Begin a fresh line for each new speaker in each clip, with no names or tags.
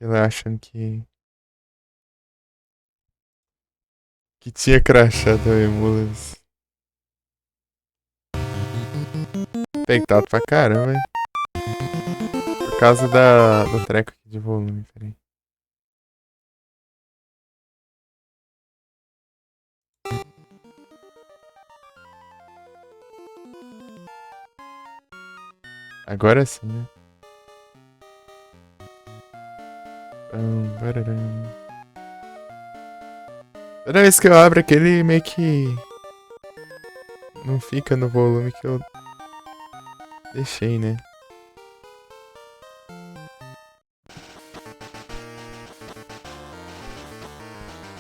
Ela achando que tinha crachado a Emulas. Peitado pra caramba, hein? Por causa do treco aqui de volume, peraí. Agora sim, né? Bararam. Toda vez que eu abro aquele meio que não fica no volume que eu deixei, né?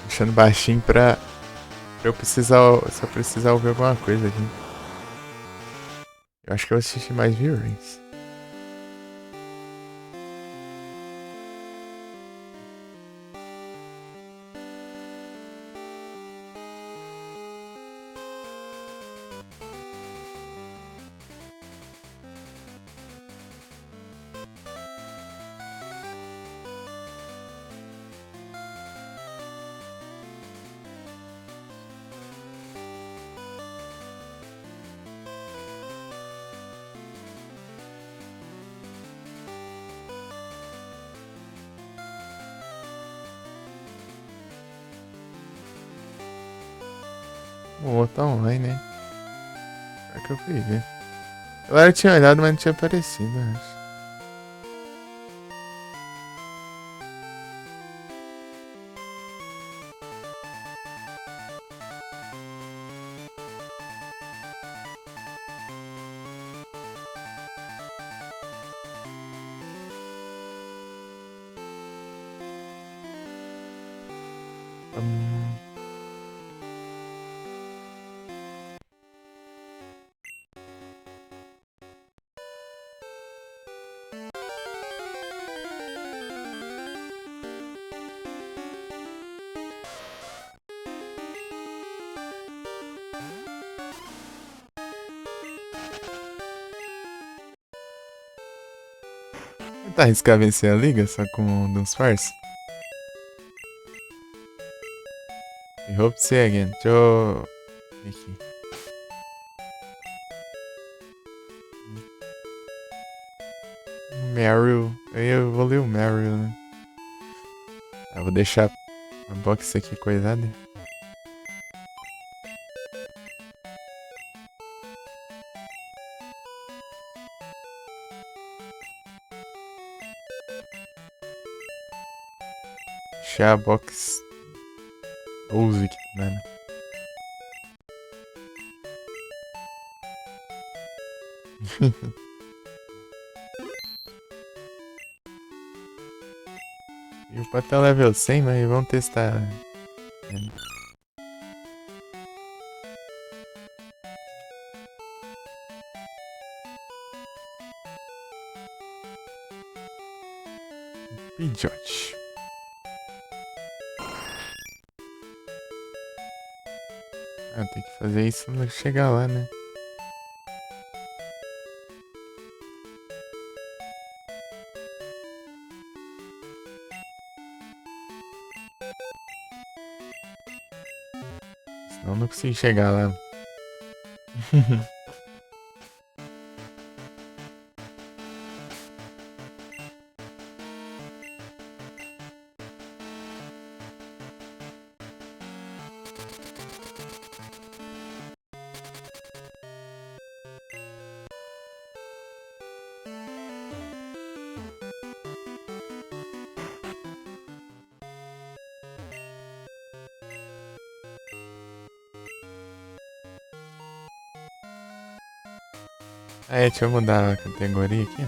Deixando baixinho pra eu precisar, se eu precisar ouvir alguma coisa aqui. Eu acho que eu assisti mais viewers. Vou botar online, né? É que eu fui ver. Eu tinha olhado, mas não tinha aparecido, eu acho. Hum, Tentar arriscar vencer a liga só com o Duns Farce. I hope to see you again. Deixa eu. Aqui. Meryl. Eu vou ler o Meryl, né? Eu vou deixar a box aqui coisada. Deixar a box 12 aqui, mano. E o Patel level 100, mas vamos testar. Pidgeot. Ah, tem que fazer isso quando chegar lá, né? Senão eu não consigo chegar lá. Deixa eu mudar a categoria aqui.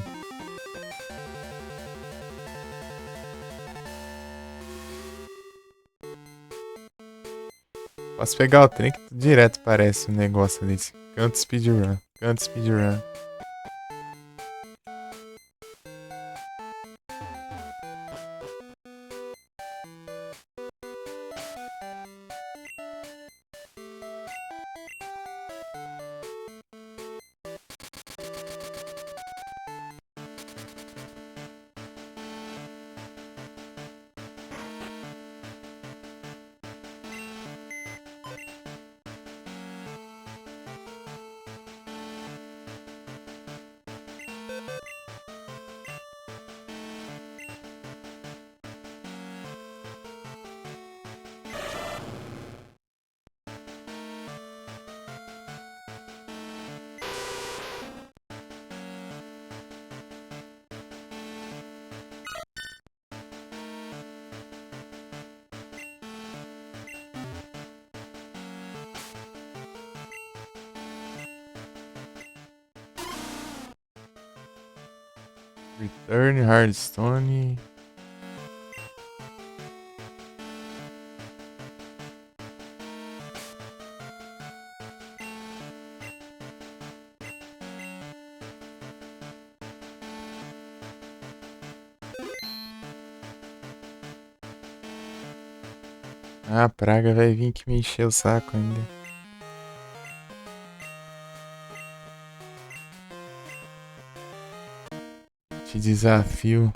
Posso pegar o trem que direto parece um negócio desse. Canto speedrun. Canto speedrun. Return Hardstone. Ah, a praga vai vir que me encher o saco ainda. Te desafio.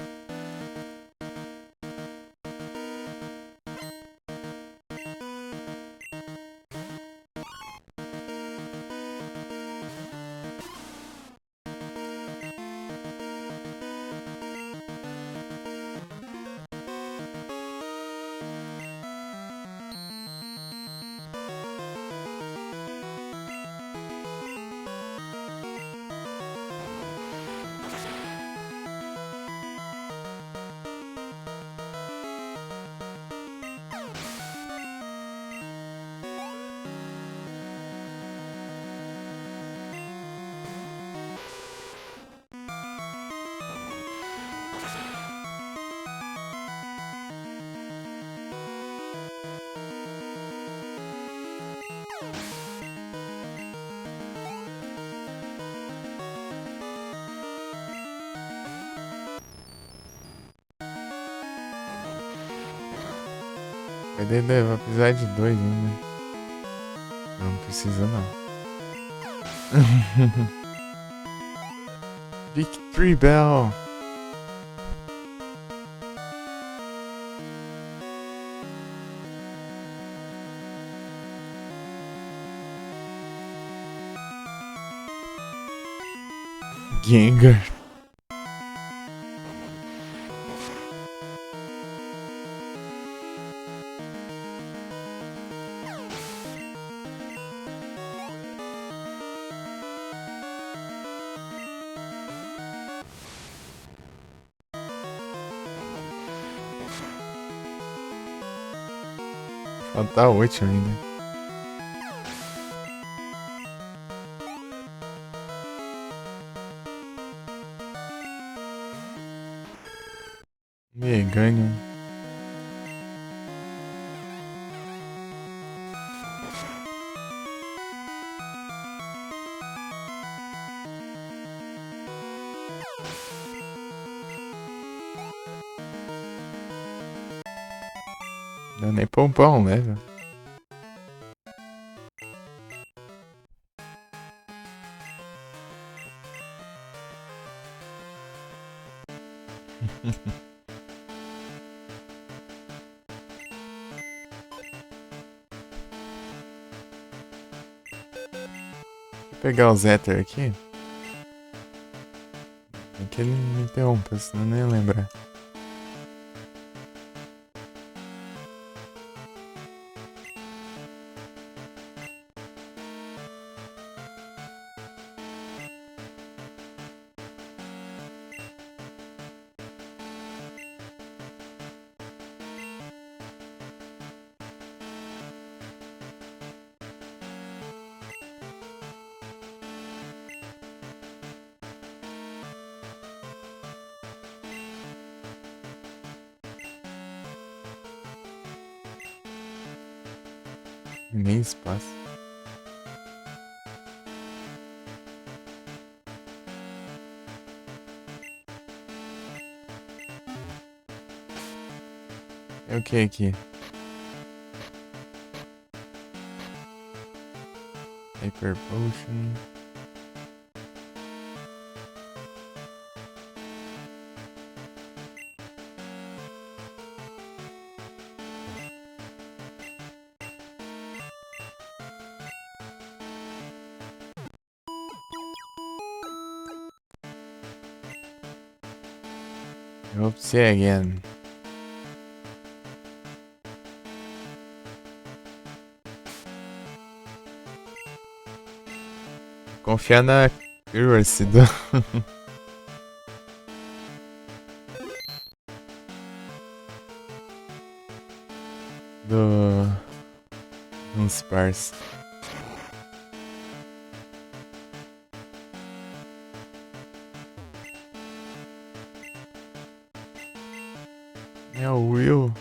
Vai precisar de dois ainda. Não precisa não. Victory Bell. Gengar. Falta 8 ainda. Meganium. Não é nem pompão, né, velho? Vou pegar o Zetter aqui. É que ele me interrompa, senão eu nem ia lembrar. Nem espaço. É o que aqui? Hyper Potion. I hope to see you again. Confiar na accuracy do... Uns Spars. É o Will.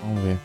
Vamos ver.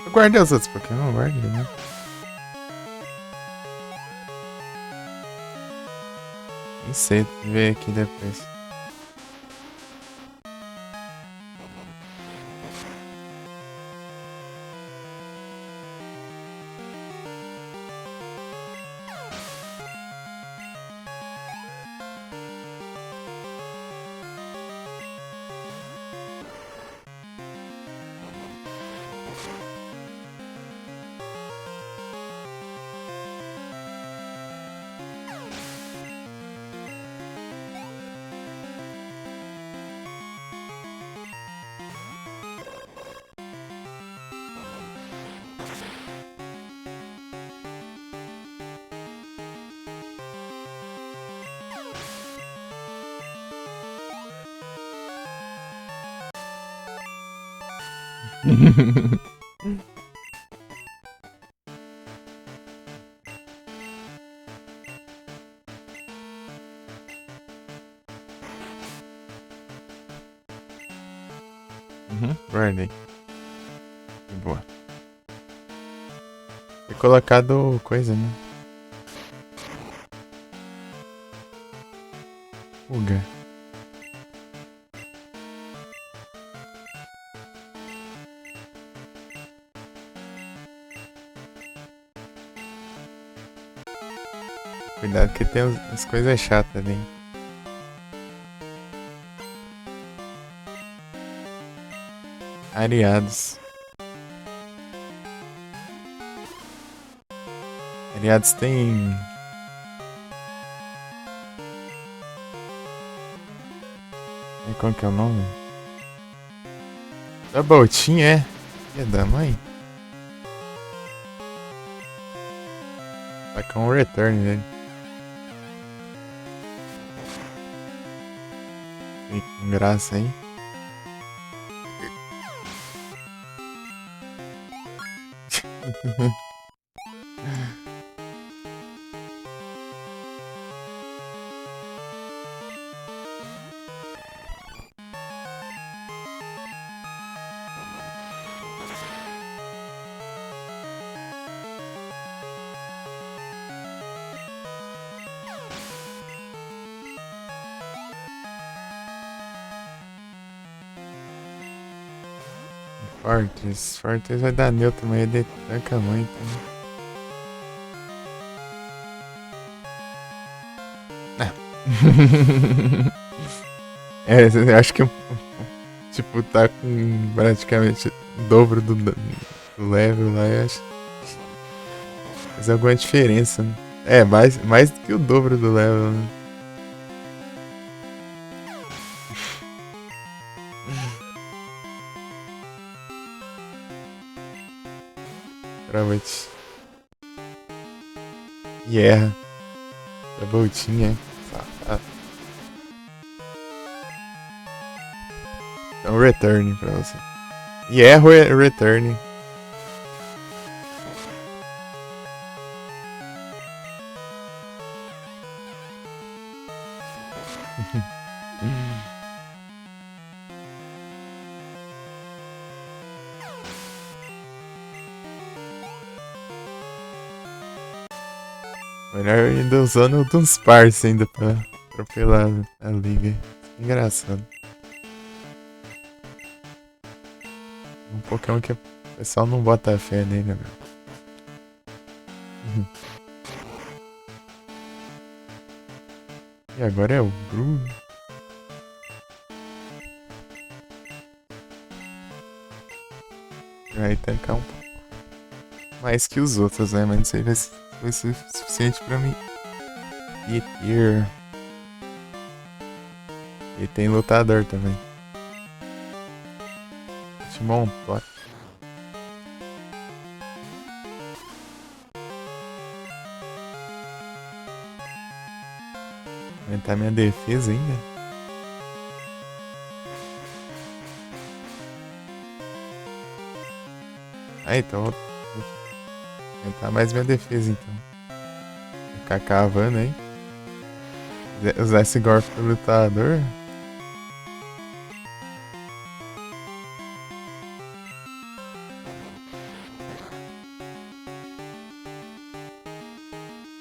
Eu guardei os outros Pokémon, eu guardei, né? Não sei, ver aqui depois. Guardei. Boa. Ter colocado coisa, né? Fuga. Cuidado que tem as coisas chatas ali. Ariados. Ariados tem... E qual que é o nome? Double Team, é? Filha da mãe? Tá com um return dele. Que graça, hein? Fortes. Fortes vai dar neutro, mas ele tanca muito, né? É, eu acho que tipo, tá com praticamente o dobro do level lá, eu acho. Faz alguma diferença, né? É, mais do que o dobro do level, né? Realmente. E erra. Tá voltinha, safado. É um return pra você. E erra o return. Melhor ainda usando o Dunsparce ainda pra atropelar a liga. Engraçado. Um Pokémon que é pessoal não bota fé nele, meu. E agora é o Bruno. Vai tancar um pouco mais que os outros, né? Mas não sei se vai ser suficiente pra mim. E tem lutador também. Montói. Aumentar minha defesa ainda. Ah, então vou aumentar mais minha defesa então. Ficar cavando aí. Usar esse golpe pro lutador.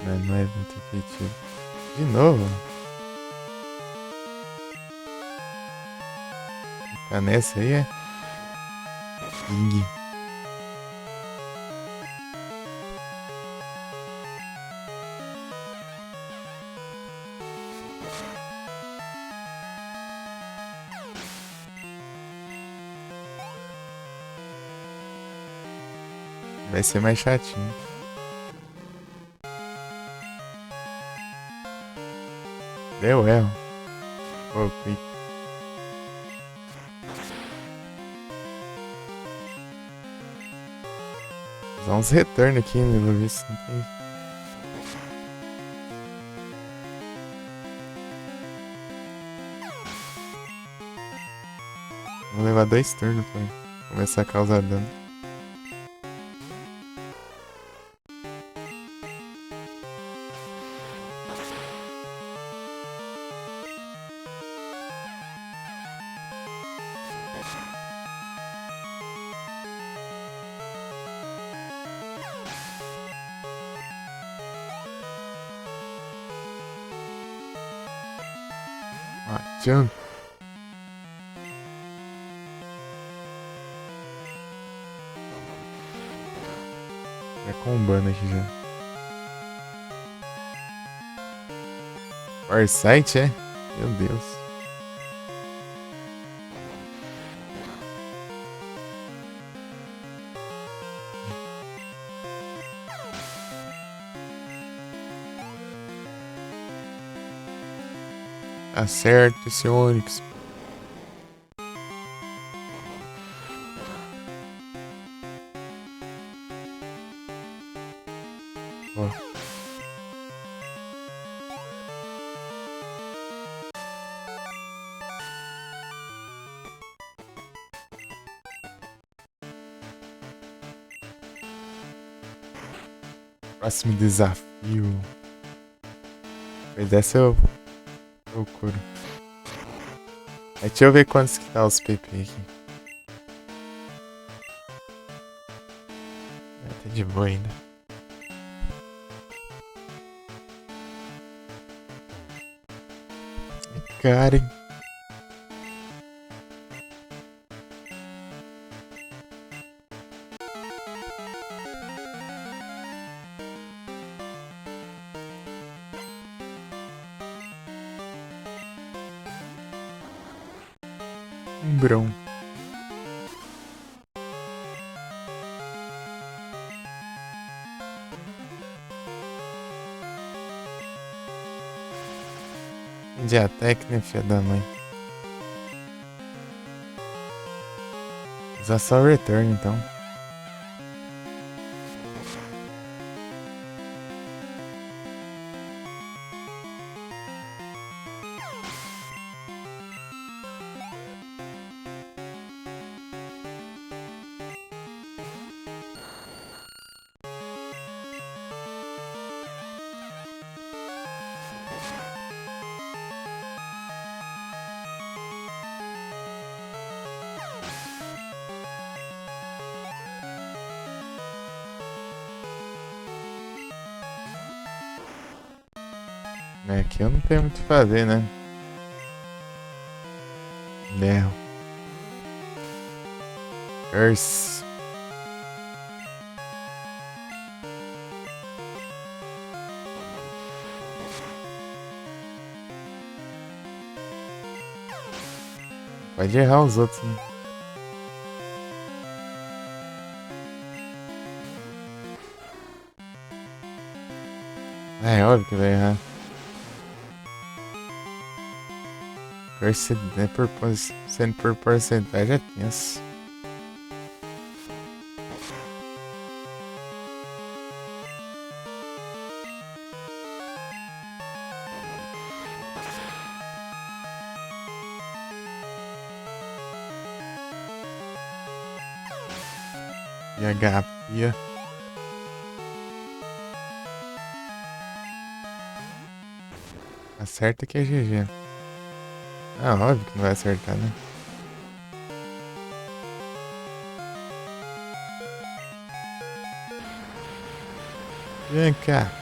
Mas não é muito efetivo. De novo. Ficar nessa aí é. Ping. Vai ser mais chatinho. Deu erro. Pô, usar uns return aqui, né? Vou ver se não tem. Vou levar 2 turnos pra começar a causar dano. Jump. É combando aqui já. Farsight, é? Meu Deus. Acerta esse Onix. Ó. Próximo desafio. Depois dessa eu procuro. Deixa eu ver quantos que tá os PP aqui. Tá de boa ainda. Karen. Brão. De attack, né, filha da mãe? Usar só return, então. Aqui eu não tenho muito o que fazer, né? Não. Curse. Pode errar os outros, né? É óbvio que vai errar. Sendo por porcentagem é tenso. E a HP. Acerta que é GG. Ah, óbvio que não vai acertar, né? Vem cá.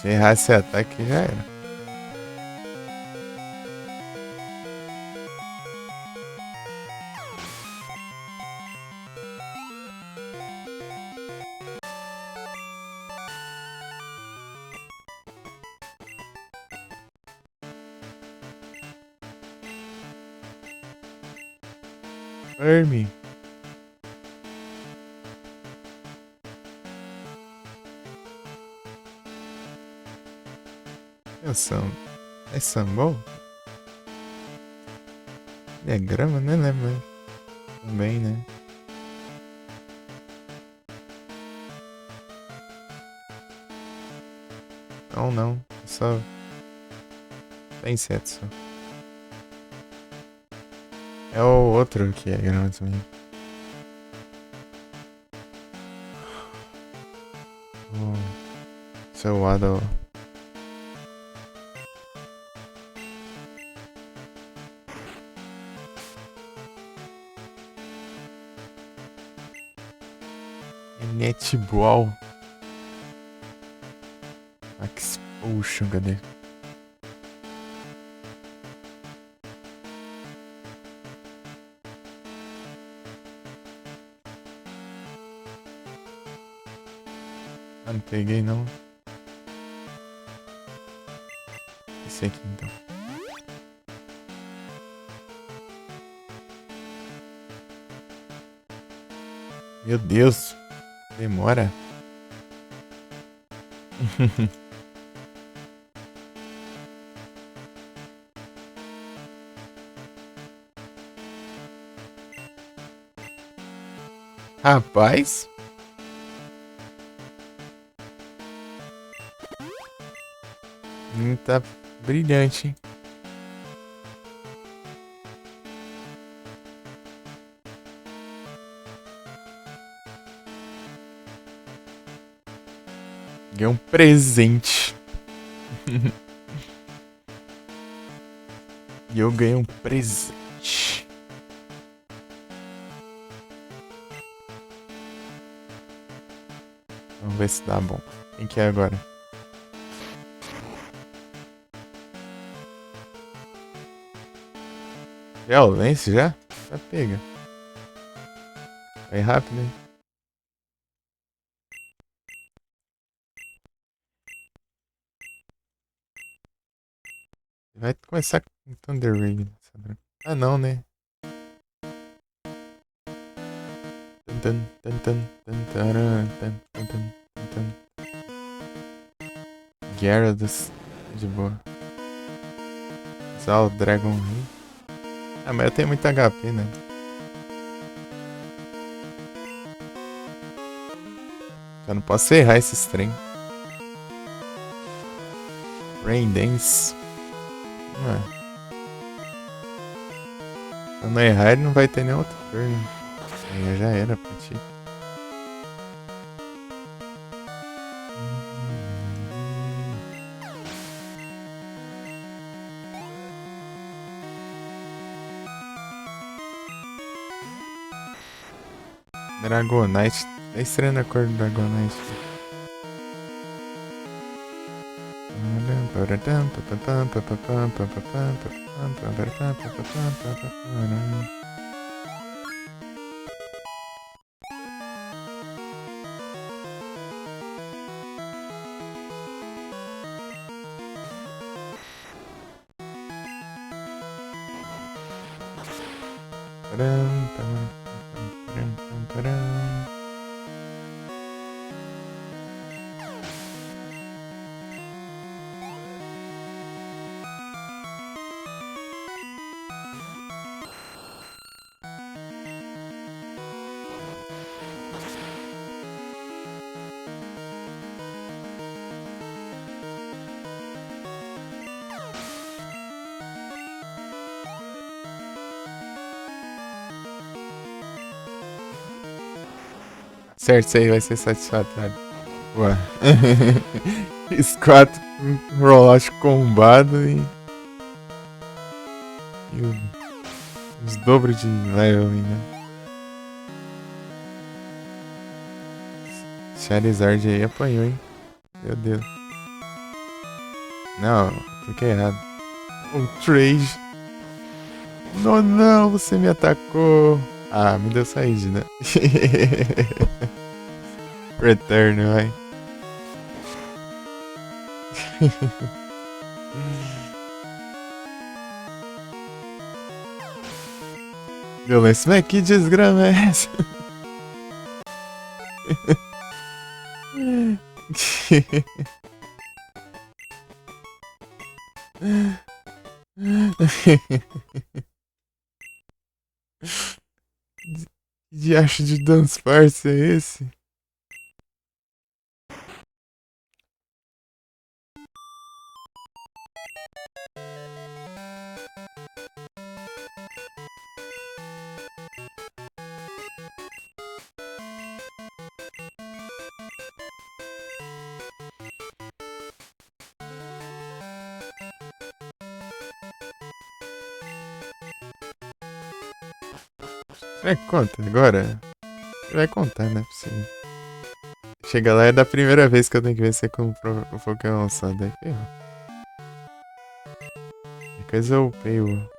Se errar esse ataque já era. Army. É sambol? É grama, né? Mas também, né? Não. Só tem inseto só. É o outro que é grama também. Seu Waddle. Netball. Max Potion, cadê? Ah, não peguei não. Esse aqui então. Meu Deus. Demora. Rapaz. Tá brilhante, hein? Ganhei um presente. E eu ganhei um presente. Vamos ver se dá bom. Quem que é agora? É o Lance já? Já pega. Vai rápido, hein? Vai começar com Thunder Rain. Ah não, né? Gyarados. De boa. Usar o Dragon Ring. Ah, mas eu tenho muito HP, né? Eu não posso errar esses trem. Rain Dance. Se eu não errar, ele não vai ter nem outro turno. Aí já era pra ti. Dragonite. É estranho a cor do Dragonite. Param, param, param, param, param. Certo, isso aí vai ser satisfatório. Ué. Squat, rollout combado e os dobros de leveling, né? Charizard aí apanhou, hein? Meu Deus. Não, cliquei errado. O Trade. Não, não, você me atacou. Ah, me deu saída, né? Return, vai. Violência, mas que desgrama é essa? Que diacho de dance farce é esse? Será que conta agora? Vai contar, né? Possível. Chega lá, é da primeira vez que eu tenho que ver se é com o Pokémon só. Daí ferrou. Depois eu upei o.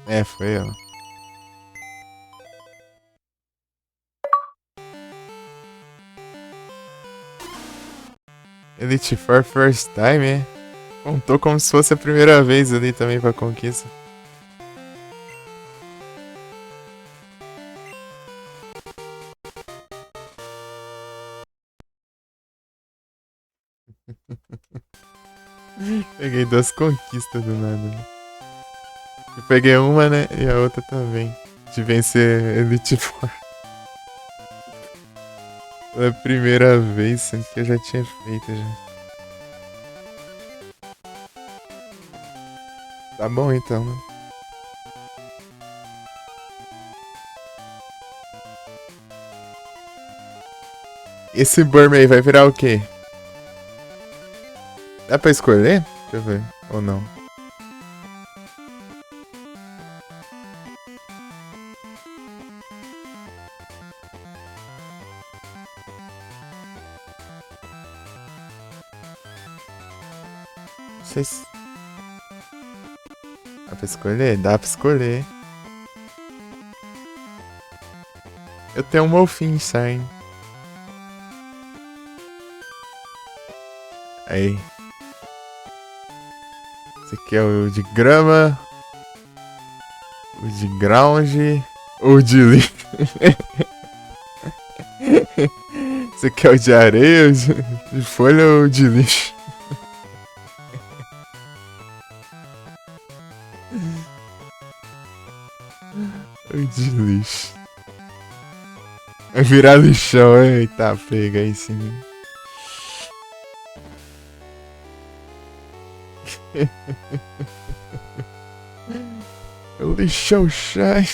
É, foi ela. Elite Four First Time, é? Contou como se fosse a primeira vez ali também pra conquista. Peguei duas conquistas do nada. Né? Eu peguei uma, né? E a outra também. De vencer Elite Four. Pela primeira vez, sendo que eu já tinha feito já. Tá bom então, né? Esse Burm aí vai virar o quê? Dá pra escolher? Deixa eu ver. Ou não? Não sei se... Dá pra escolher? Dá pra escolher. Eu tenho um Molfin Sign. Aí. Esse aqui é o de grama. O de ground. O de lixo. Esse aqui é o de areia, o de folha ou de lixo? O de lixo. Vai virar lixão, eita, pega aí sim. O lixão chai.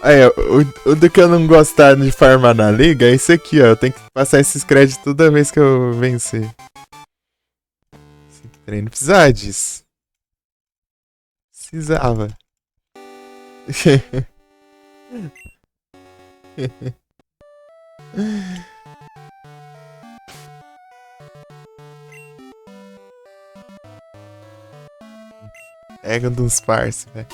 Aí, ó, o do que eu não gostar de farmar na liga é esse aqui, ó. Eu tenho que passar esses créditos toda vez que eu vencer. Esse treino precisava disso. Precisava. Pega dos parça, velho.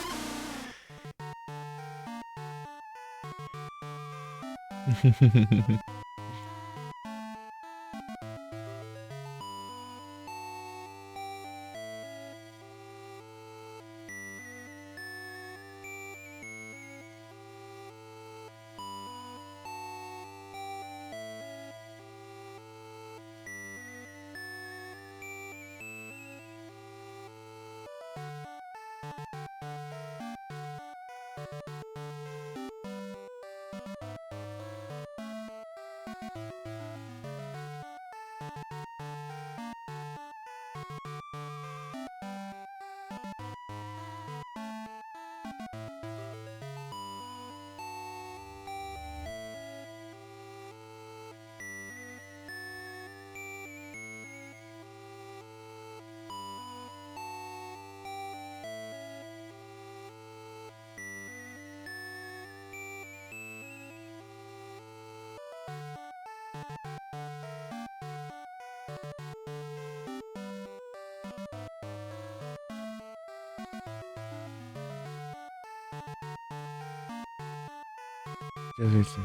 Deixa eu ver aqui.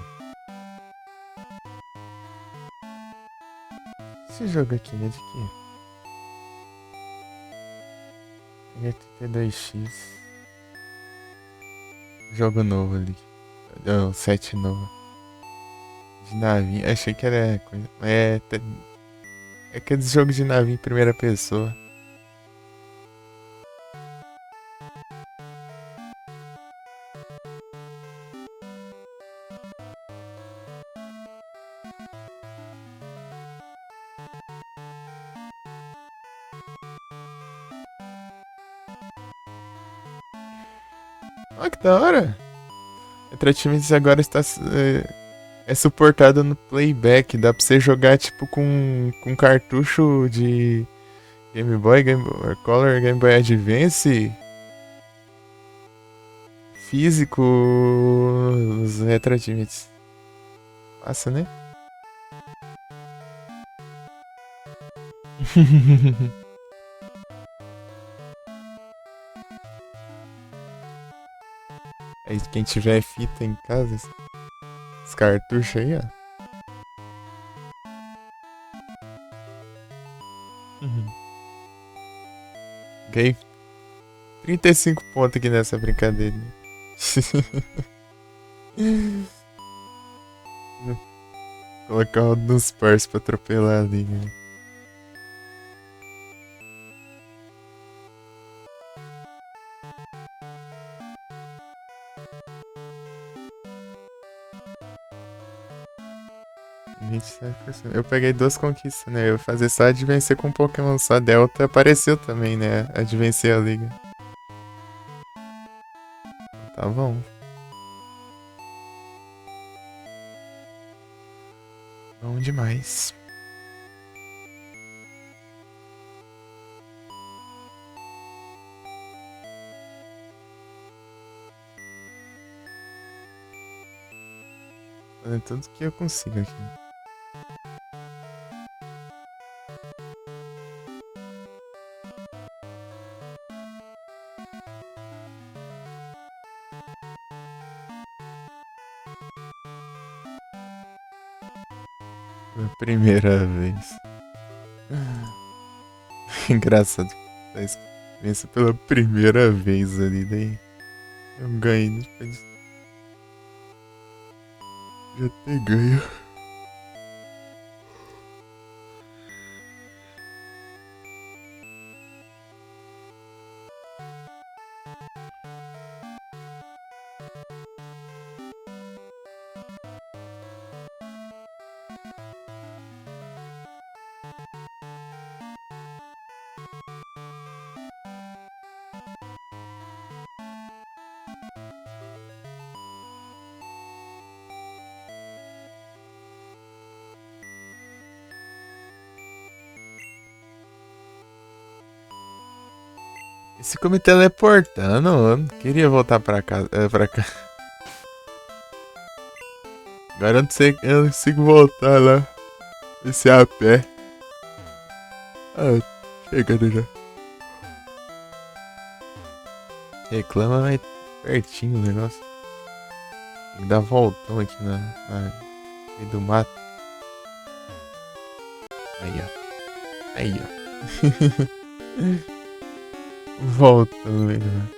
Esse jogo aqui é de quê? H32X. Jogo novo ali. Não, 7 novo. De navinha. Achei que era coisa. É aqueles jogos de navio em primeira pessoa. Olha que da hora! Retroativities agora está é suportado no playback. Dá pra você jogar tipo com cartucho de Game Boy, Game Boy Color, Game Boy Advance. Físico. Os retroativities. Passa, né? Aí quem tiver fita em casa, os cartuchos aí, ó. Ganhei 35 pontos aqui nessa brincadeira. Colocar um dos Spurs pra atropelar ali, né? Eu peguei 2 conquistas, né? Eu ia fazer só de vencer com Pokémon, só Delta apareceu também, né? A de vencer a liga. Tá bom. Bom demais. Fazendo tudo que eu consigo aqui. Pela primeira vez. Engraçado. Pensa pela primeira vez ali, daí eu ganhei depois de já ter ganho. Esse ficou me teleportando, eu não queria voltar pra casa. Pra cá. Agora eu não sei, eu não consigo voltar lá. Esse a pé. Ah, chegando já. Reclama, vai pertinho o negócio. Tem que dar voltão aqui na meio do mato. Aí, ó. Aí, ó. Voltão no meio do mato.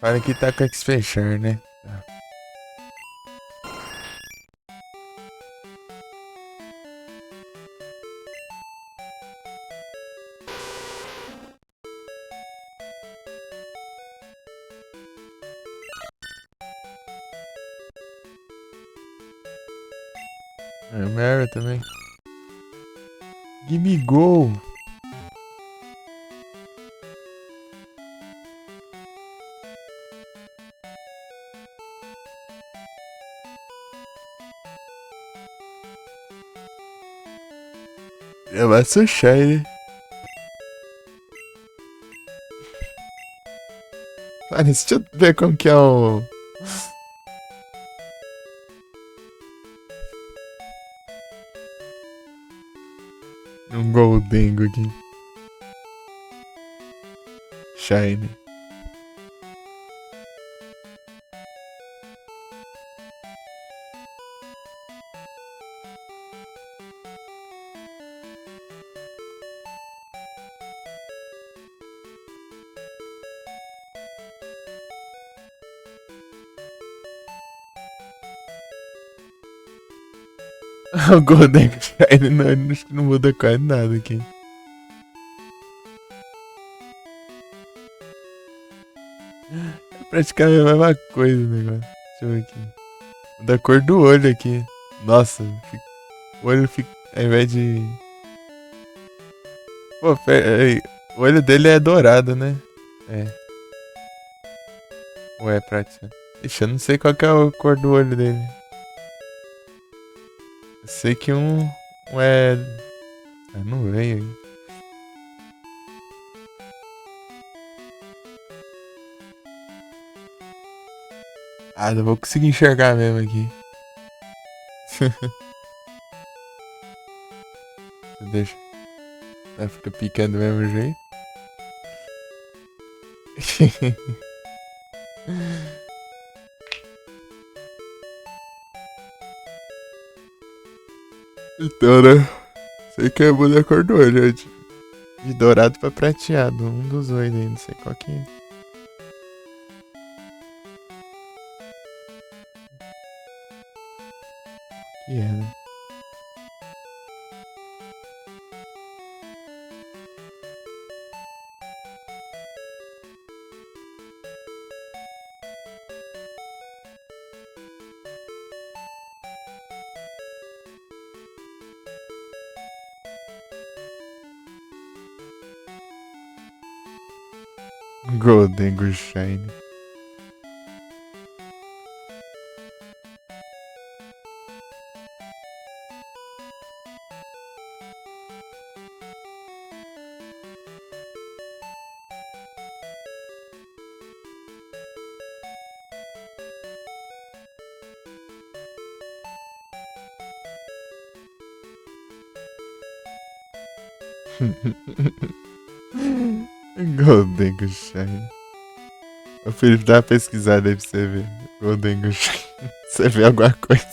Fala que tá com X fechar, né? Tá. É, Mary também. Gimme go! É mais sunshine. Mano, deixa eu ver como que é o. Um Goldengo aqui. Shine. O Goldengo Shine não, acho que não muda quase nada aqui. É praticamente a mesma coisa o negócio. Deixa eu ver aqui. Da cor do olho aqui. Nossa, o olho fica. Ao invés de. Pô, pera, o olho dele é dourado, né? É. Ou é prata? Ixi, eu não sei qual que é a cor do olho dele. Eu sei que um é. Ah, não veio aí. Ah, não vou conseguir enxergar mesmo aqui. Deixa. Vai ficar picando do mesmo jeito. Então, né? Sei que é muda a cor do olho. É de dourado pra prateado. Um dos dois aí, não sei qual que é, né? Golden Goose Shine. Golden Goose Shine. Ô Felipe, dá uma pesquisada aí pra você ver. Golden Goose Shine. Você vê alguma coisa.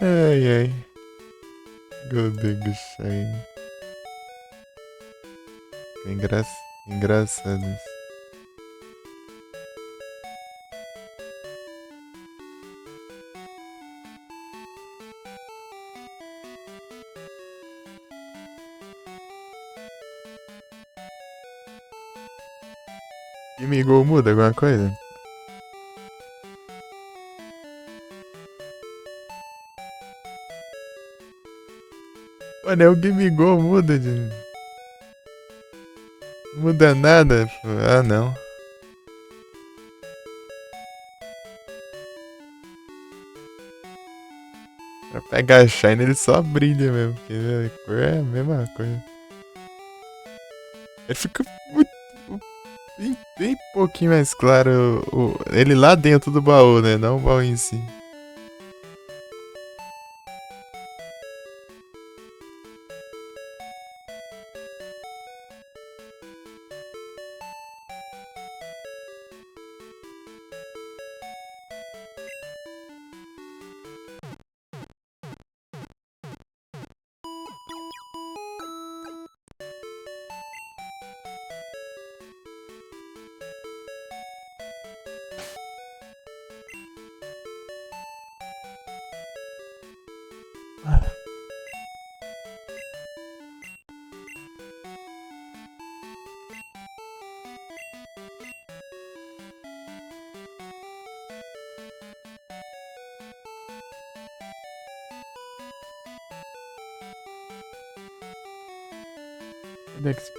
Ai, ai. Golden Goose Shine. É engraçado isso. Gimme Go muda alguma coisa? Mano, é o Gimme Go muda de... Muda nada. Ah, não. Pra pegar a Shine ele só brilha mesmo, porque a cor é a mesma coisa. Ele fica muito, bem pouquinho mais claro ele lá dentro do baú, né? Não o baú em si.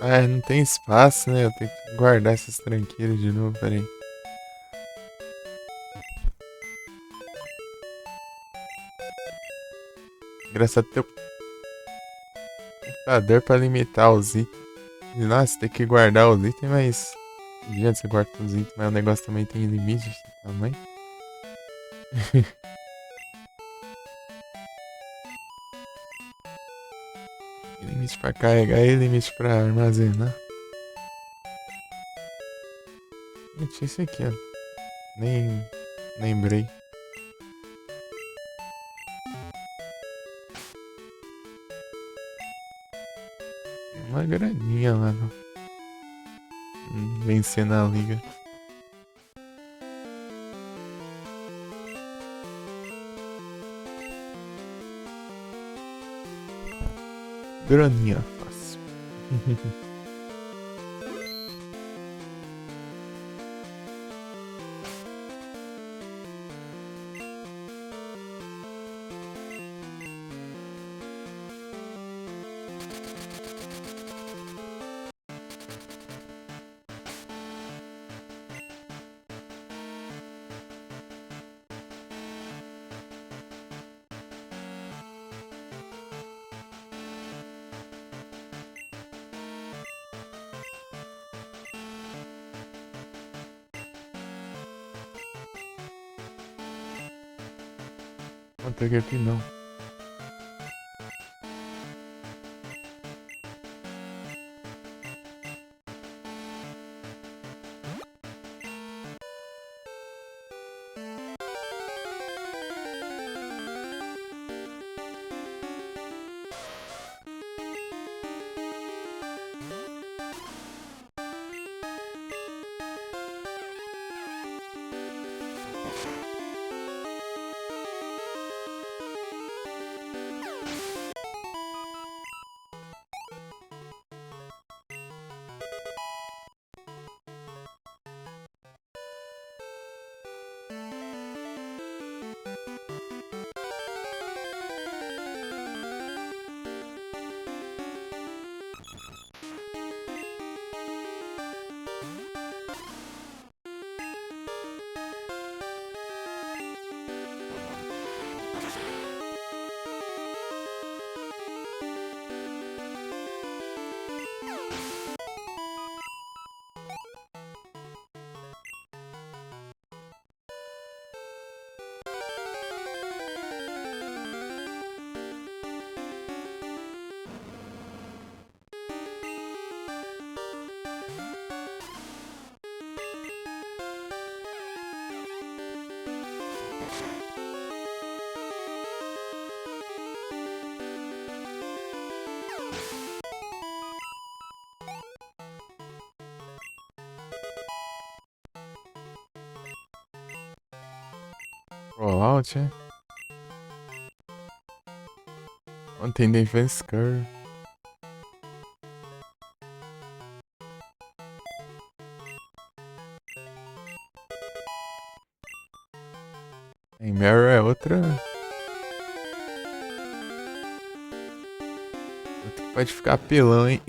Ah, não tem espaço, né? Eu tenho que guardar essas tranqueiras de novo, peraí. Engraçado ter o computador pra limitar os itens. Nossa, tem que guardar os itens, mas... Não adianta você guarda os itens, mas o negócio também tem limite de tamanho. Tem limite pra carregar e limite pra armazenar. Tinha isso aqui, ó. Nem lembrei. Uma graninha lá no... Vencer na liga. Graninha fácil. Não peguei aqui não. Rollout, é? Ontem Defense Curve. outra. Outra que pode ficar apelão, hein?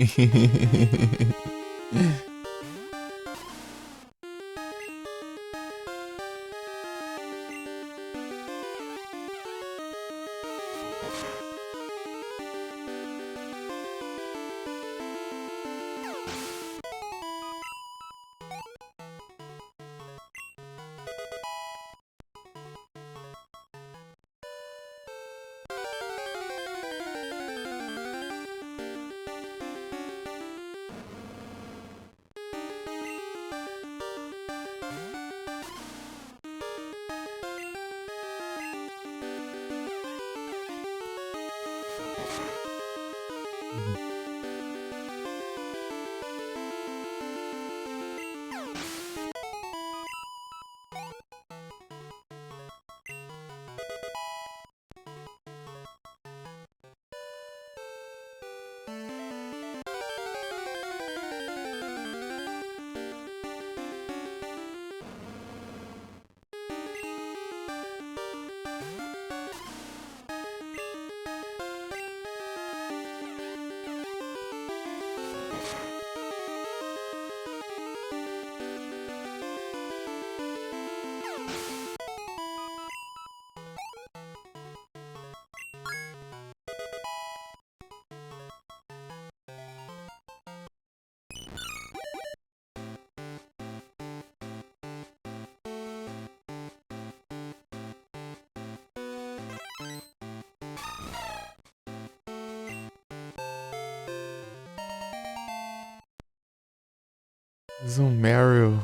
Zumeryl.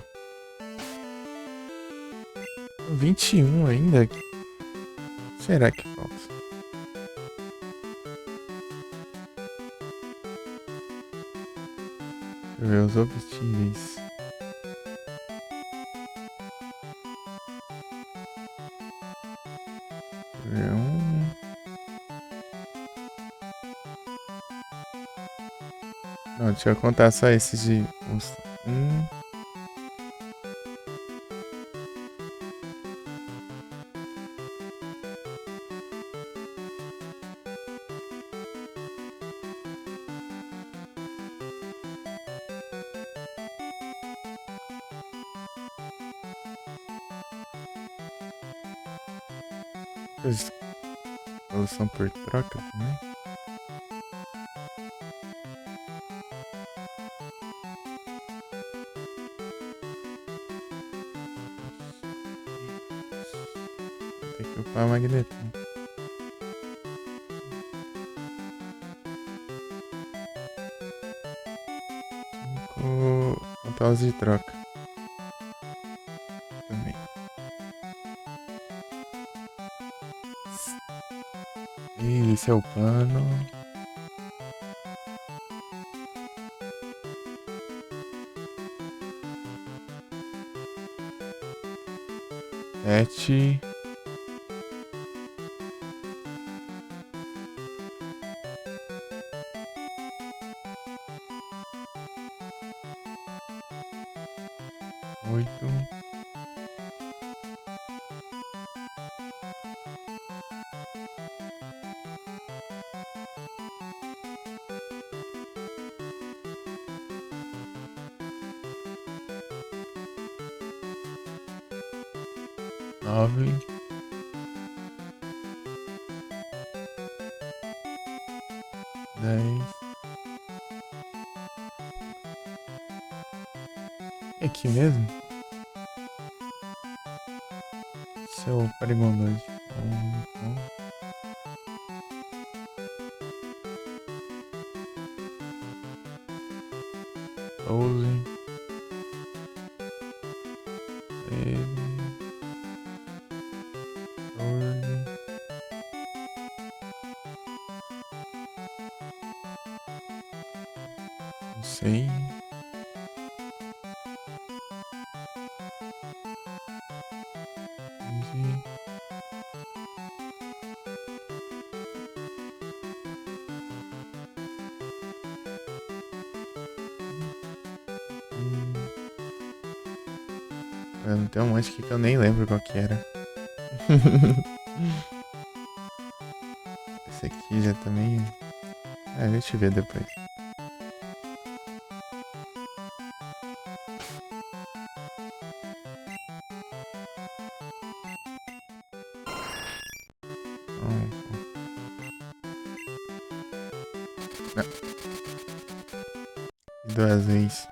21 ainda? Será que falta? Deixa eu ver os obstíveis. Deixa eu ver Não, deixa eu contar só esses de... Solução por troca também. Tem que upar a magnetão. 5 pontos de troca. Também. Esse é o plano. Sete. Oito. Nove. 10. É aqui mesmo? Seu Paragon 2. 12. 13. 14. Não sei. 15. Não tem um monte aqui que eu nem lembro qual que era. Esse aqui já também. Ah, a gente vê depois. Não. Duas vezes.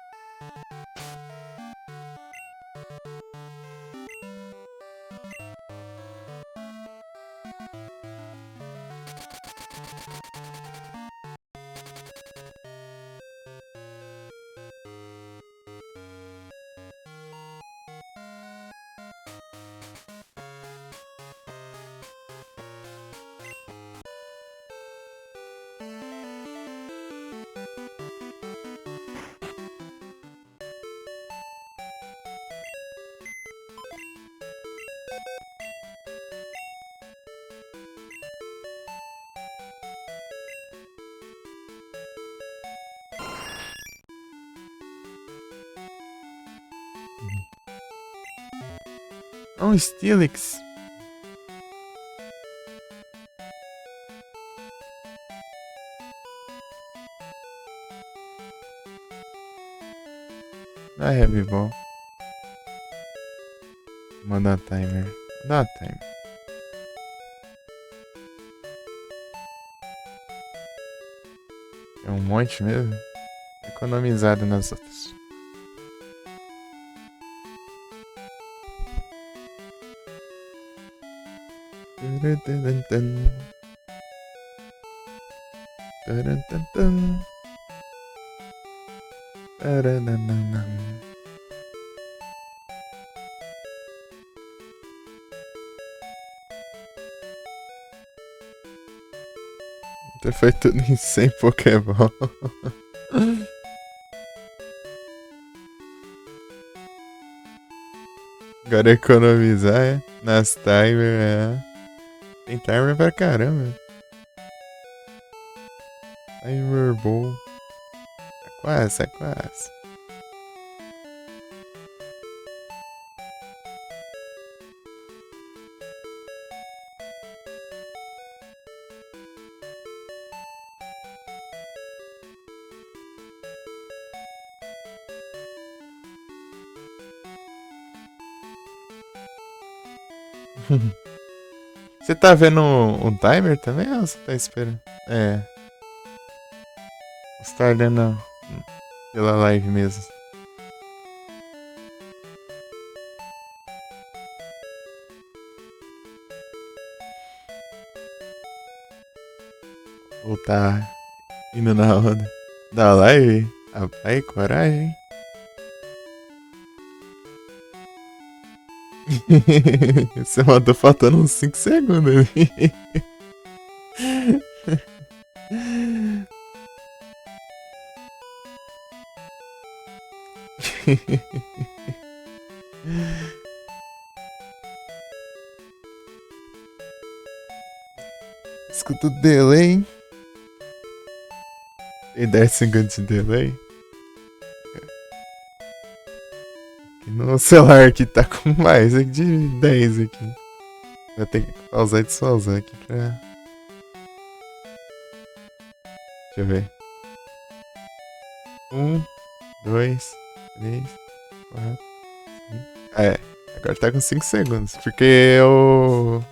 Um Steelix. Da Heavy Ball. Manda timer. Dá timer. É um monte mesmo. Economizado nas outras. Foi tudo em 100 Pokémon. Agora economizar, é? Nas timer, é. Tem timer pra caramba. Timer bom. É quase, é quase. Você tá vendo um timer também ou você tá esperando? É. Você tá olhando pela live mesmo. Ou tá indo na onda da live? Rapaz, coragem. Você mandou faltando uns 5 segundos ali. Escuta o delay, hein? Tem 10 segundos de delay. E no celular aqui tá com mais de 10 aqui. Vou ter que pausar e despausar aqui pra. Deixa eu ver. 1, 2, 3, 4, 5. É, agora tá com 5 segundos. Porque eu.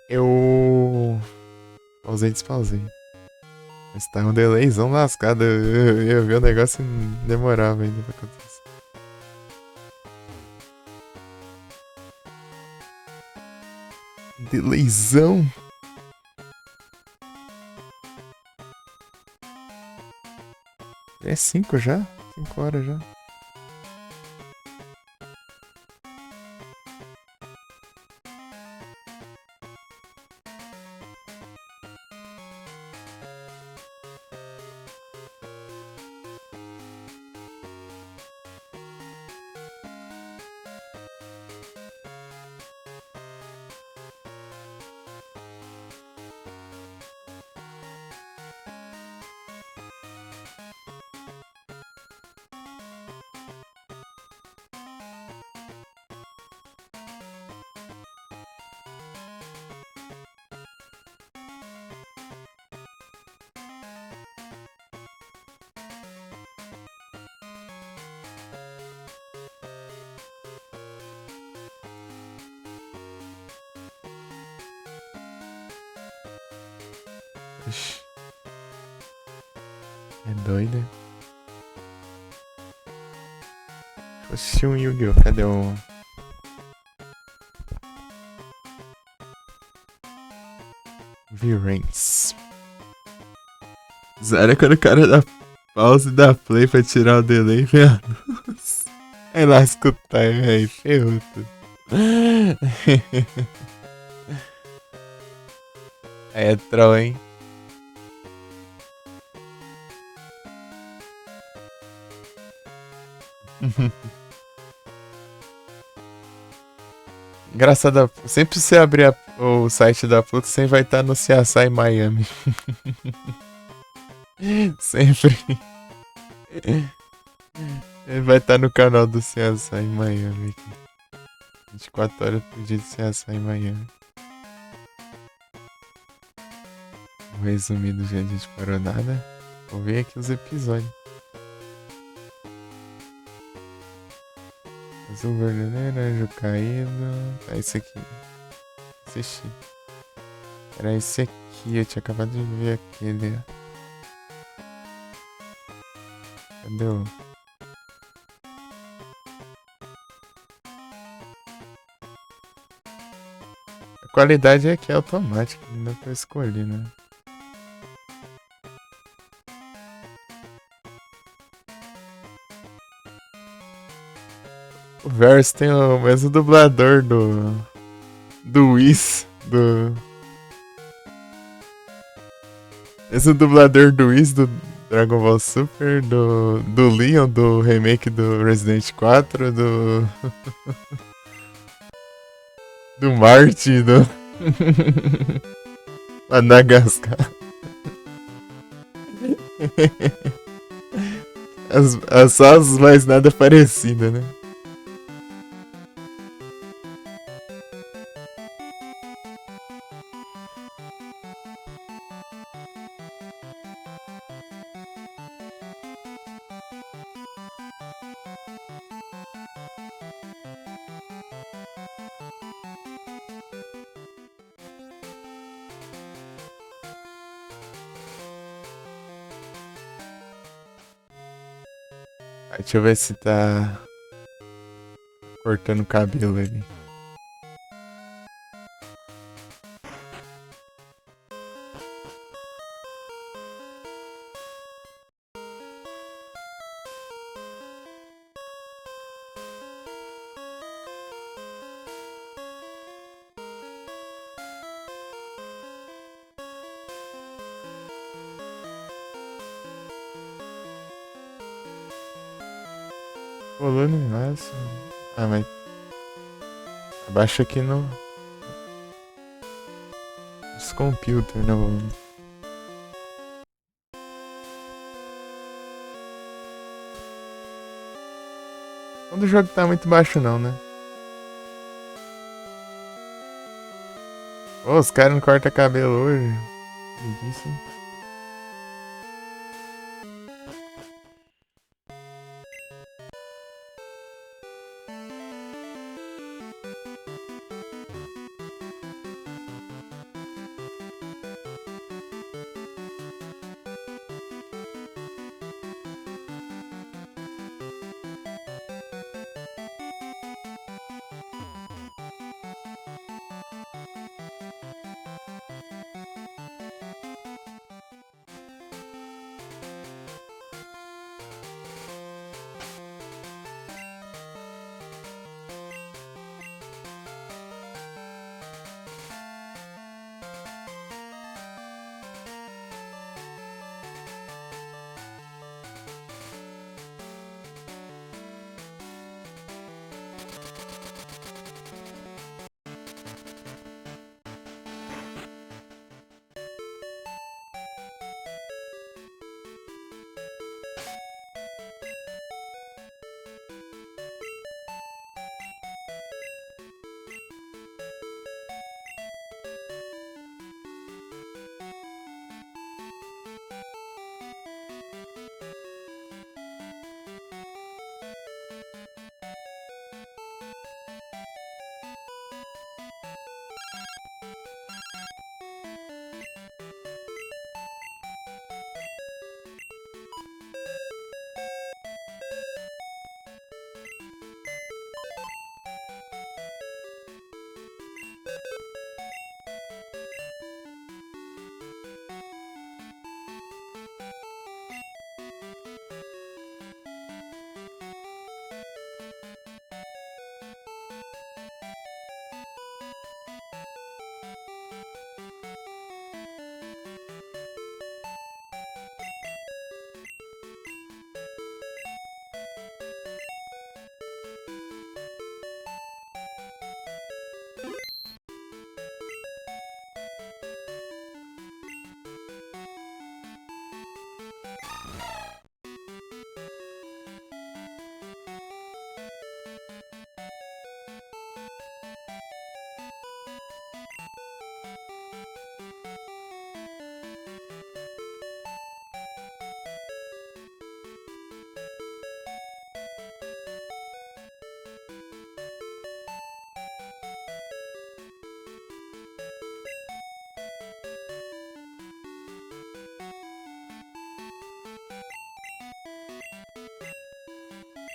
Eu. Pausei e despausei. Mas tá um delayzão lascado. Eu vi o negócio e demorava ainda pra acontecer. Delayzão? É 5 já? 5 horas já. Oxi, é doido. Oxi, um Yu-Gi-Oh! Cadê o. V-Ranks. Zero quando o cara dá pause e dá play pra tirar o delay, velho. Aí lá escutar, velho. Ferrou tudo. Aí é troll, hein? Engraçado, sempre você abrir o site da Flux, sempre vai estar no CSI Miami. Sempre. Ele vai estar no canal do CSI Miami aqui. 24 horas por dia de CSI Miami. O resumido já a gente parou nada. Vou ver aqui os episódios. Azul verdadeiro, anjo caído. Tá, esse aqui. Assisti. Era esse aqui, eu tinha acabado de ver aquele. Cadê o. A qualidade é que é automática, não dá pra escolher, né? O Verso tem o mesmo dublador do Whis, esse dublador do Whis, do Dragon Ball Super, do Leon, do remake do Resident 4, do Marty, do Madagascar. Só as mais nada parecidas, né? Deixa eu ver se tá cortando o cabelo ali. Volume máximo. Ah, mas abaixa aqui no. Nos computer, né? Volume. Quando o jogo tá muito baixo, não, né? Ô, os caras não cortam cabelo hoje. Preguiça.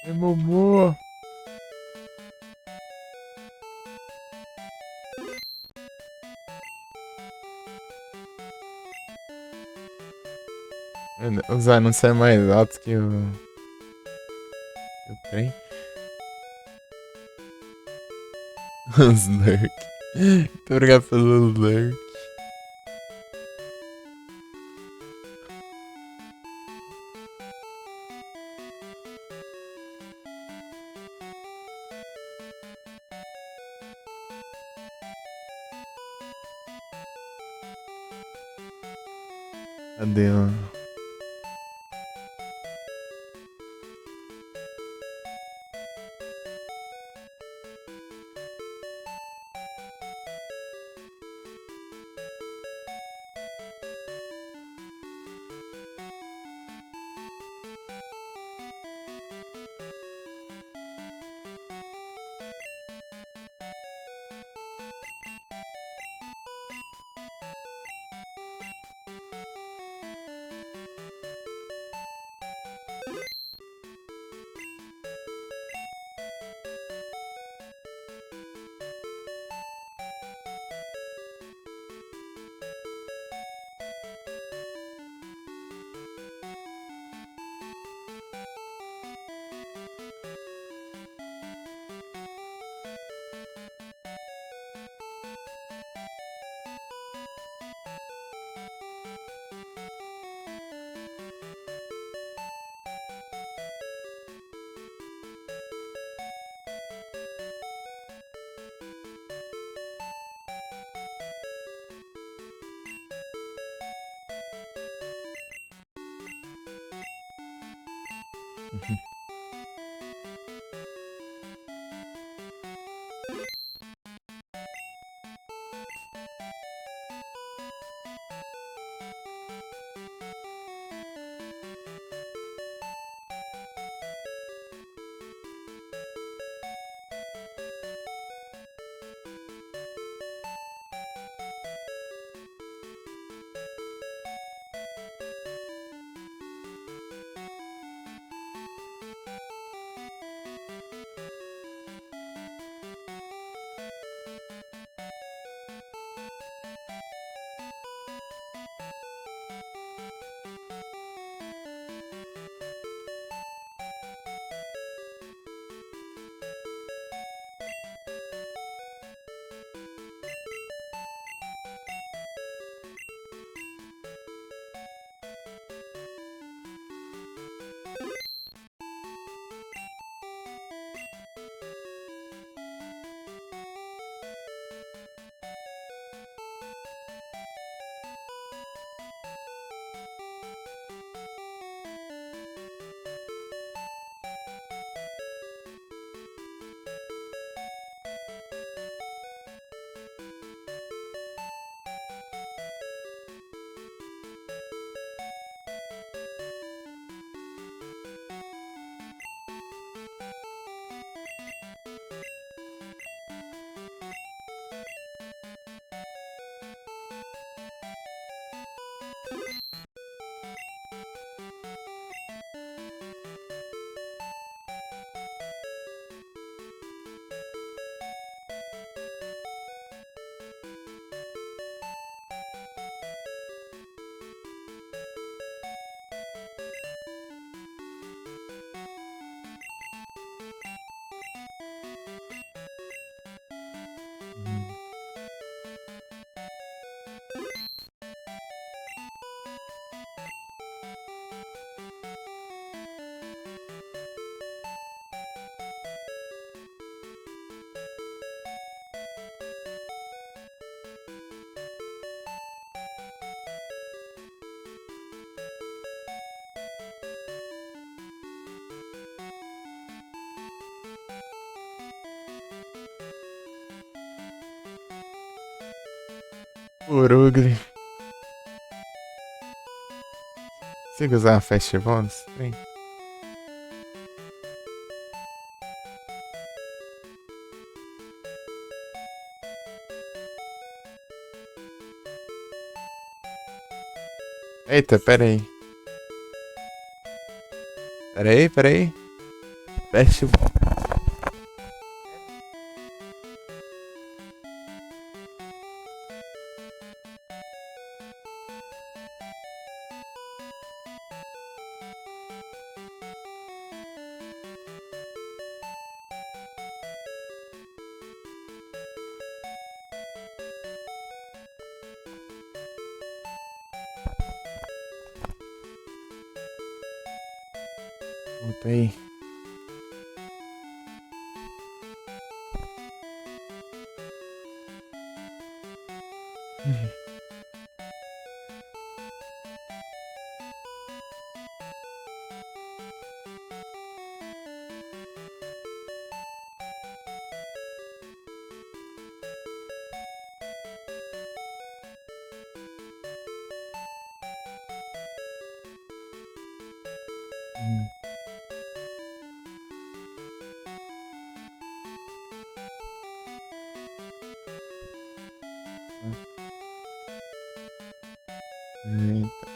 É Momô. Os anúncios é mais alto que o trem. Os lurk. Muito obrigado pelo lurk. Cadê, ó? Urugli. Você quer usar festival nesse trem? Eita, pera aí. Pera aí, pera aí. Fecha o... Voltei. Eita.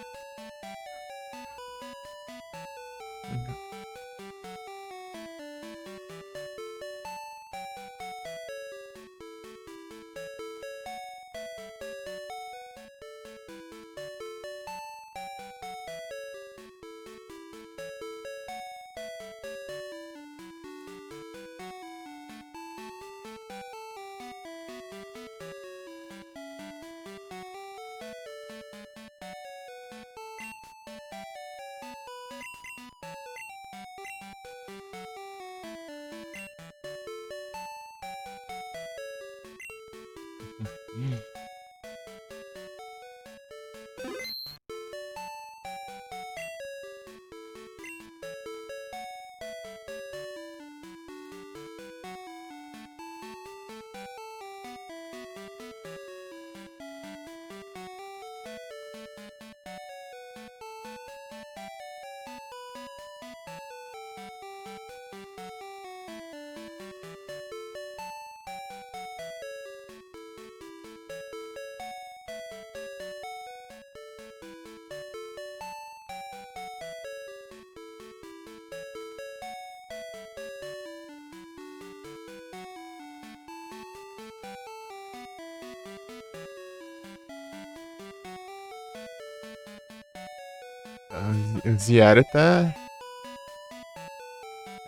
O Ziara tá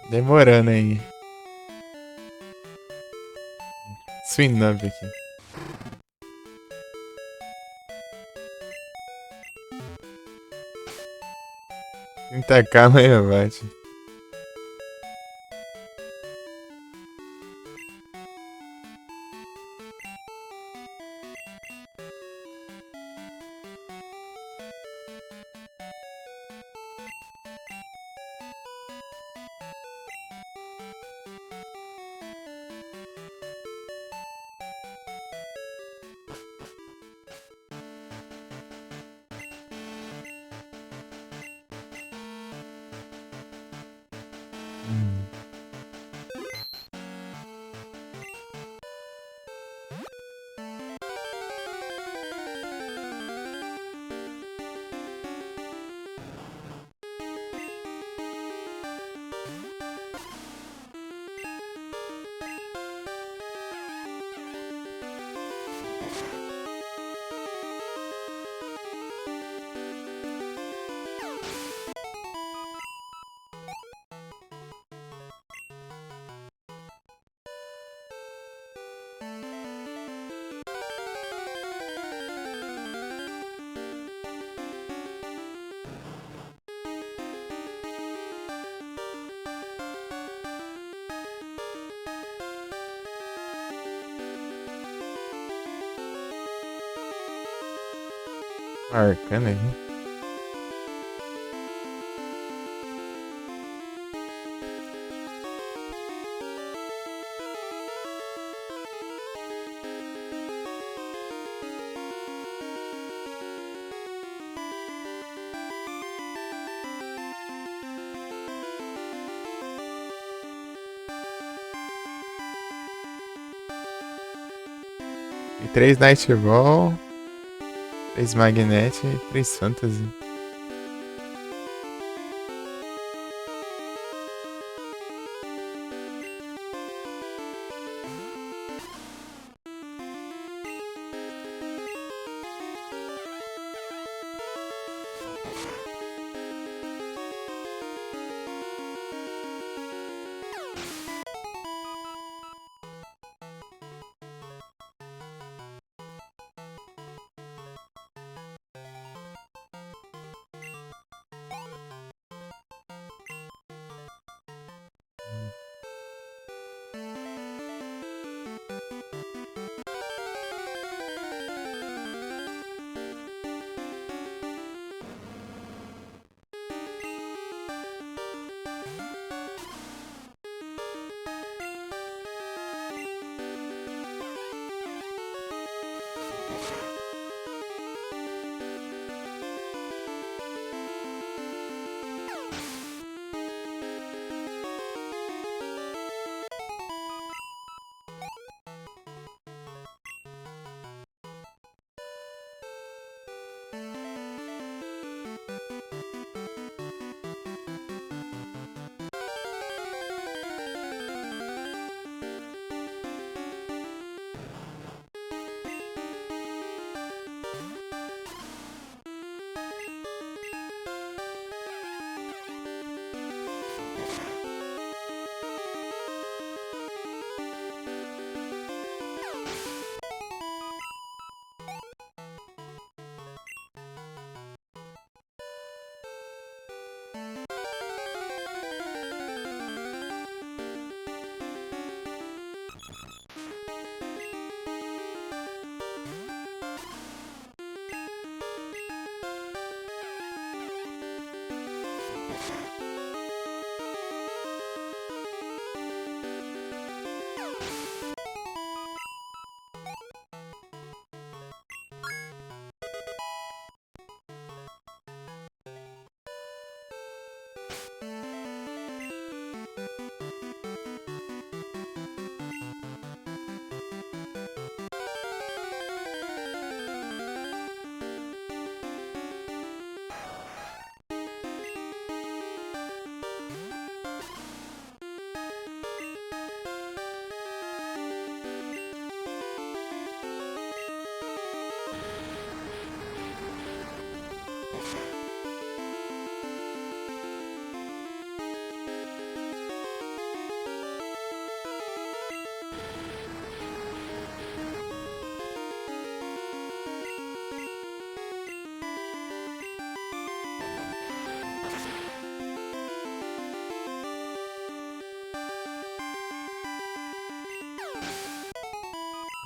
demorando aí. Swinub aqui. Muita calma aí, abate. Arcana aí. E 3 Nightball, 3 Magnet e 3 Fantasy.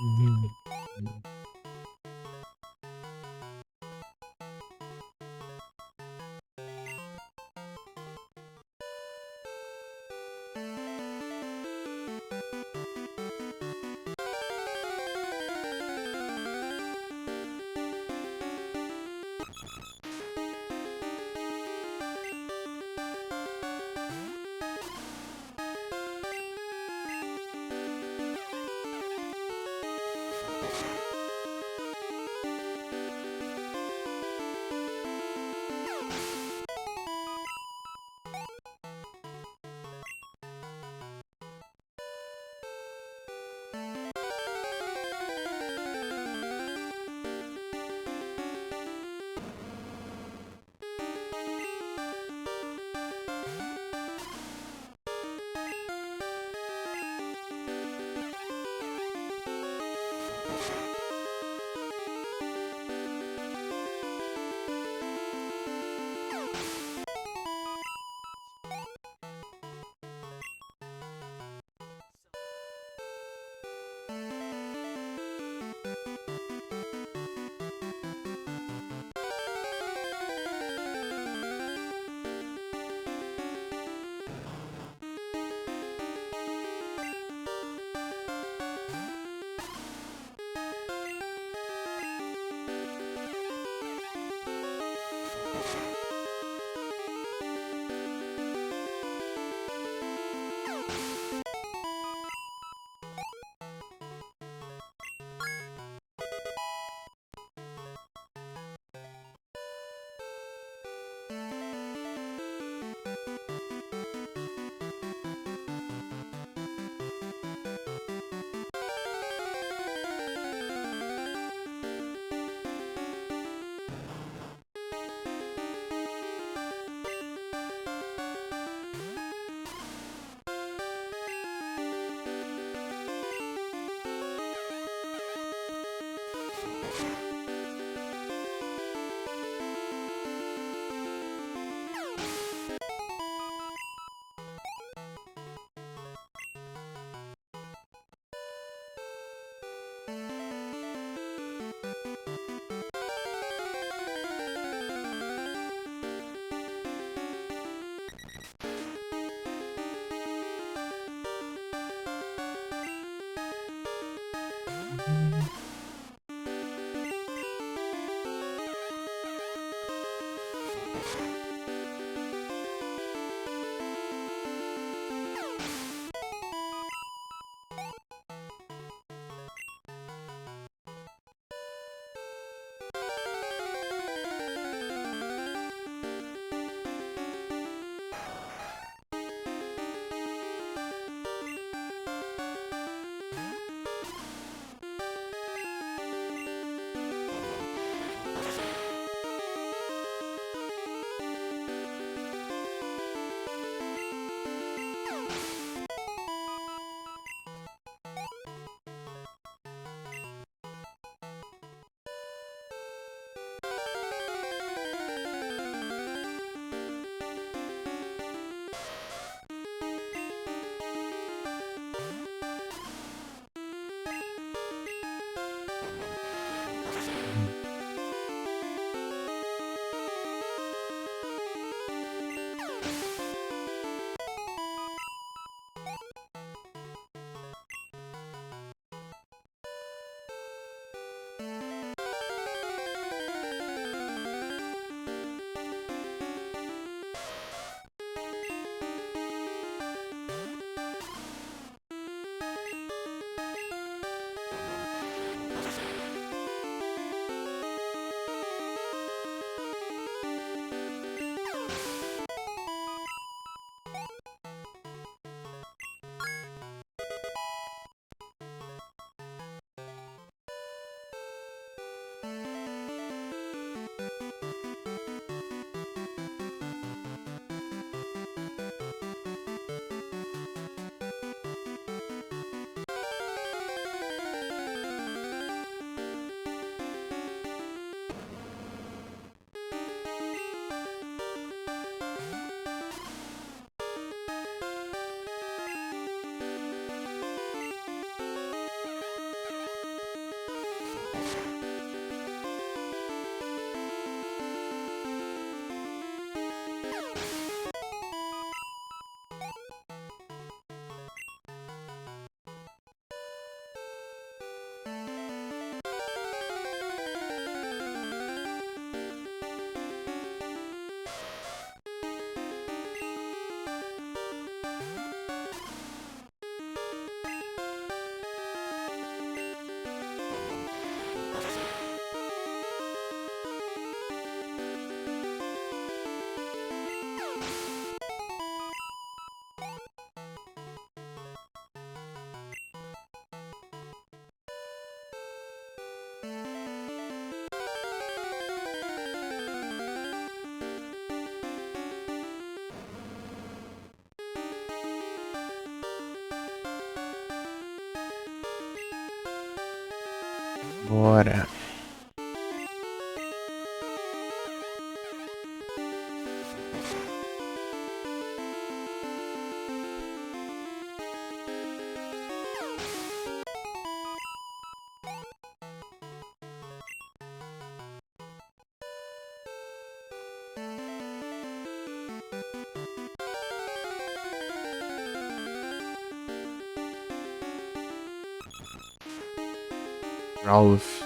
Uhum. Bora. Ralph.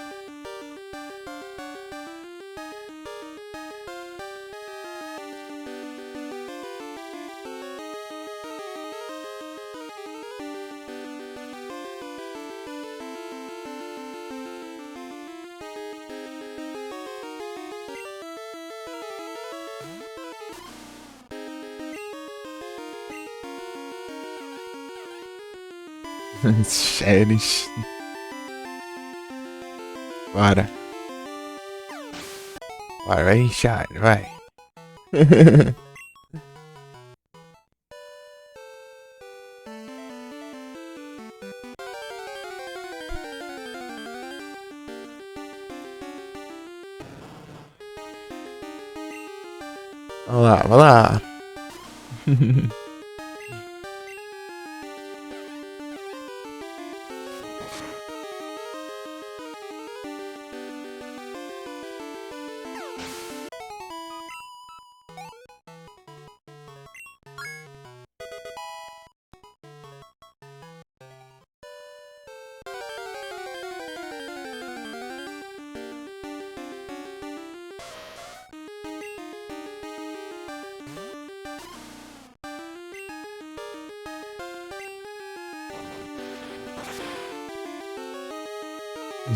Séries. Bora. Bora, vai inchar, vai. Vai lá, vai lá.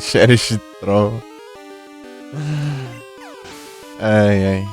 Xeres de trova. Ai, ai.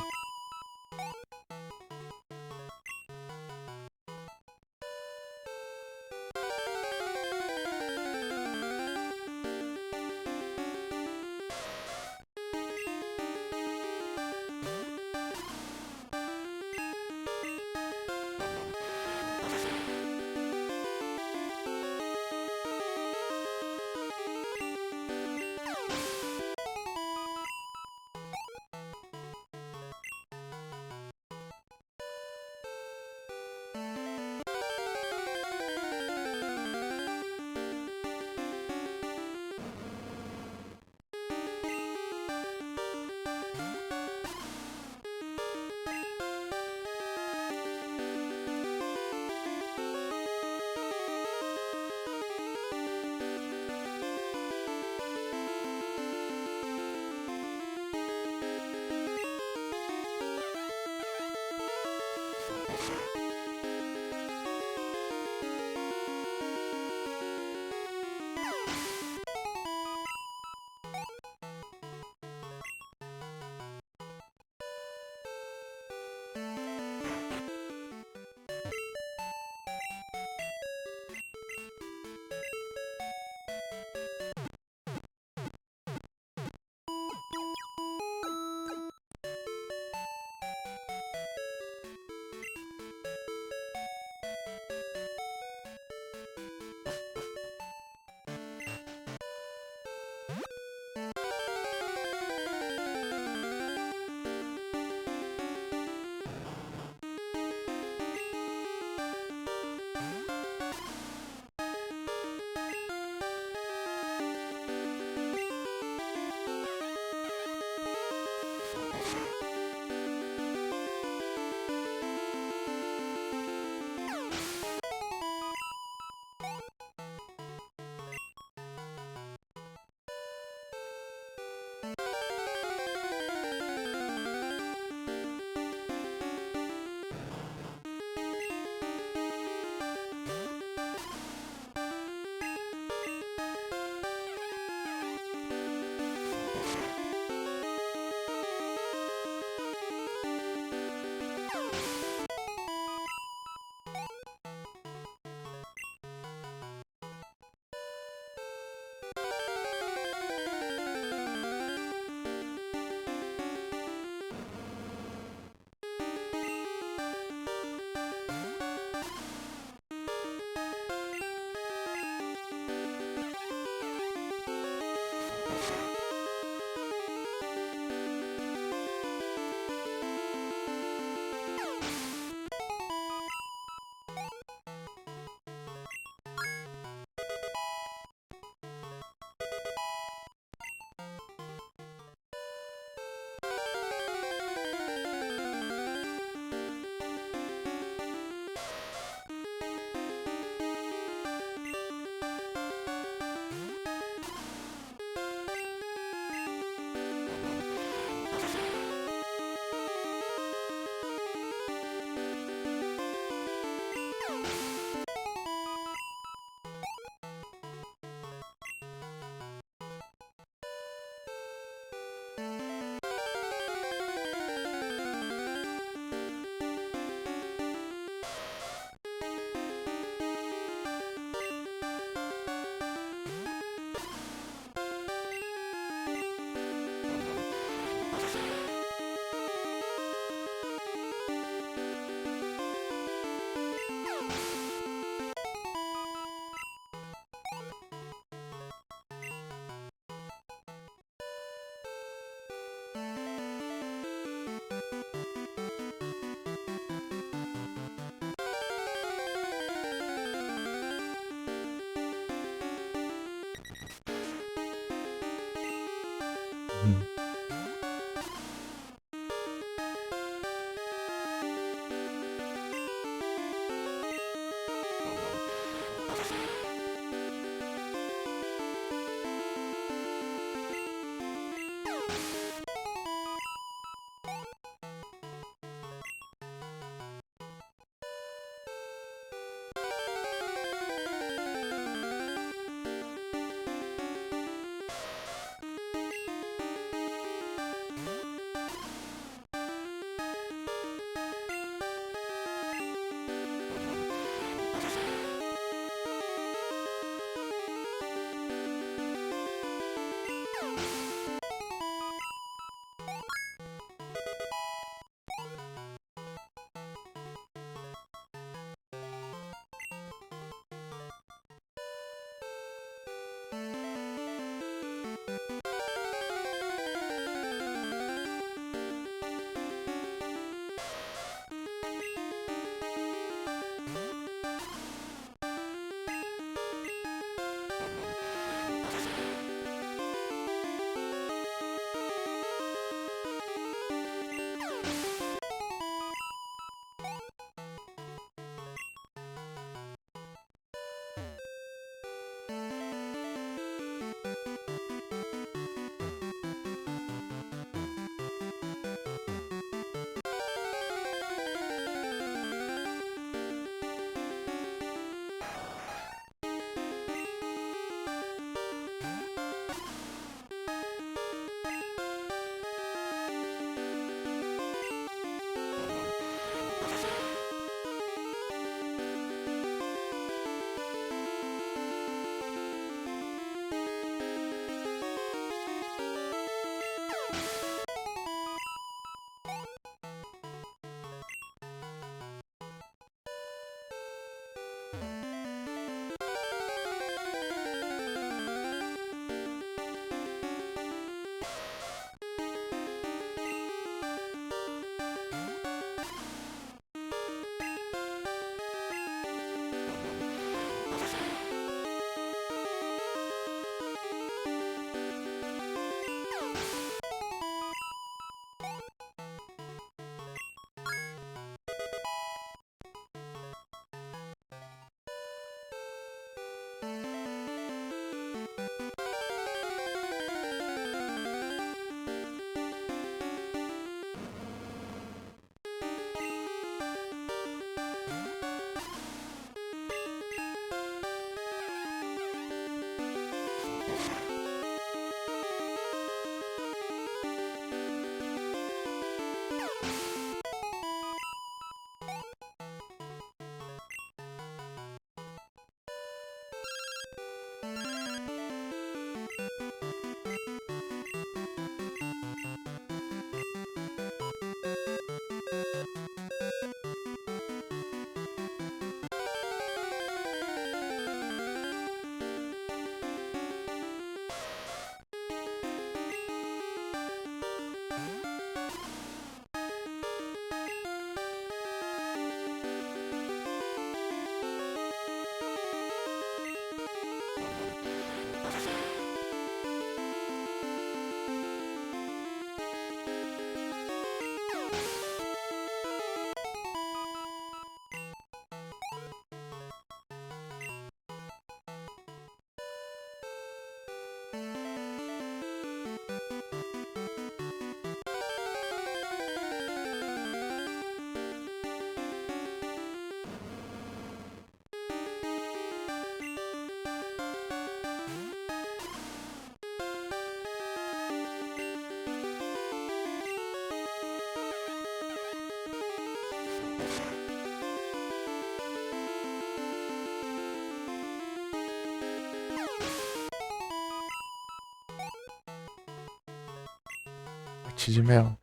Pote de mel.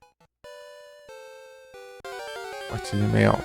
Pote de mel.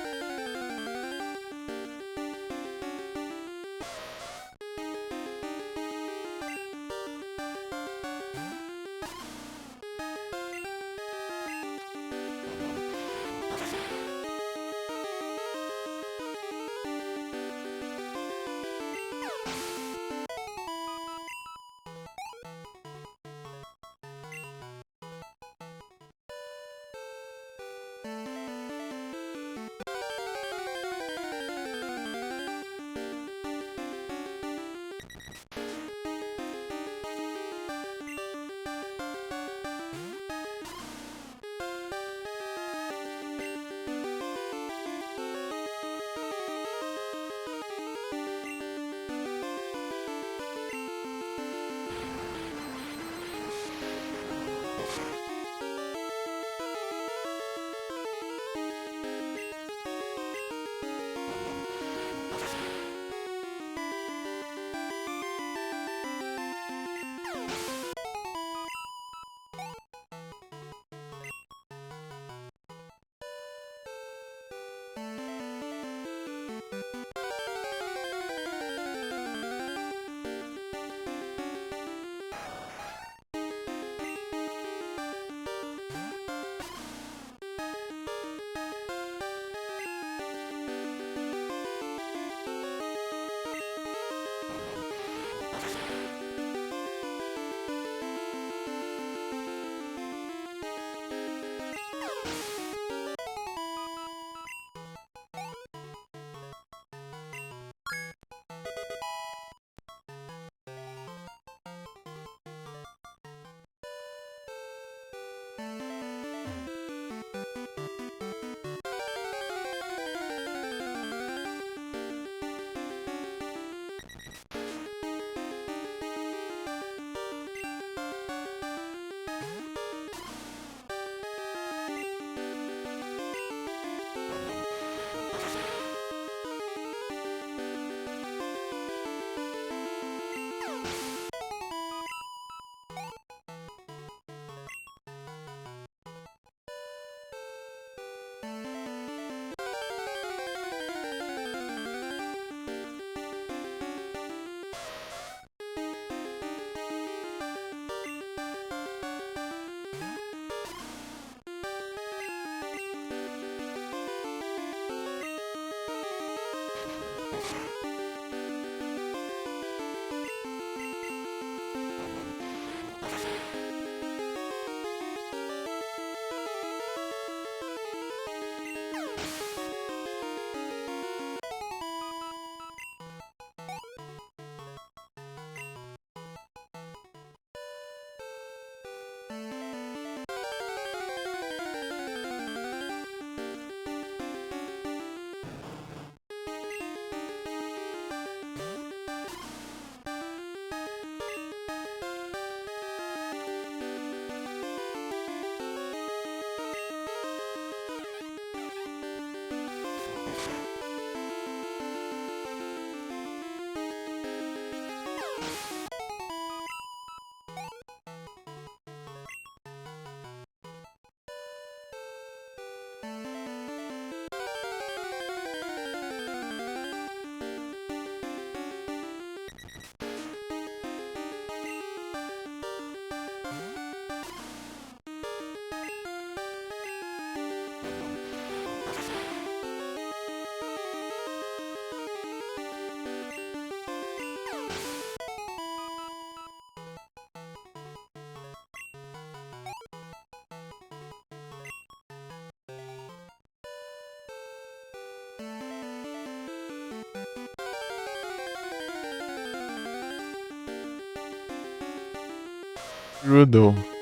Rudolph.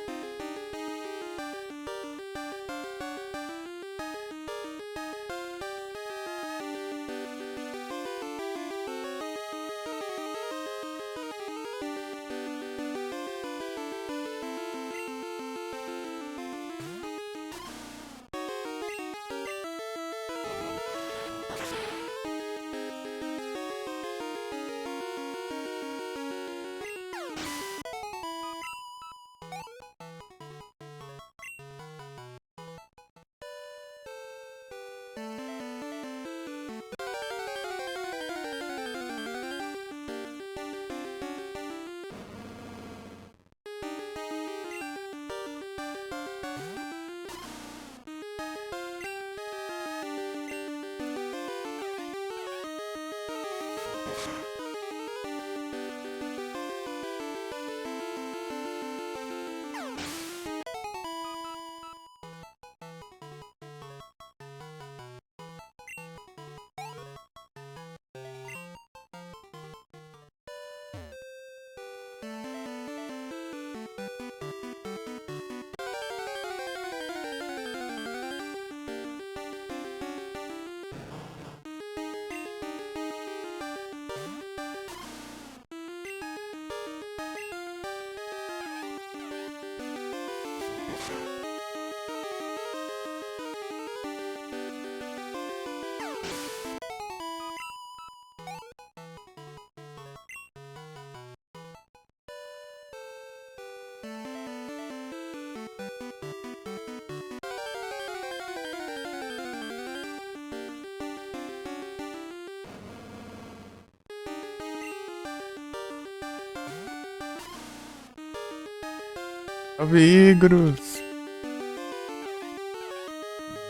Salve, Igros!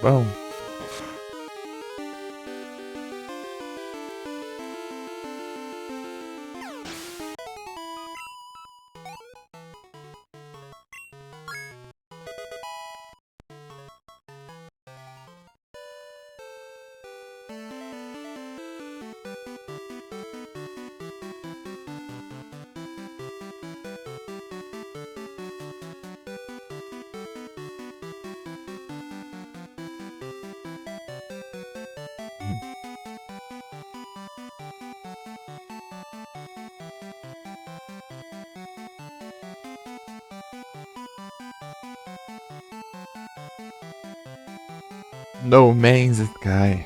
Bom. No Man's Sky.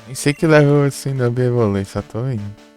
Nem sei que level assim da Bevolei, só tô indo.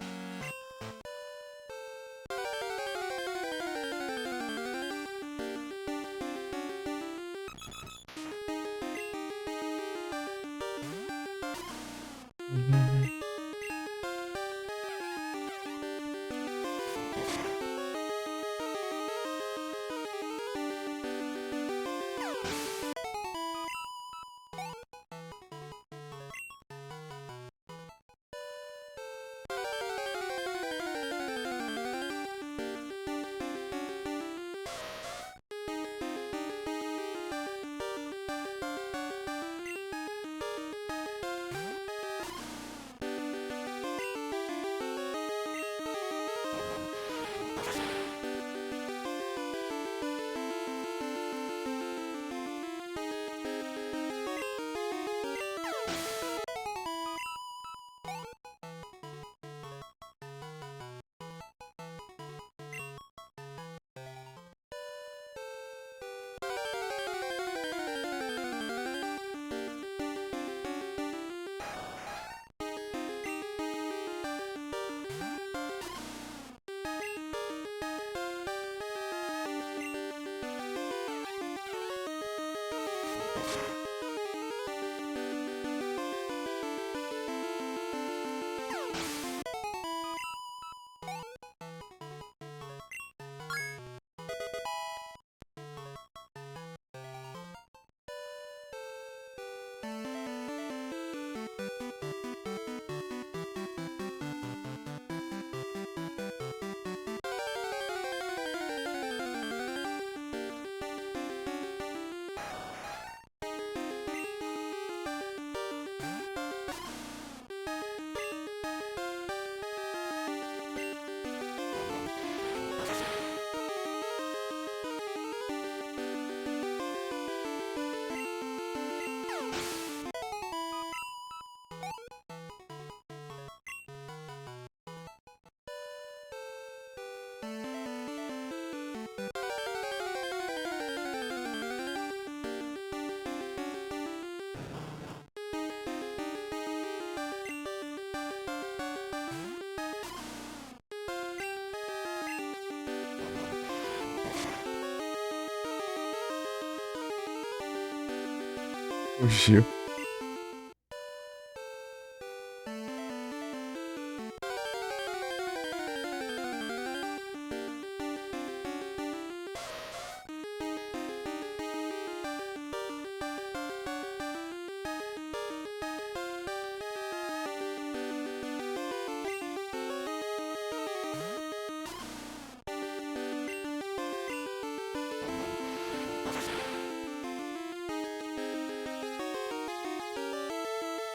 Fugiu.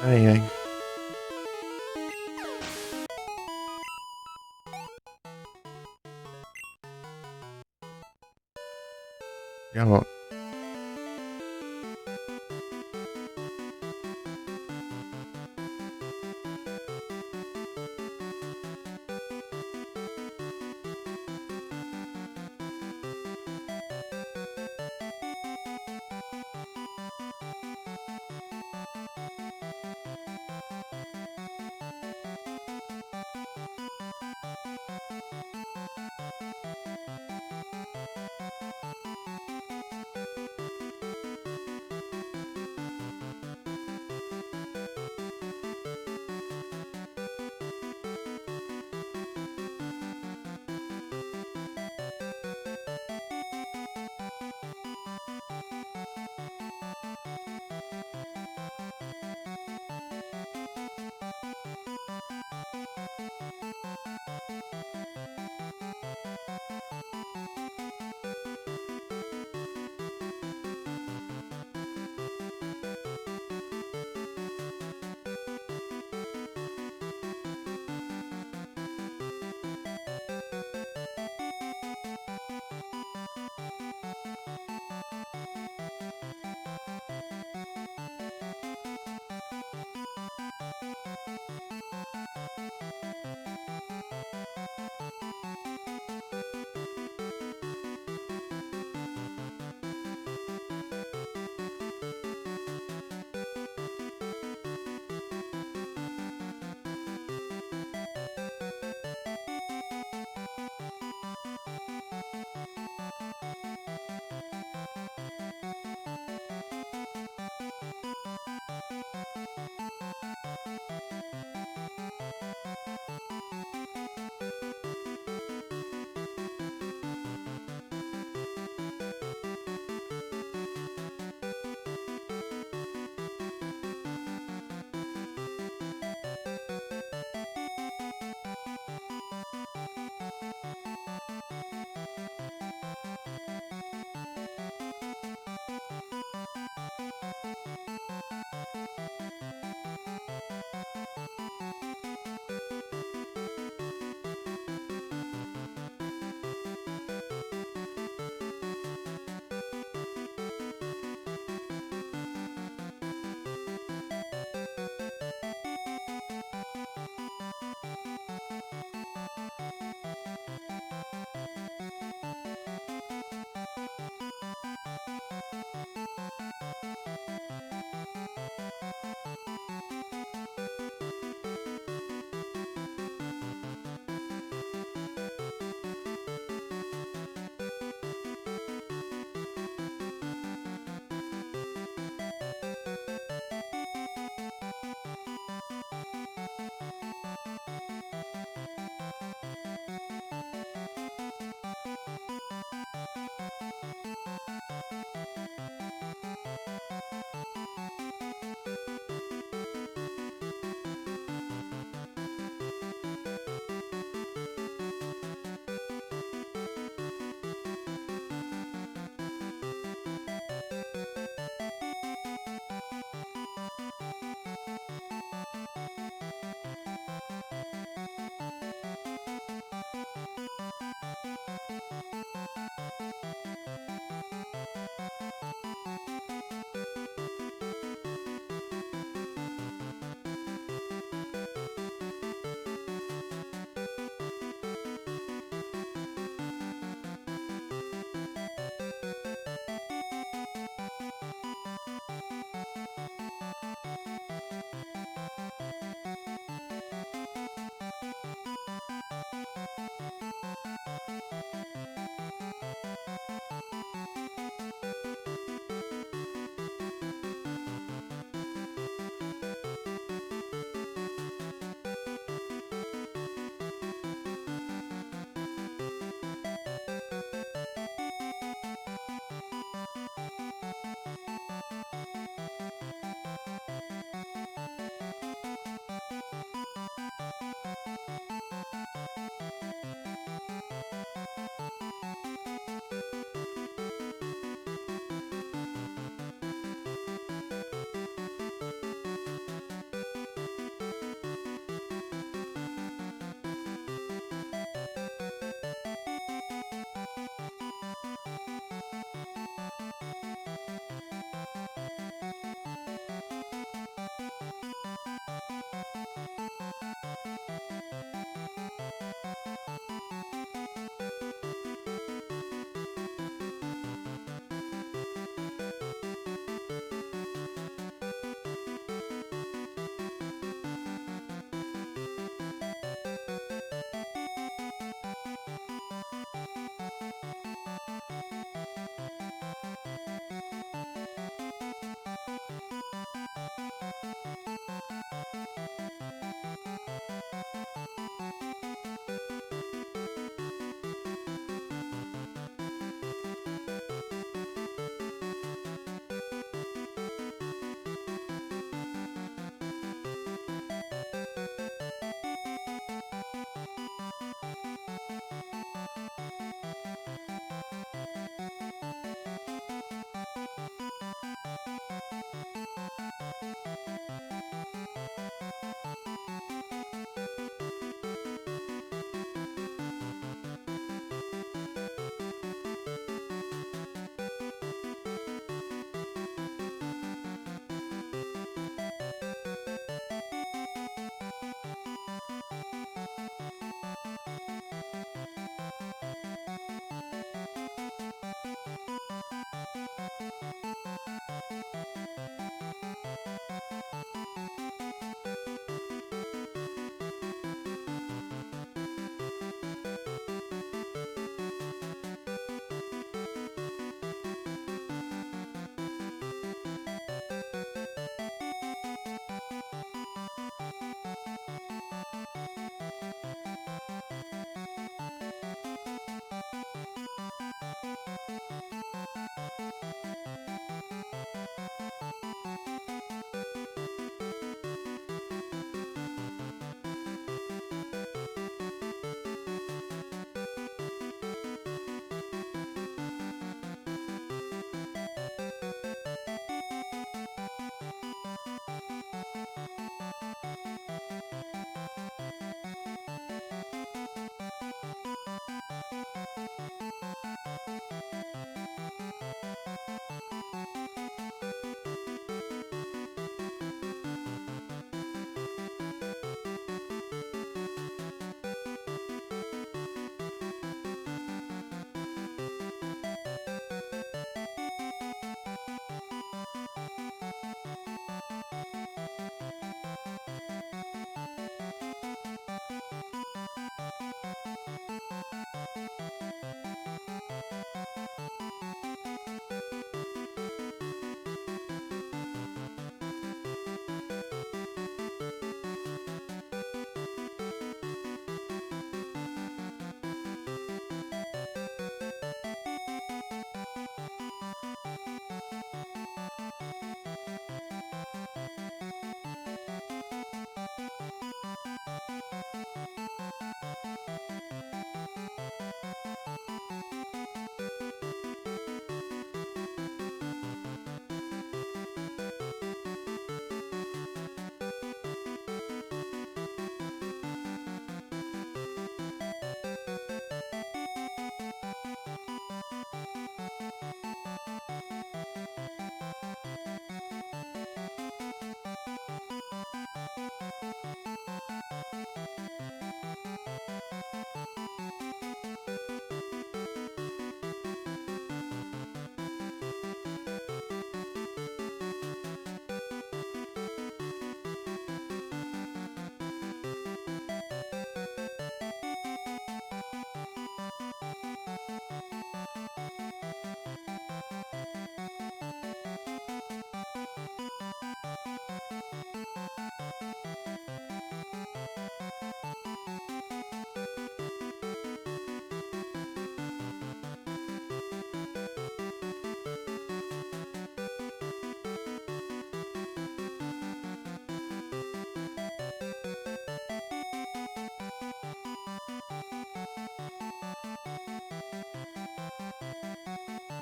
Ai, ai. Já volto.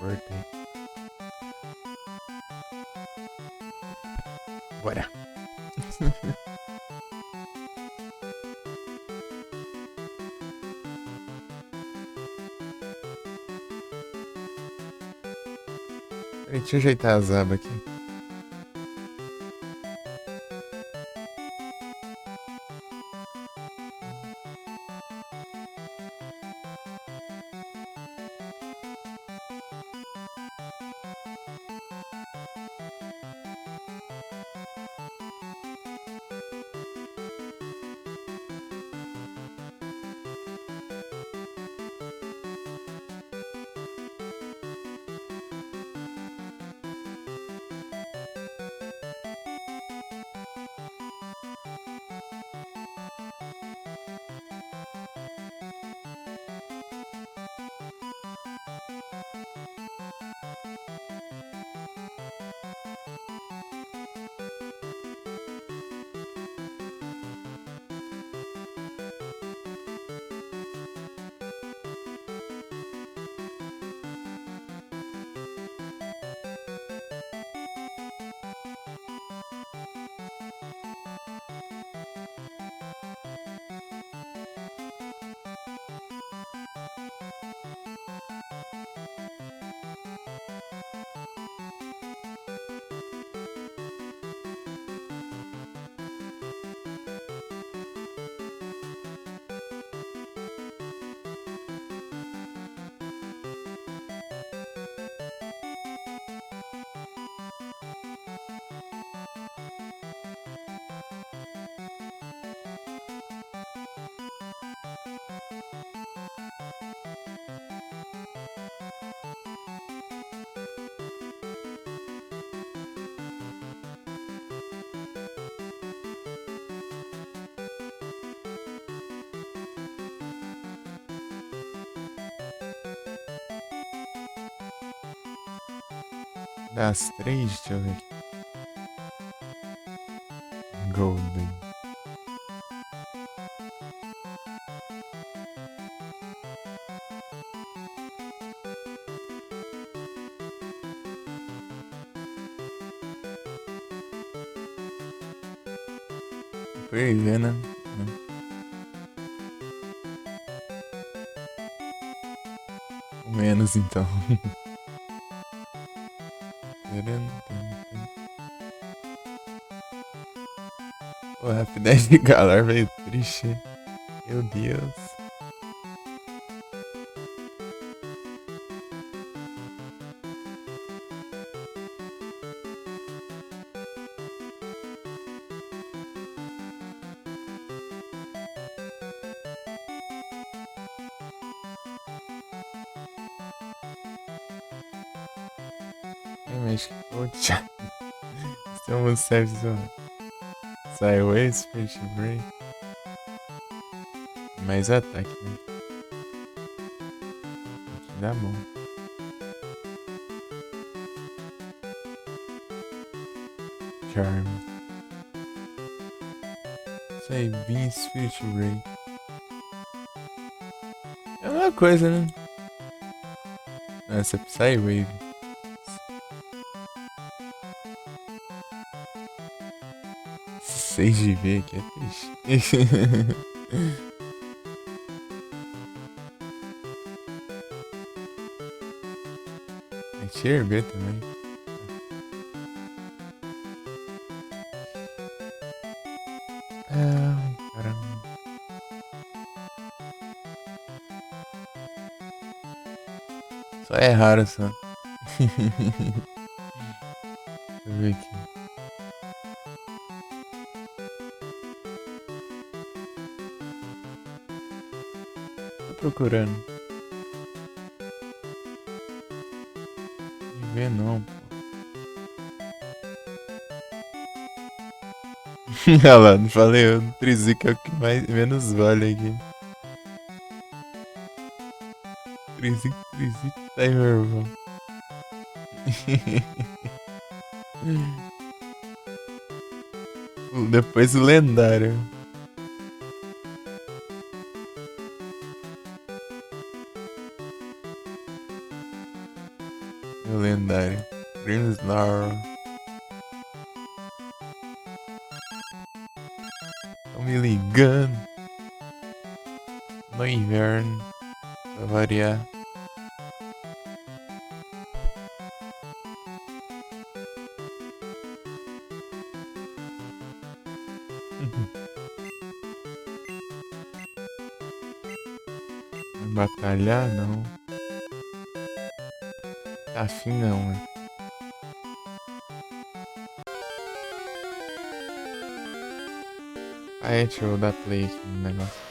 Voltei. Bora. Peraí, deixa eu ajeitar as abas aqui. Das três, deixa eu ver. Golden. Pois é, né? Menos então. O rapidez de Galar veio triste. Meu Deus. Mas poxa. Estamos certos. Sideways, Fish Break. Mais ataque, né? Aqui dá bom. Charm. Isso aí, Bean Spirit Break. É a mesma coisa, né? Nossa, Psywave. 6 de V aqui é triste. É Tier B também. Ah, caramba. Só é raro só. Deixa eu ver aqui. Tô procurando. Não vê não, pô. Olha lá, não falei, o Trizic é o que mais, menos vale aqui. Trizic, tá aí, meu irmão. Depois o lendário. O lendário. Grimmsnarl. Tô me ligando. No inverno. Pra variar. Batalhar não. Tá afim não, né? Ah, é, deixa eu dar play aqui no negócio.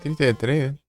33, né?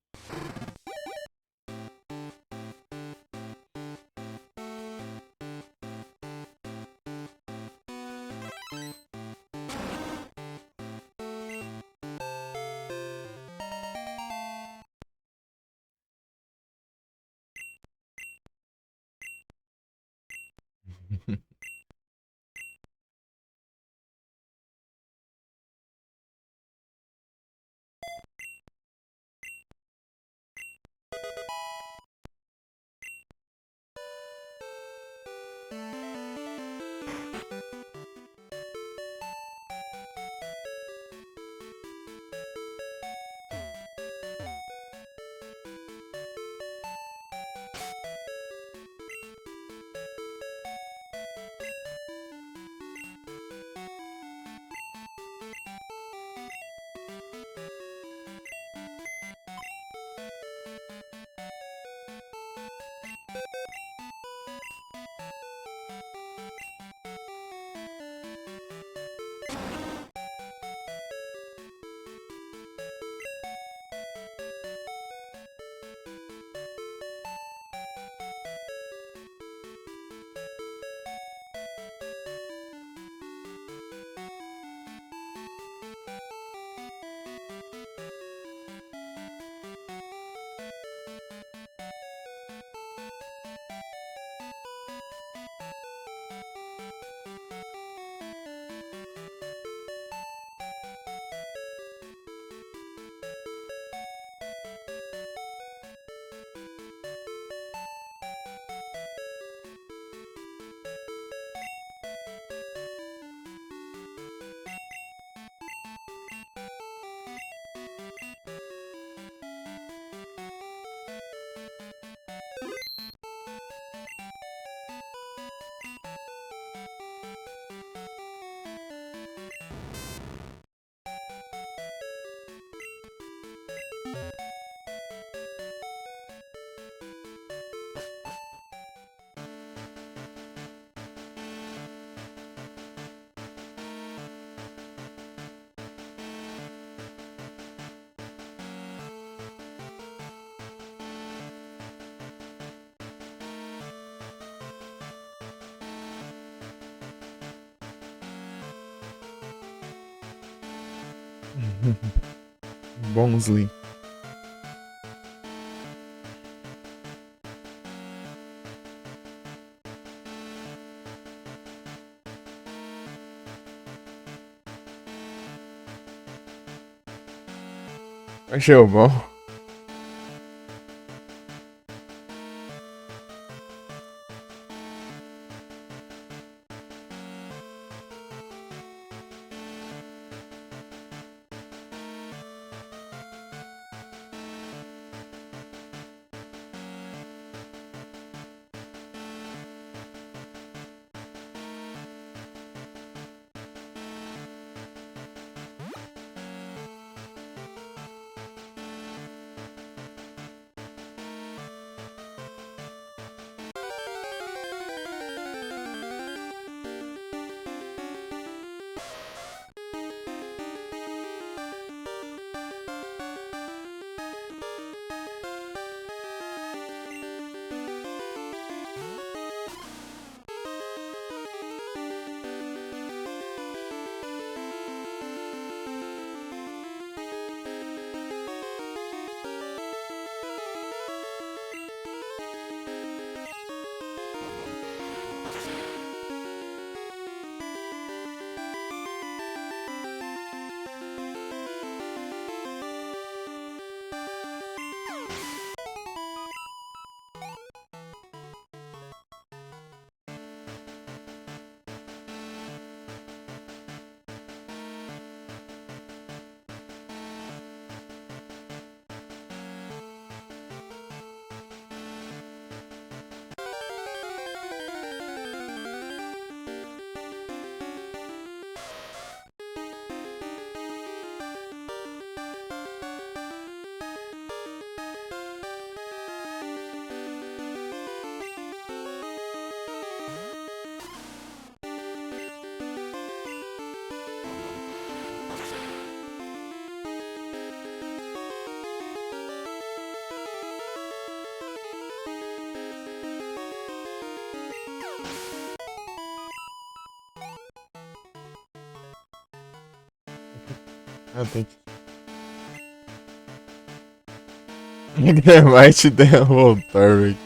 Bonsley. Achou bom. Ah, tem que. Gremite Voltar, velho.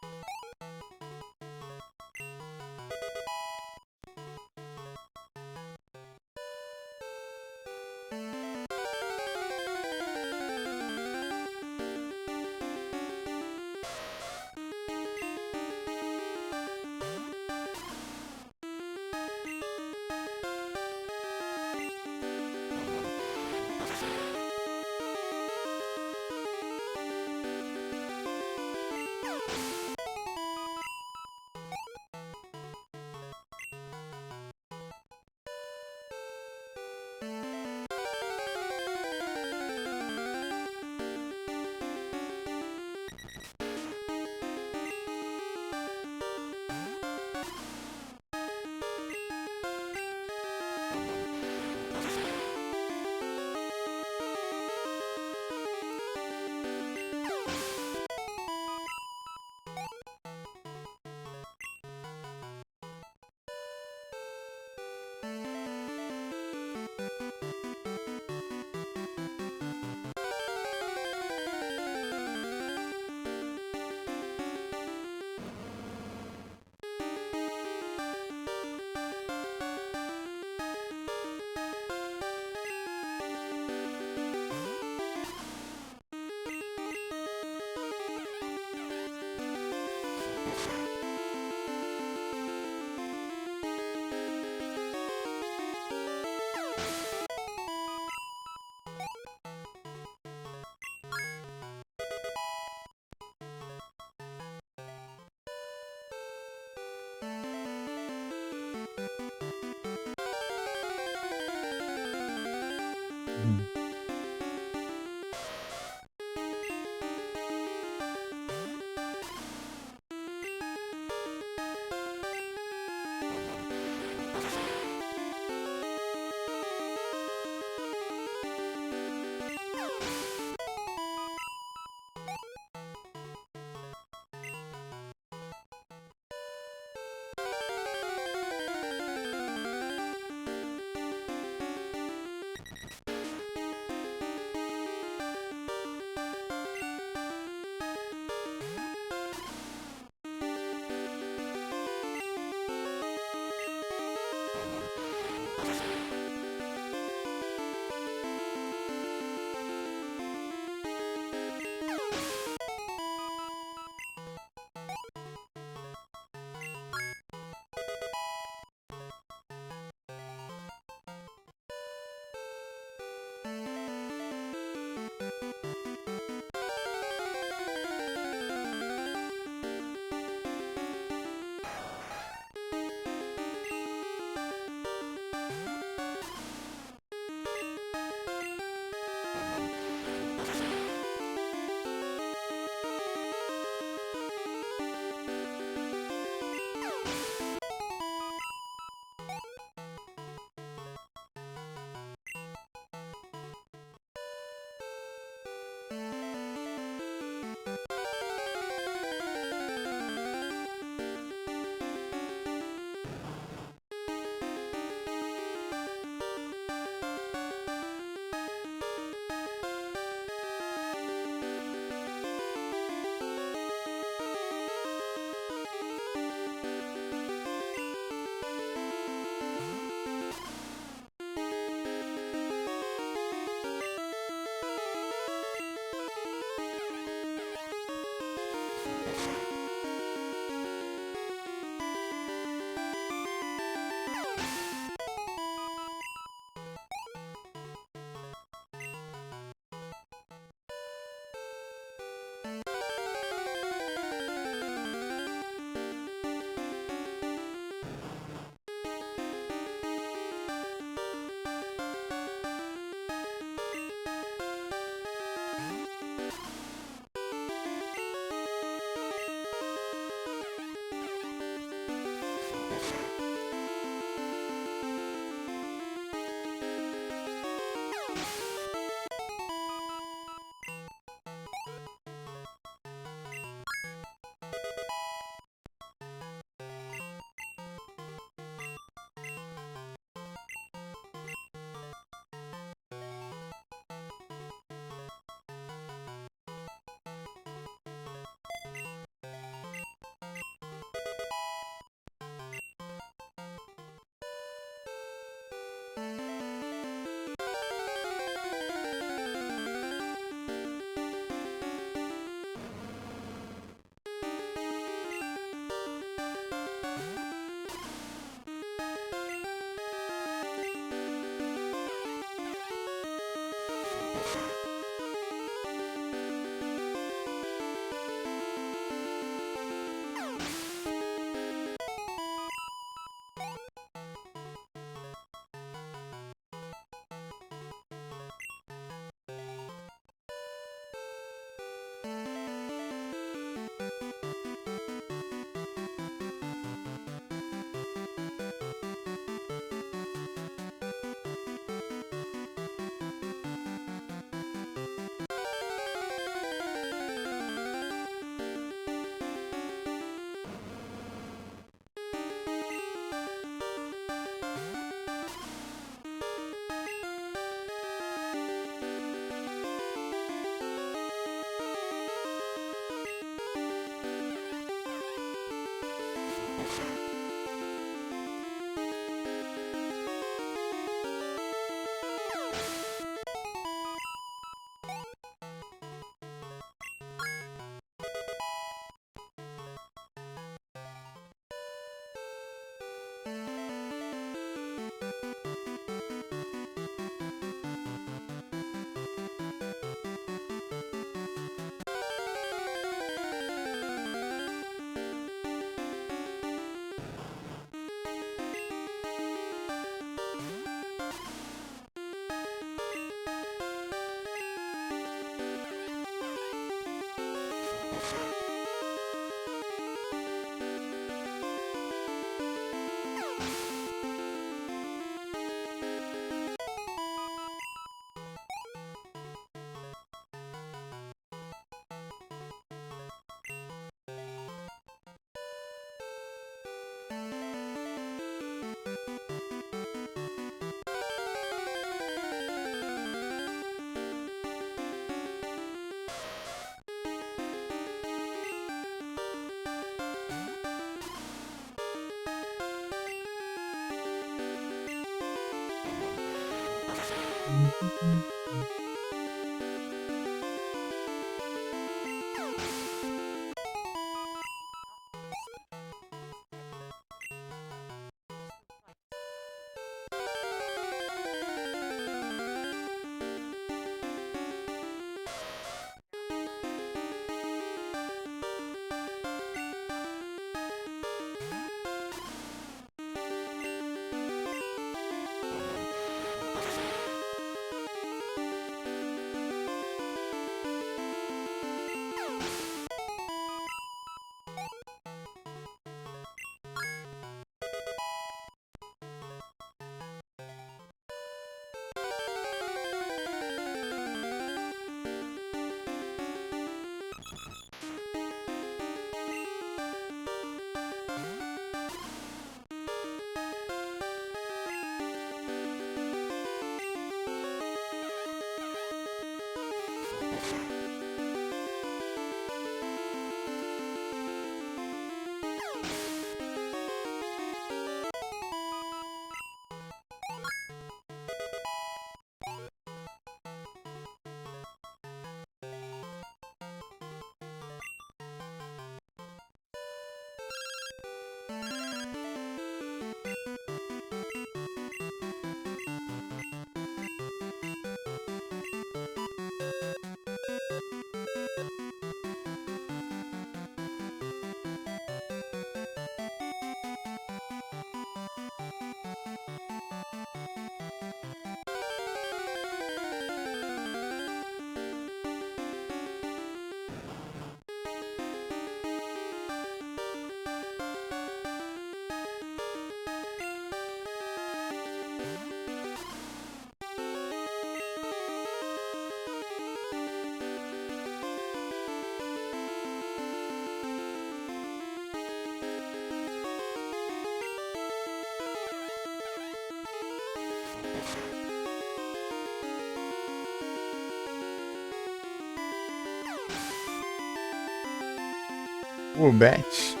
O Bet.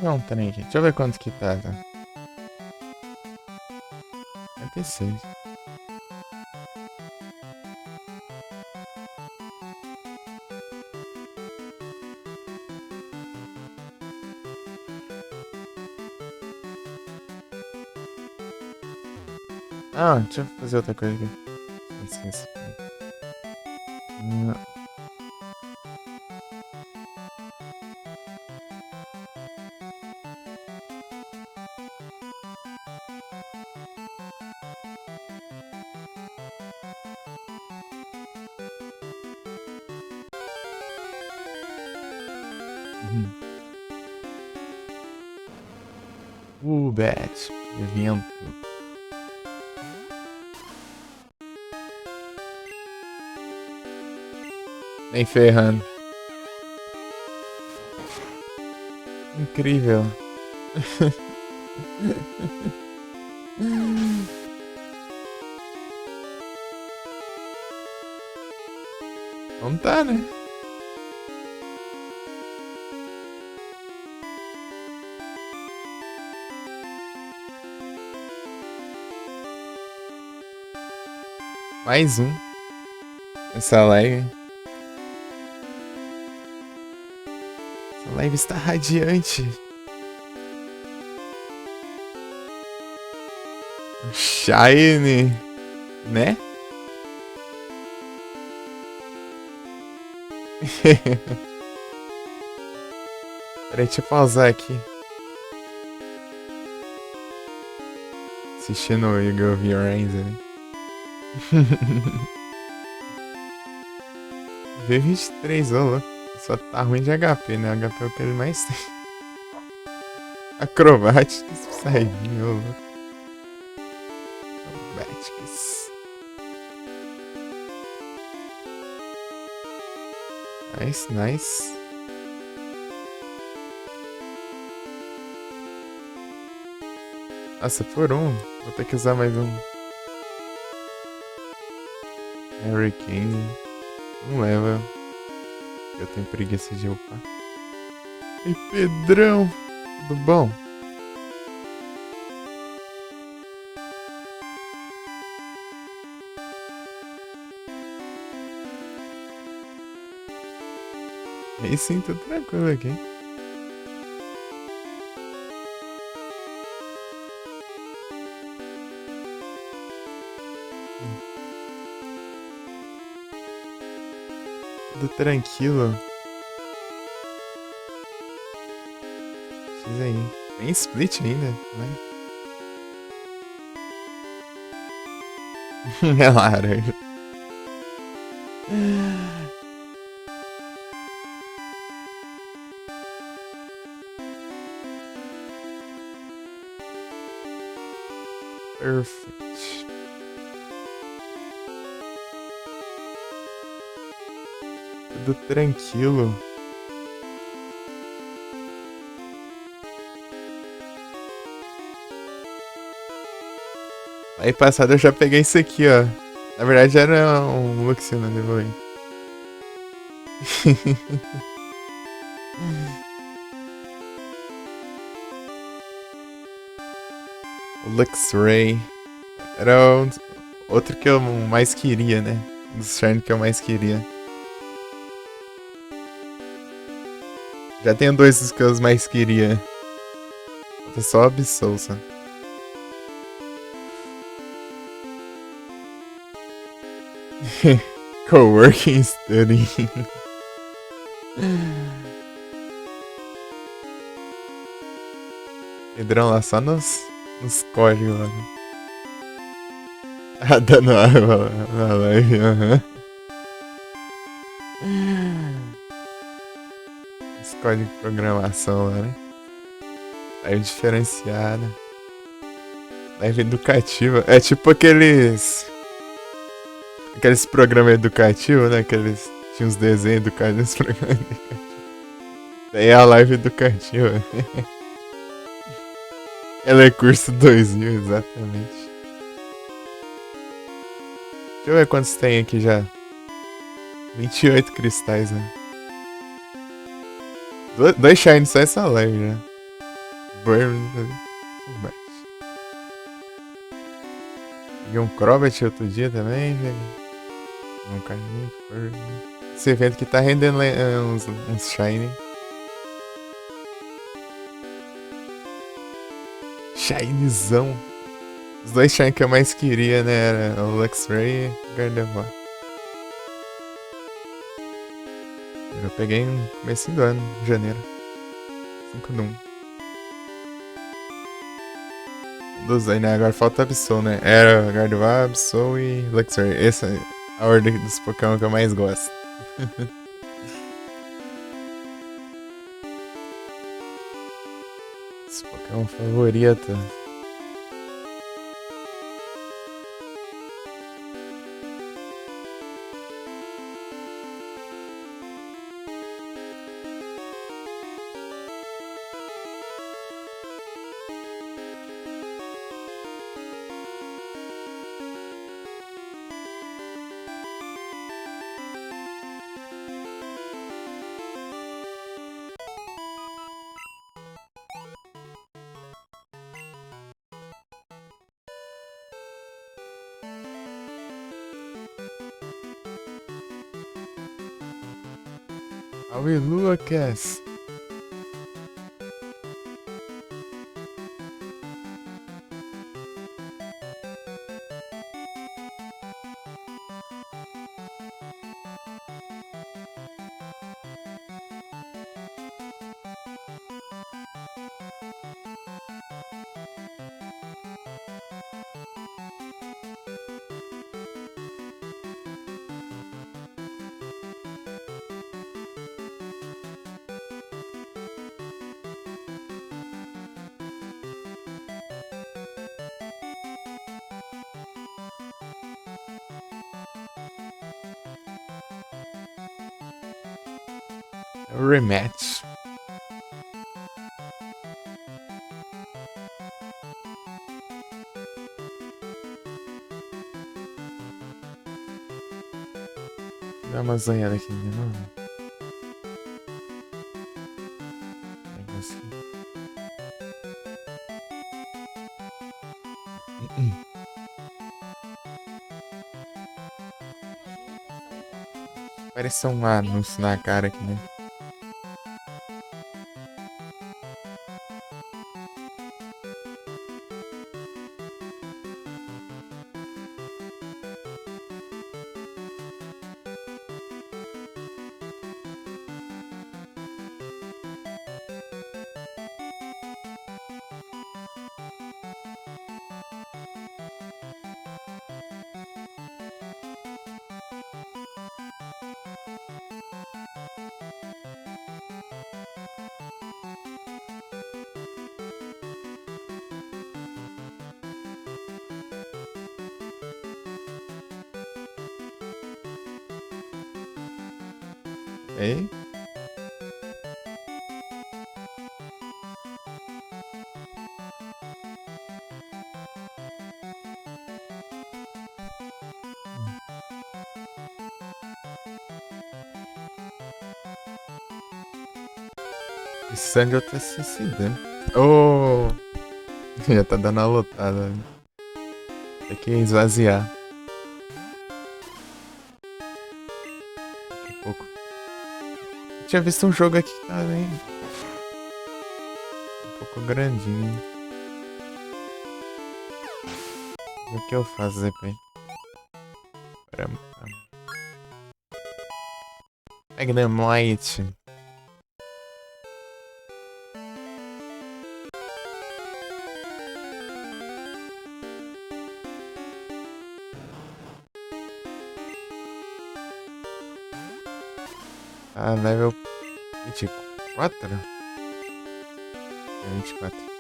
Não, trem aqui. Deixa eu ver quanto que tá. 56. Ah, deixa eu fazer outra coisa aqui. Esqueci. Hum, Bet. Evento. Nem ferrando. Incrível. Não tá, né? Mais um. Essa live. Essa live está radiante. Shine. Né? Peraí, deixa eu pausar aqui. Assistindo o Eagle of Your Eyes ali. V23, ô louco. Só tá ruim de HP, né? HP é o que ele mais tem. Acrobáticos, saibinho, ô louco. Acrobáticos. Nice, nice. Nossa, por um. Vou ter que usar mais um. Hurricane. Não leva. Eu tenho preguiça de upar. E Pedrão. Tudo bom? Aí sim, tudo tranquilo aqui. Tudo tranquilo. Fiz aí. Tem split ainda, né? É laranja. Perfect. Tudo tranquilo. Aí passado eu já peguei isso aqui, ó. Na verdade era um Luxina, devolvi. Luxray. Era outro que eu mais queria, né? Um dos Shine que eu mais queria. Já tenho dois dos que eu mais queria. Falta só a Absolsa. Coworking Study. Pedrão lá só nos códigos lá. Ah, dando água na live, aham. Esse código de programação lá, né? Live diferenciada. Live educativa. É tipo aqueles. Aqueles programas educativos, né? Aqueles. Tinha uns desenhos educativos, uns programas educativos. Daí é a live educativa. Ela é curso 2000, exatamente. Deixa eu ver quantos tem aqui já. 28 cristais, né? Dois shines só essa live já. Burn. Peguei um Crobat outro dia também, velho. Um carninho. Esse evento que tá rendendo uns shiny. Shinezão. Os dois shiny que eu mais queria, né? Era o Luxray e o Gardevoir. Eu peguei no começo do ano, em janeiro. 5 de 1. Dos aí, né? Agora falta Absol, né? Era Gardevoir, Absol e Luxray. Essa é a ordem dos Pokémon que eu mais gosto. Esse Pokémon favorito. Aue Lucas! Rematch. Dá uma zanhada aqui de novo. Parece um anúncio na cara aqui, né? Ei? Precisando de outra SSD. Oh! Já tá dando a lotada. Tem que esvaziar. Daqui a pouco. Eu tinha visto um jogo aqui que tá bem. Um pouco grandinho. O que eu faço, ZP? Magnemite. Ah, level 25. 4? É 24.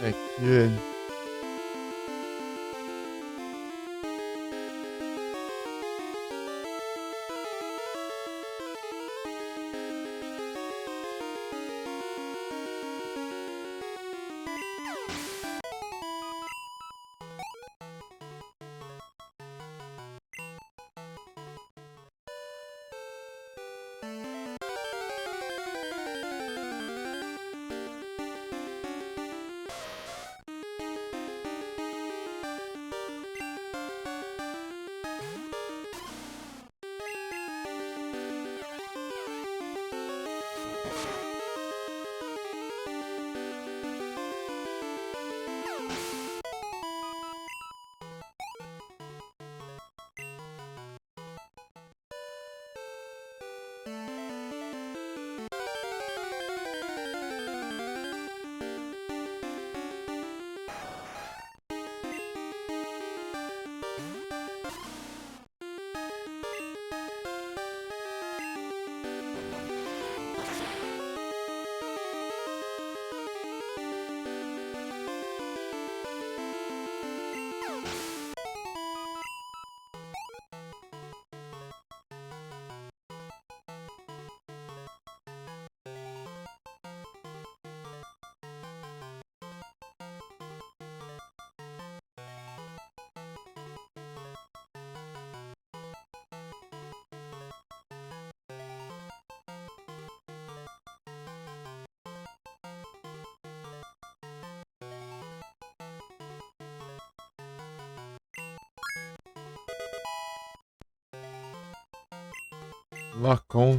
Aqui, velho. Lacon.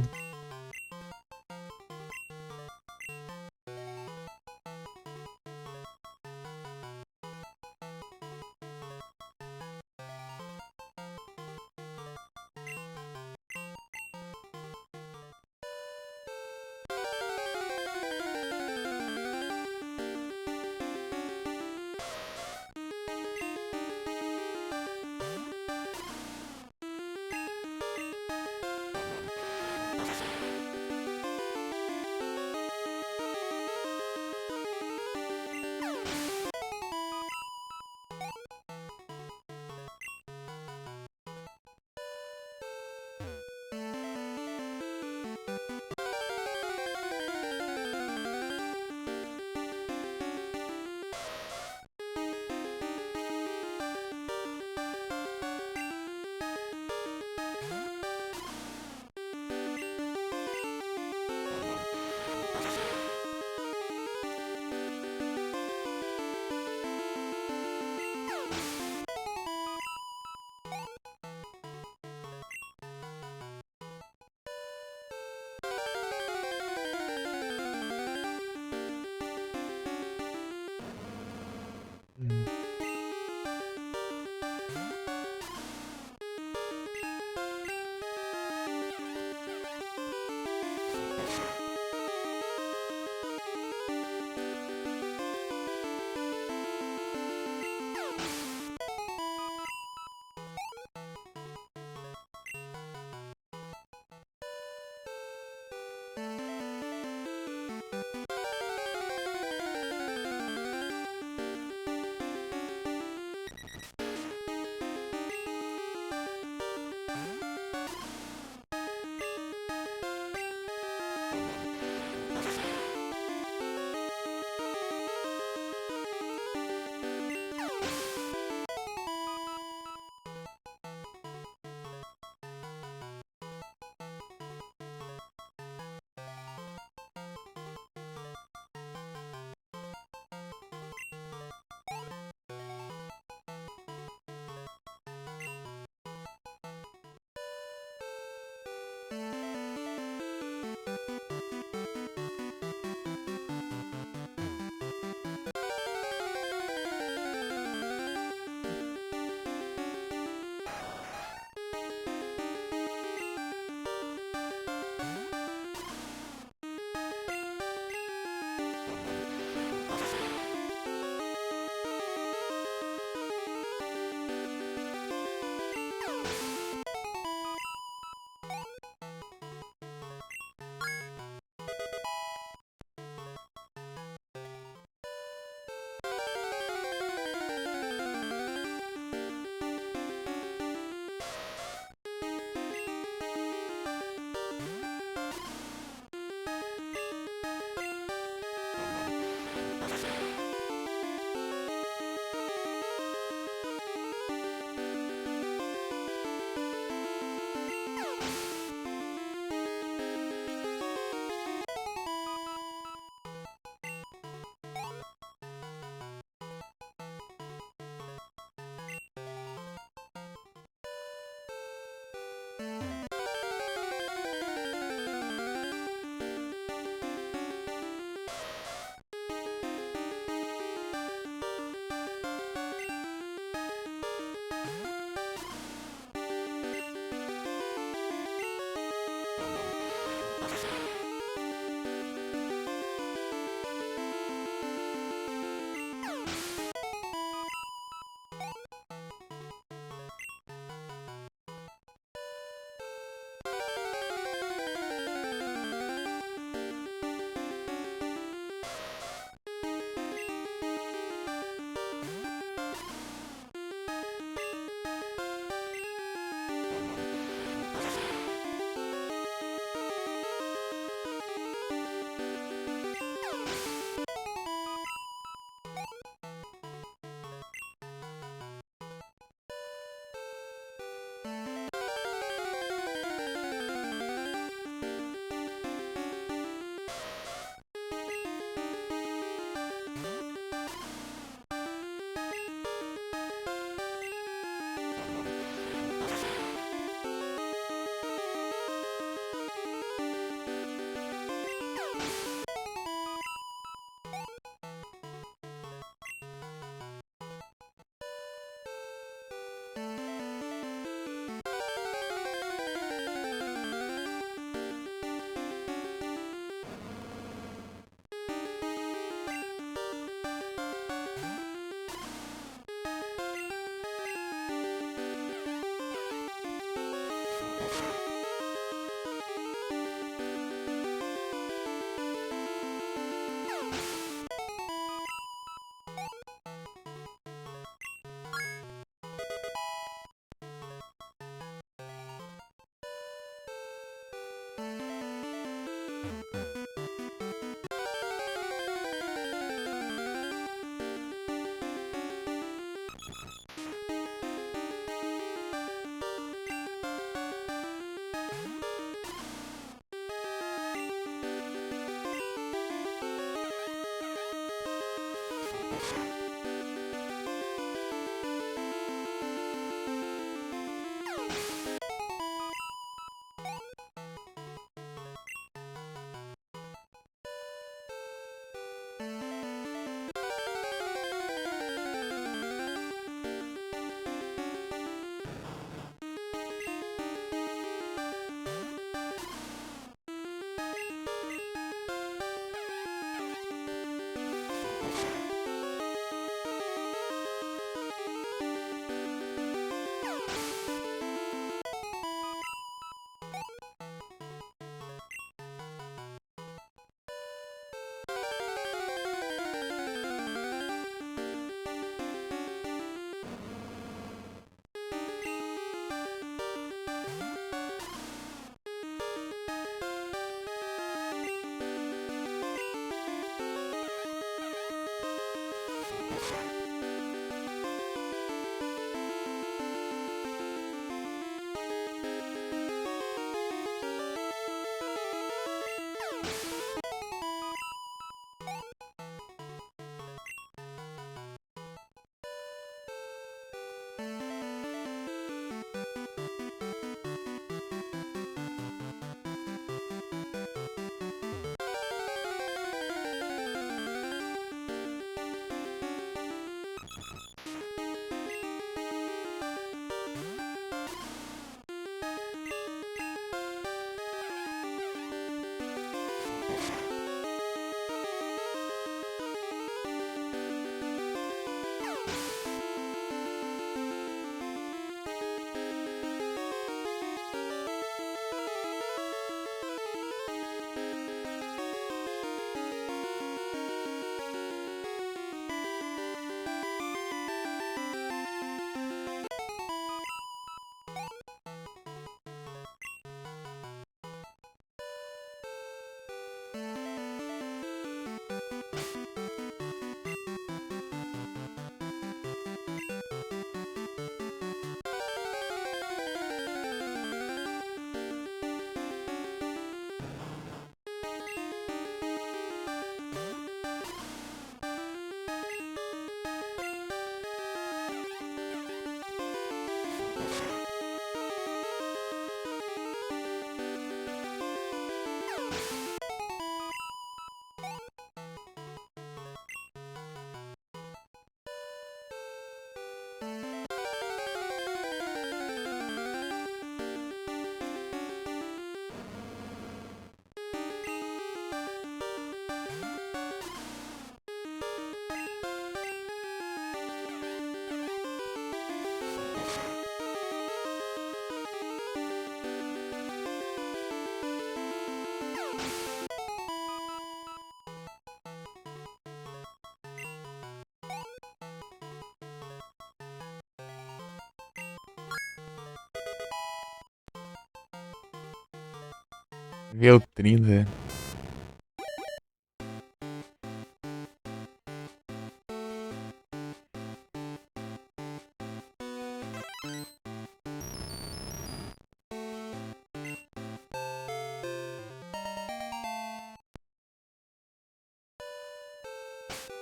Nível 30.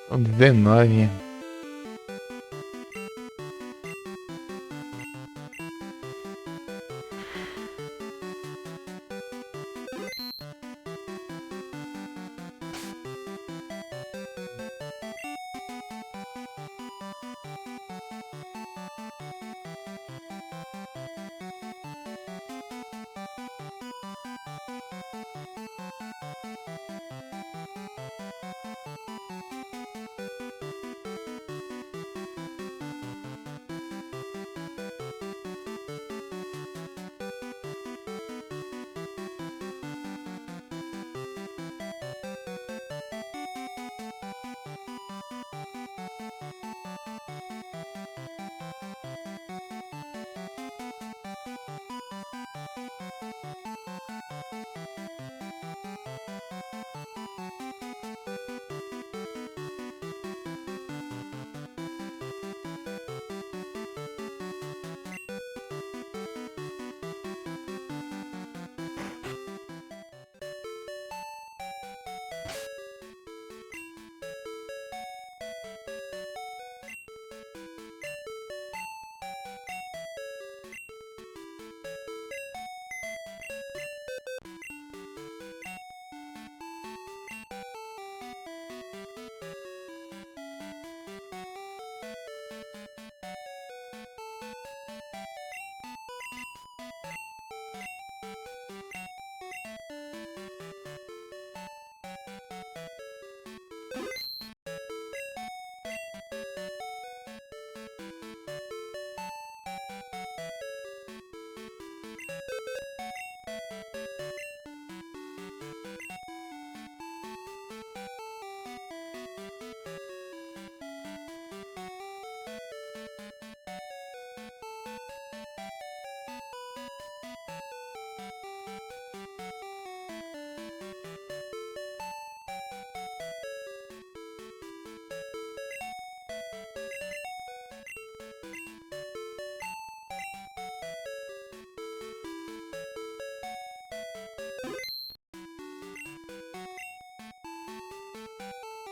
São 19.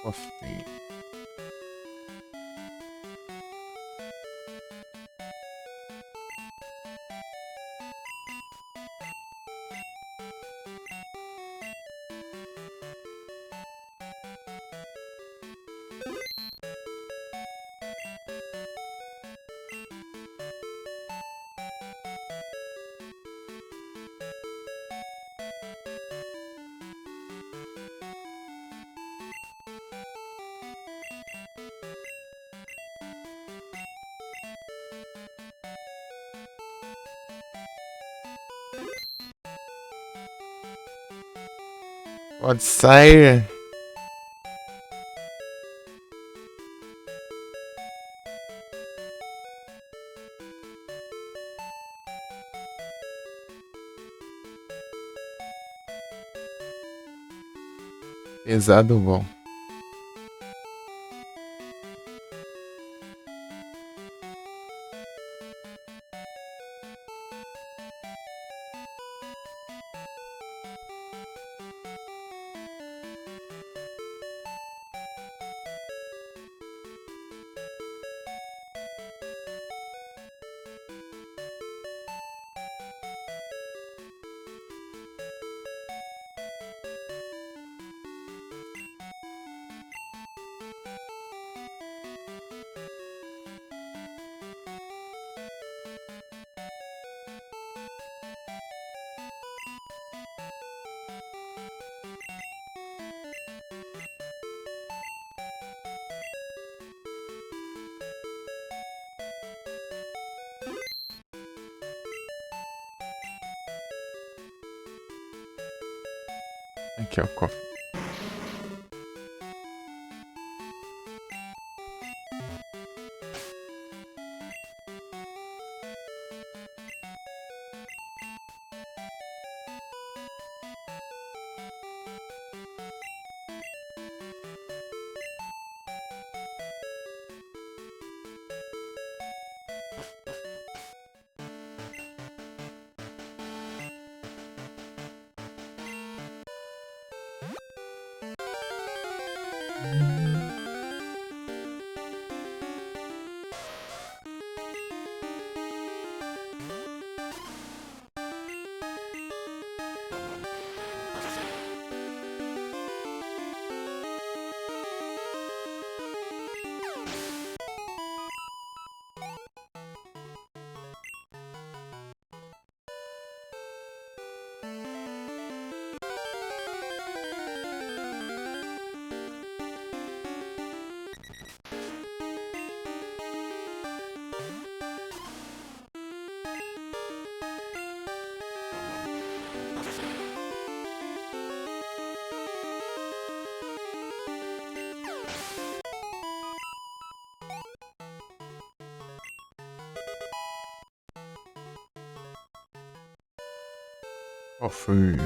Cofre. Pode sair. Pesado bom. Aqui, ó, cofre. Cofre.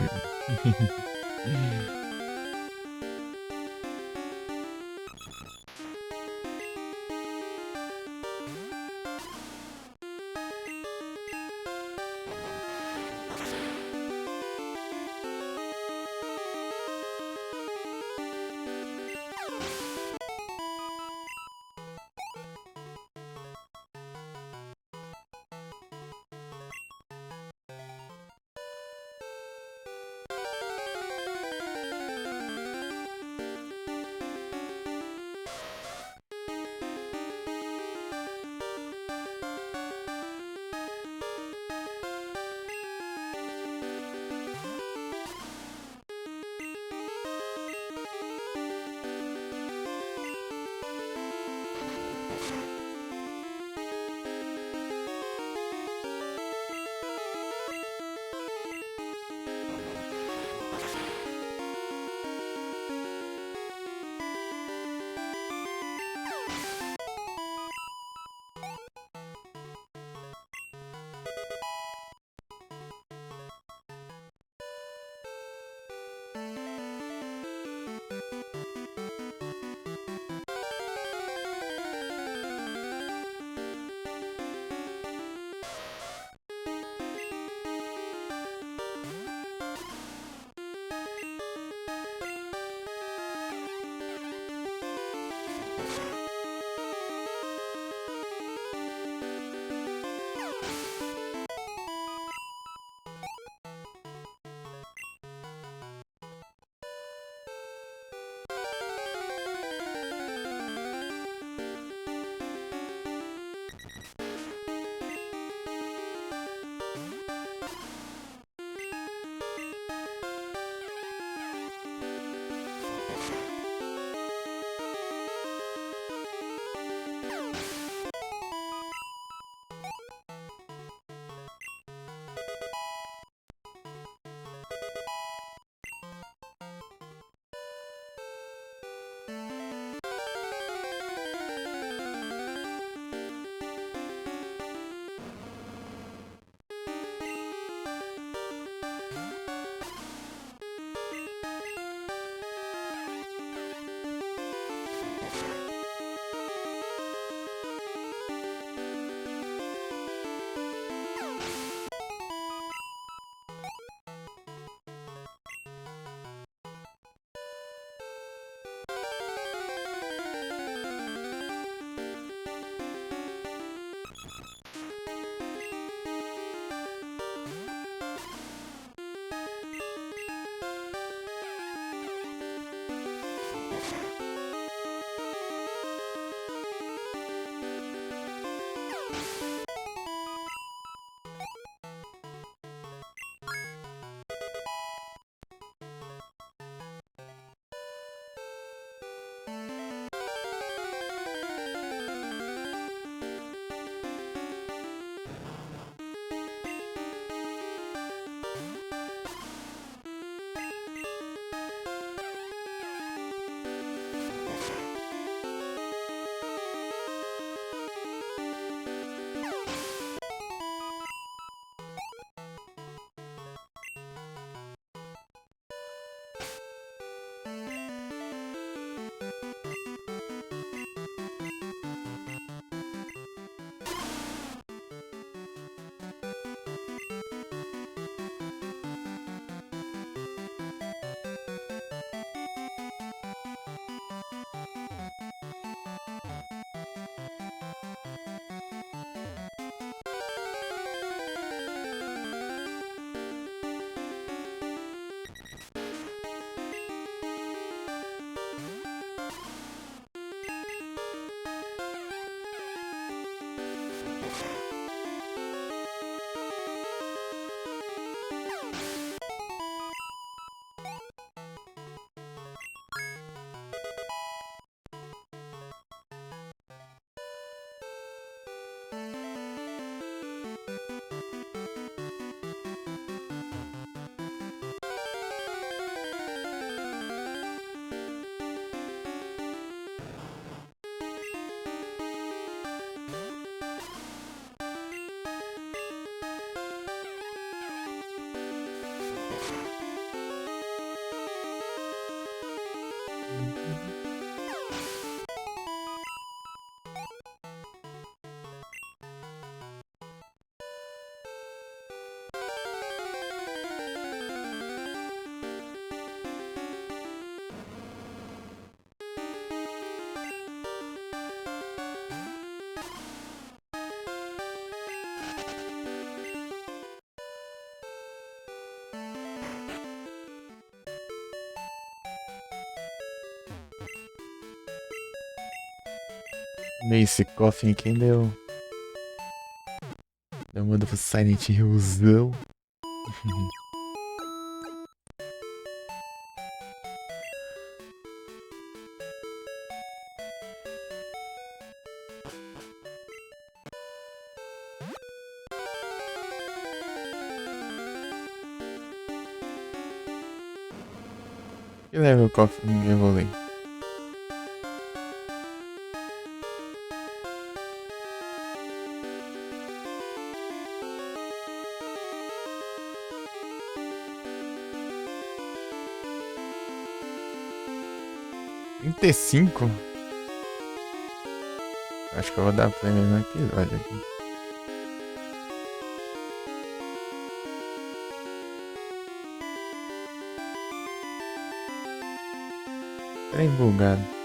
Nesse cofre quem deu? Deu uma do Silent Hillzão. Que level o cofre eu rolei? $35? Acho que eu vou dar play mesmo no episódio aqui. Trem bugado.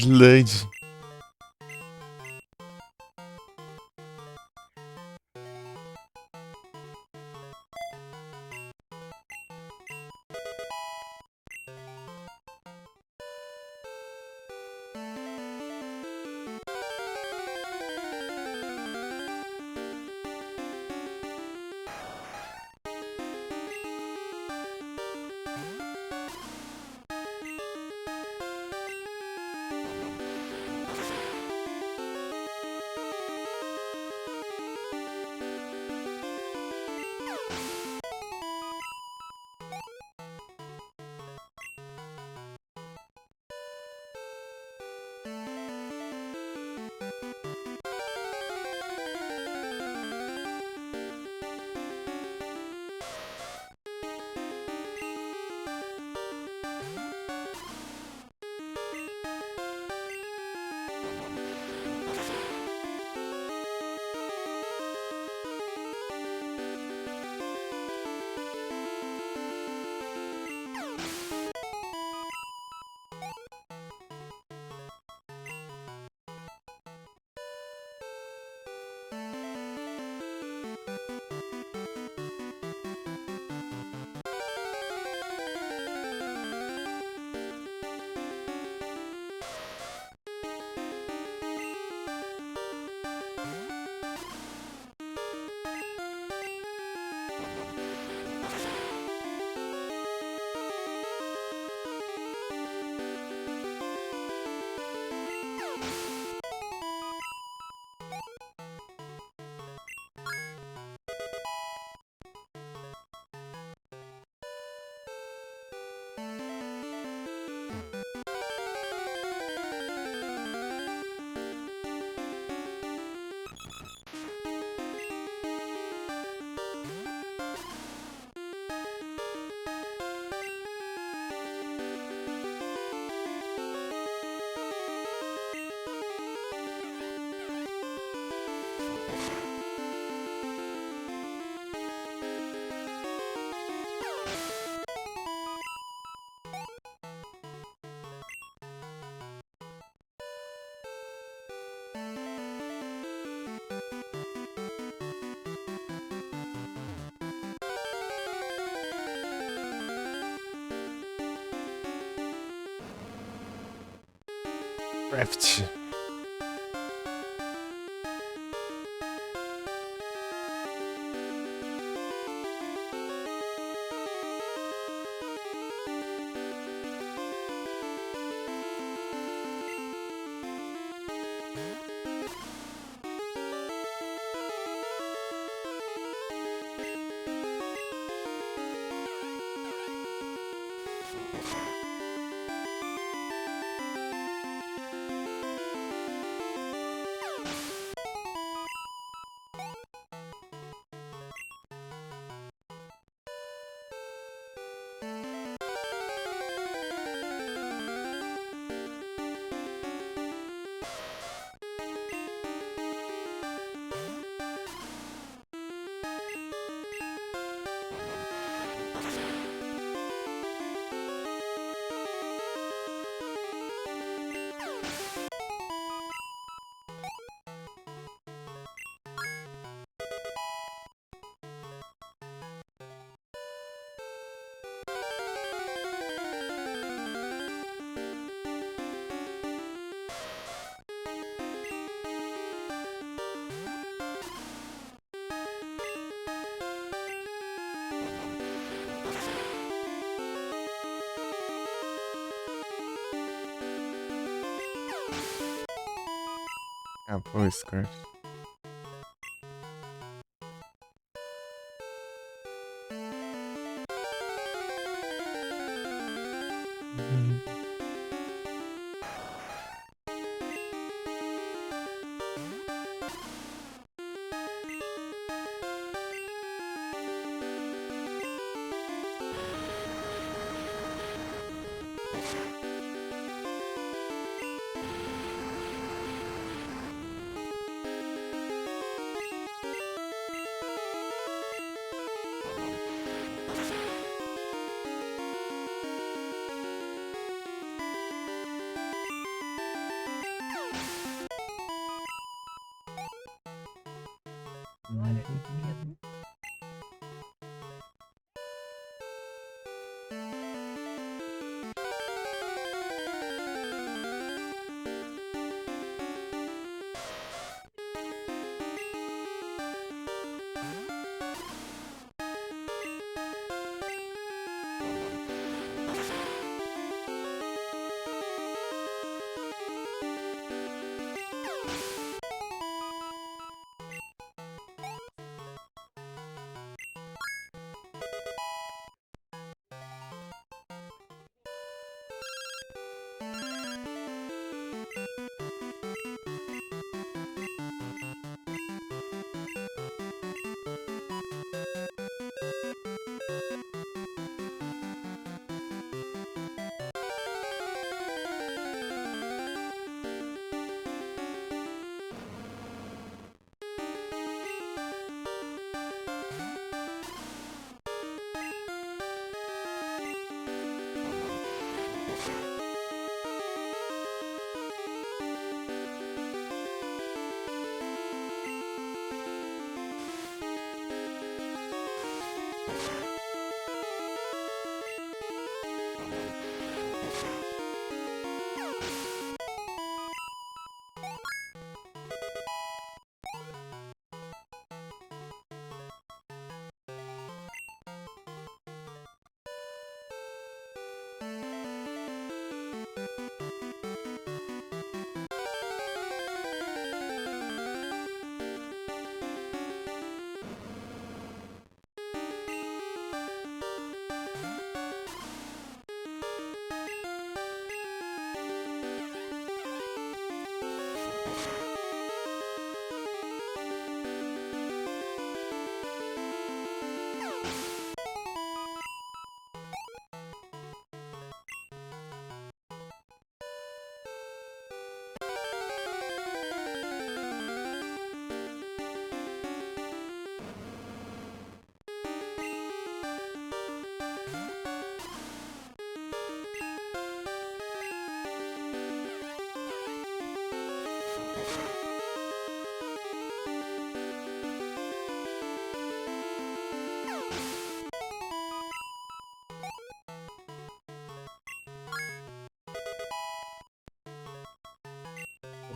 Sludge. Craft. Ah, pô, Scarf.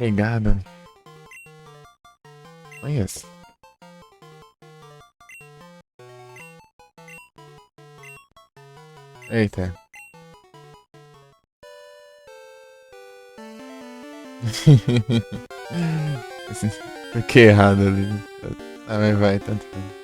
Obrigado. Olha isso. Eita. Fiquei errado ali. Ah, mas vai, tanto faz.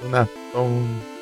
O Natal.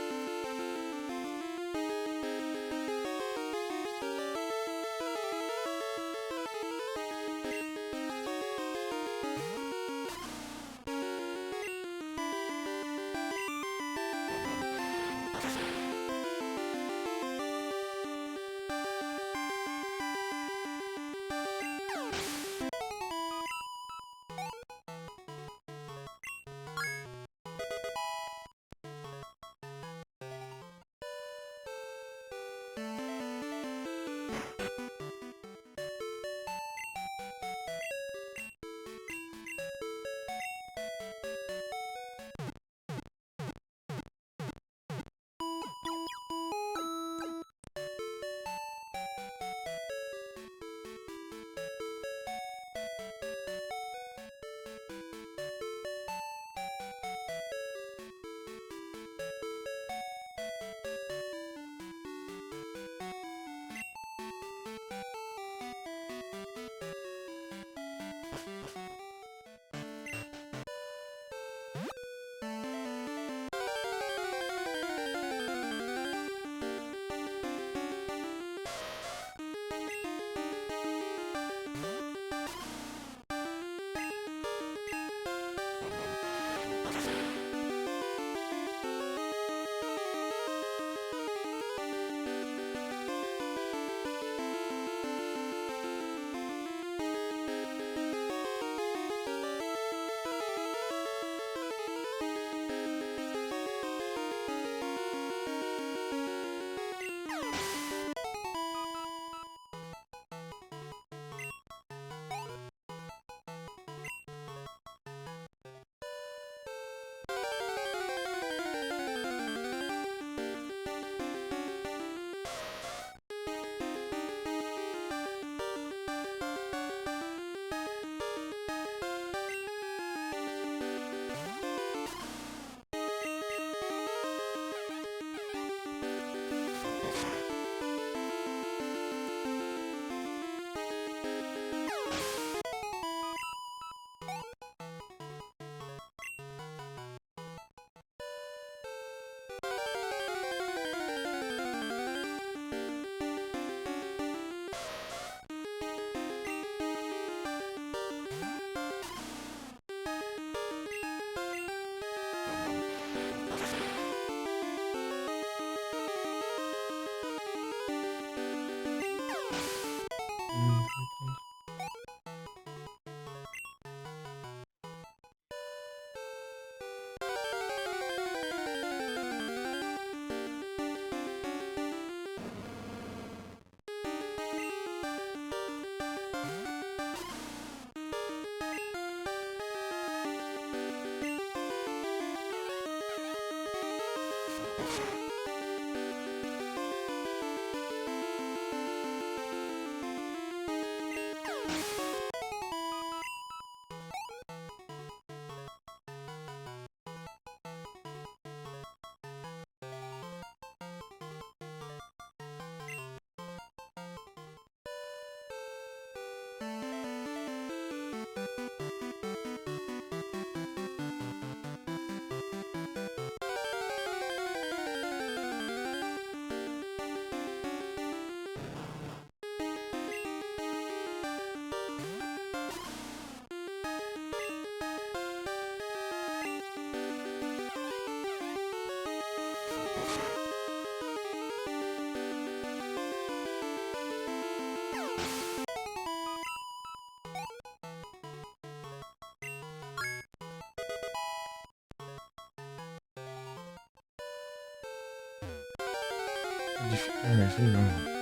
Difícil, não.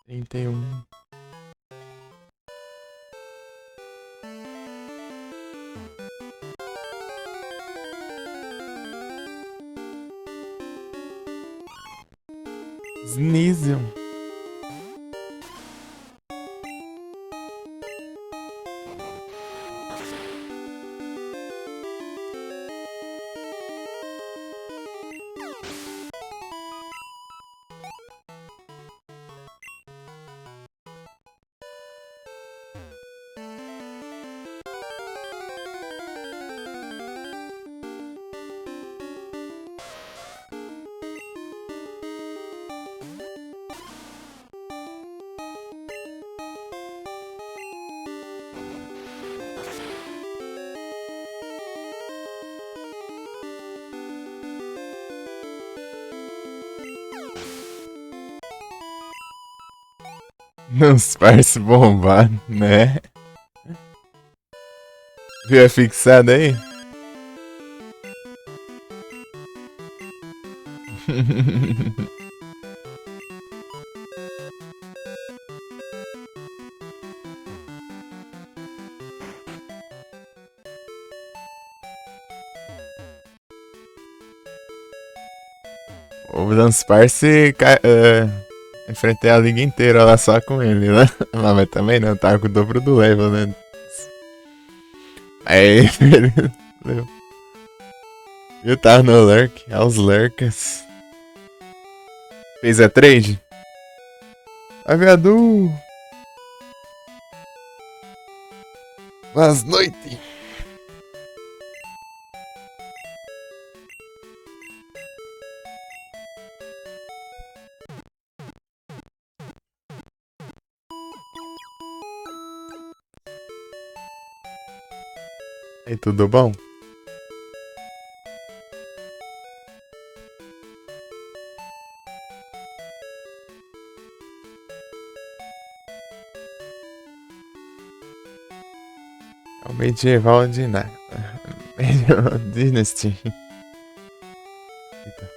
31. Sneasel. Nos parece bombar, né? Viu a fixada aí? O Dunsparce enfrentei a liga inteira lá só com ele, né? Mas também não, tava com o dobro do level, né? Aí, ele eu tava no Lurk, aos Lurkers. Fez a trade? Aviador! Boas noites! E tudo bom? É o medieval de nada. Medieval Dynasty. Eita.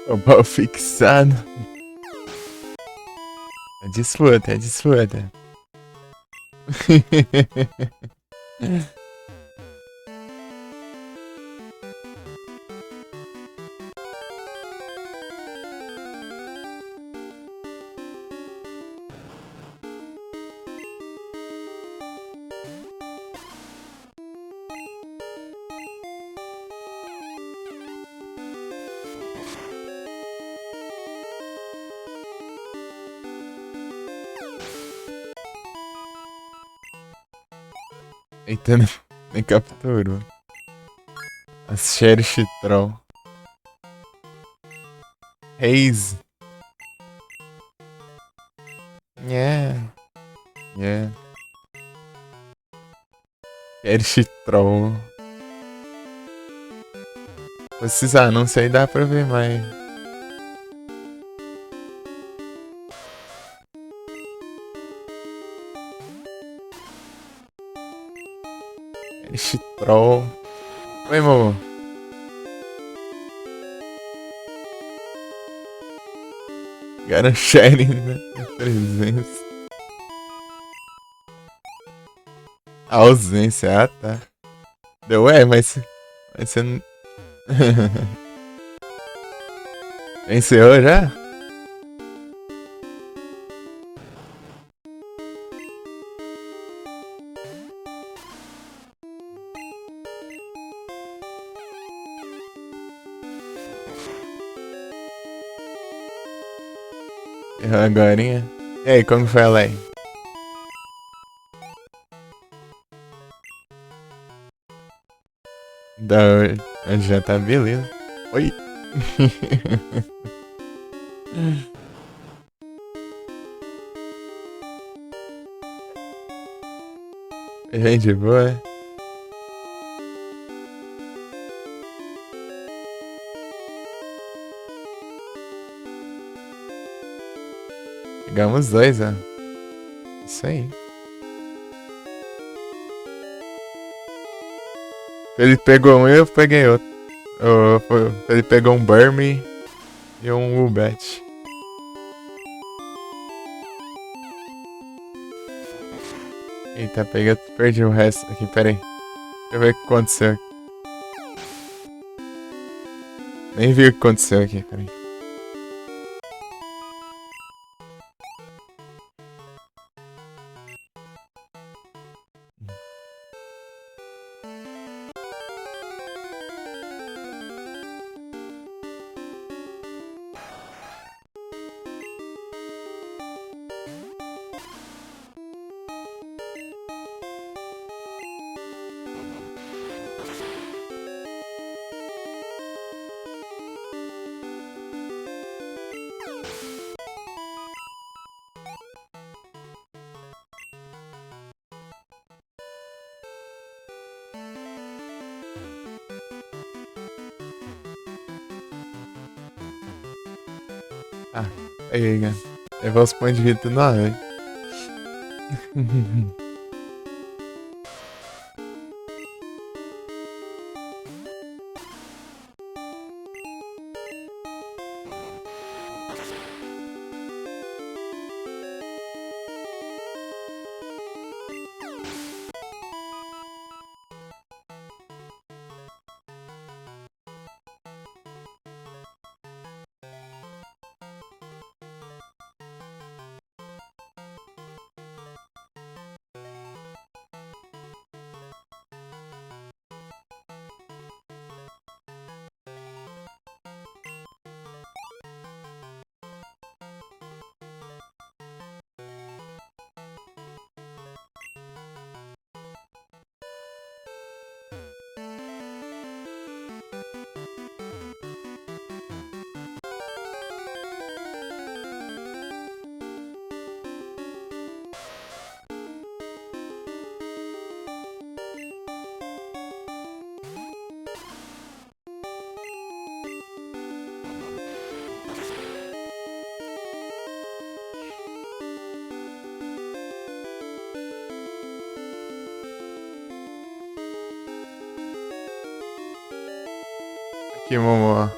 O pau fixado. É disputa, é disputa. Eita, nem capturou. A Cherish Troll. Haze. Yeah. Yeah. Cherish Troll. Esses anúncios aí dá pra ver mais. Cherish Troll. Oi, amor. Garan Sharing, né? 300. A ausência, ah tá. Deu, mas você não. Venceu já? Agorinha. E aí, como foi a lei? Da onde já tá beleza. Oi. Gente boa. Pegamos dois, ó. Isso aí. Ele pegou um e eu peguei outro. Ele pegou um Burmy e um Wubet. Eita, perdi o resto aqui, peraí. Deixa eu ver o que aconteceu. Nem vi o que aconteceu aqui, peraí. Ah, aí, cara. Levar os pontos de vida tudo na hora, hein? Aqui, Momo.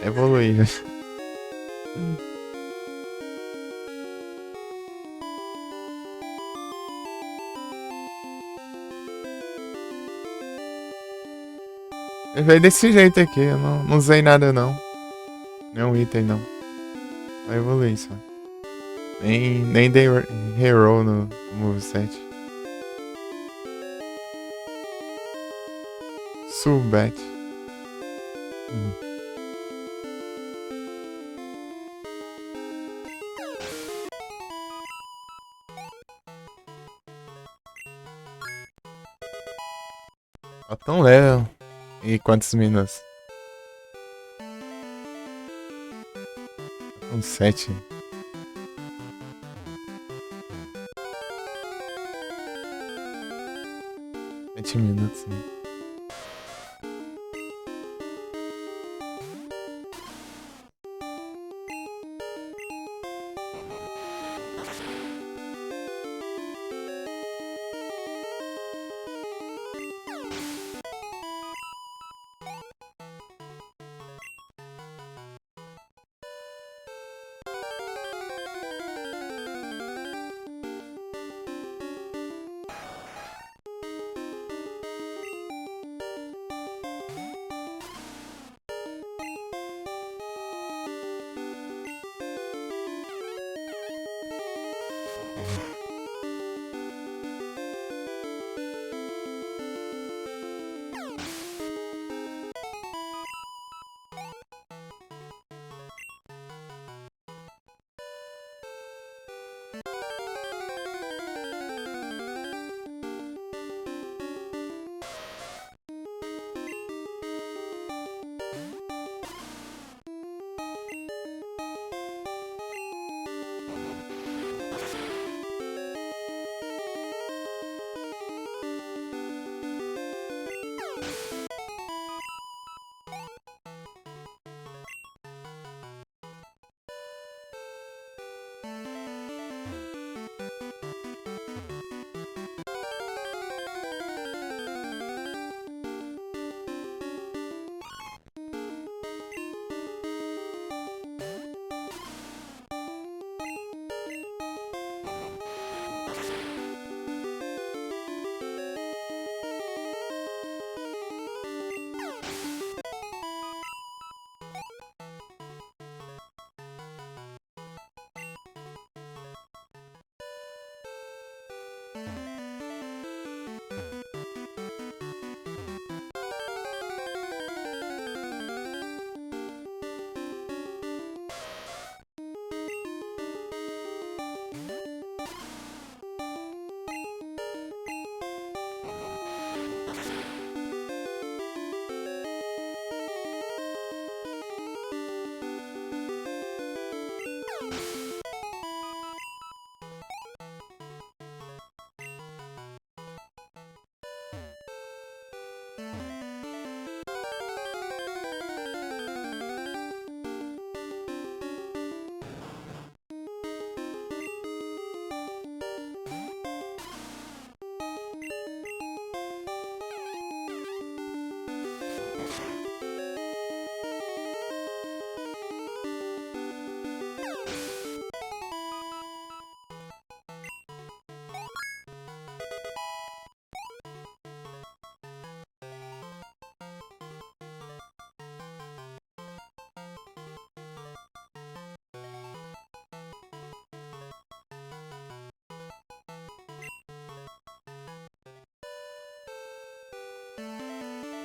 Evoluir. Veio desse jeito aqui, eu não usei nada não. Nenhum item não. Vai evoluir só. Nem dei reroll no moveset. Subet. Ó, tão level. E quantos minutos? Com 7. 7 minutos, né?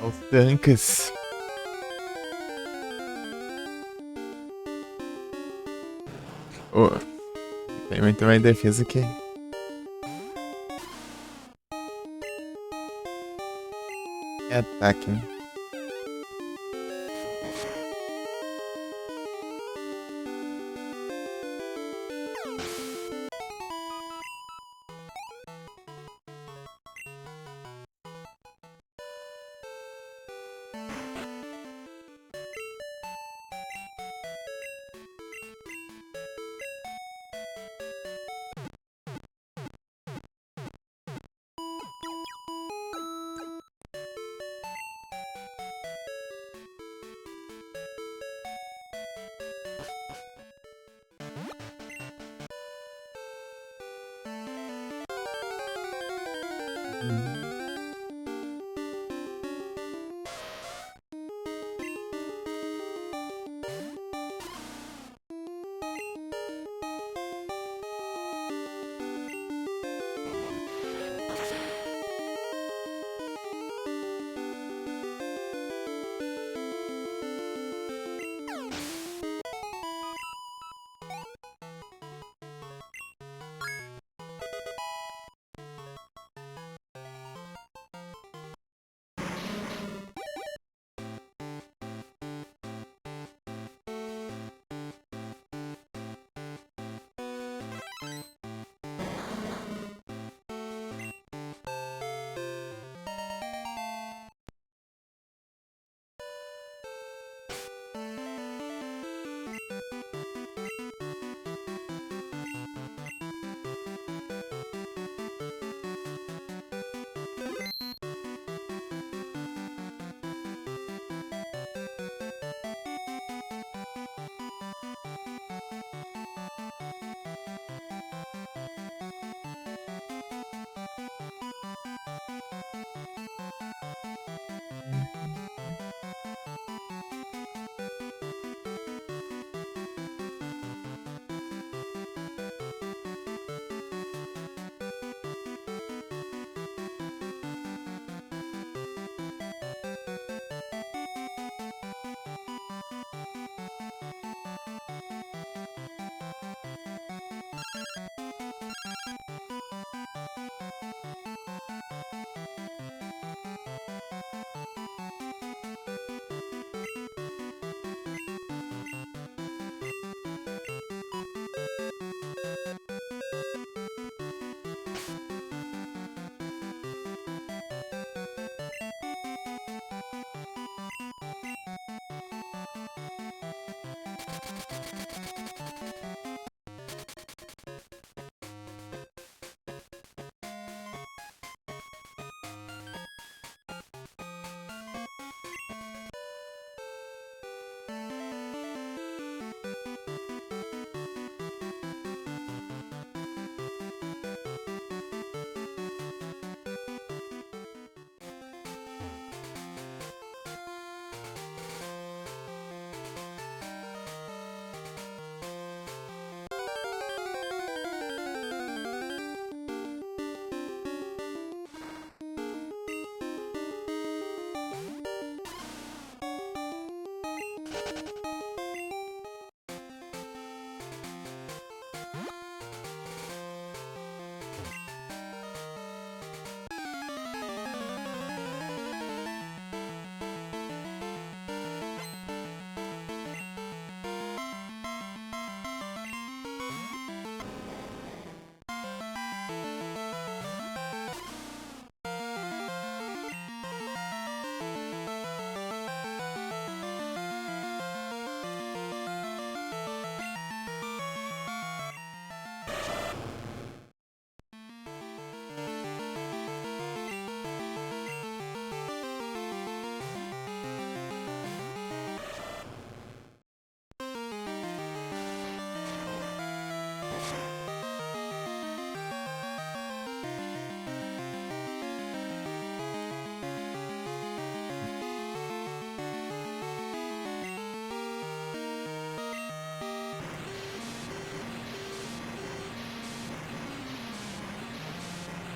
Aos tancas. Oh, tem muito mais defesa que ataque, né?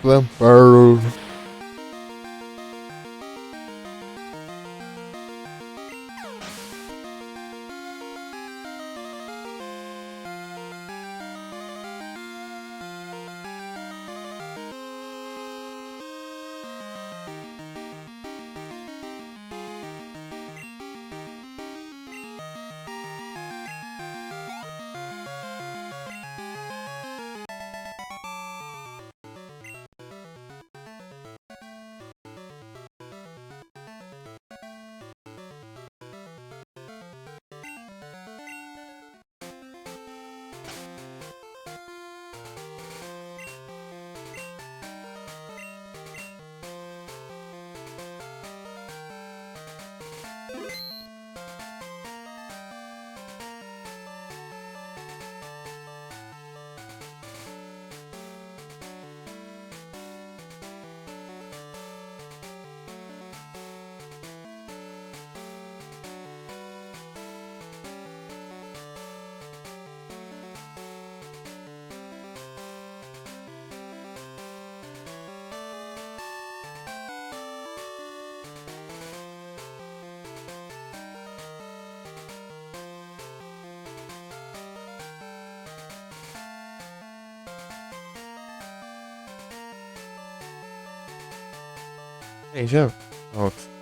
Lamparo. Aí já volto.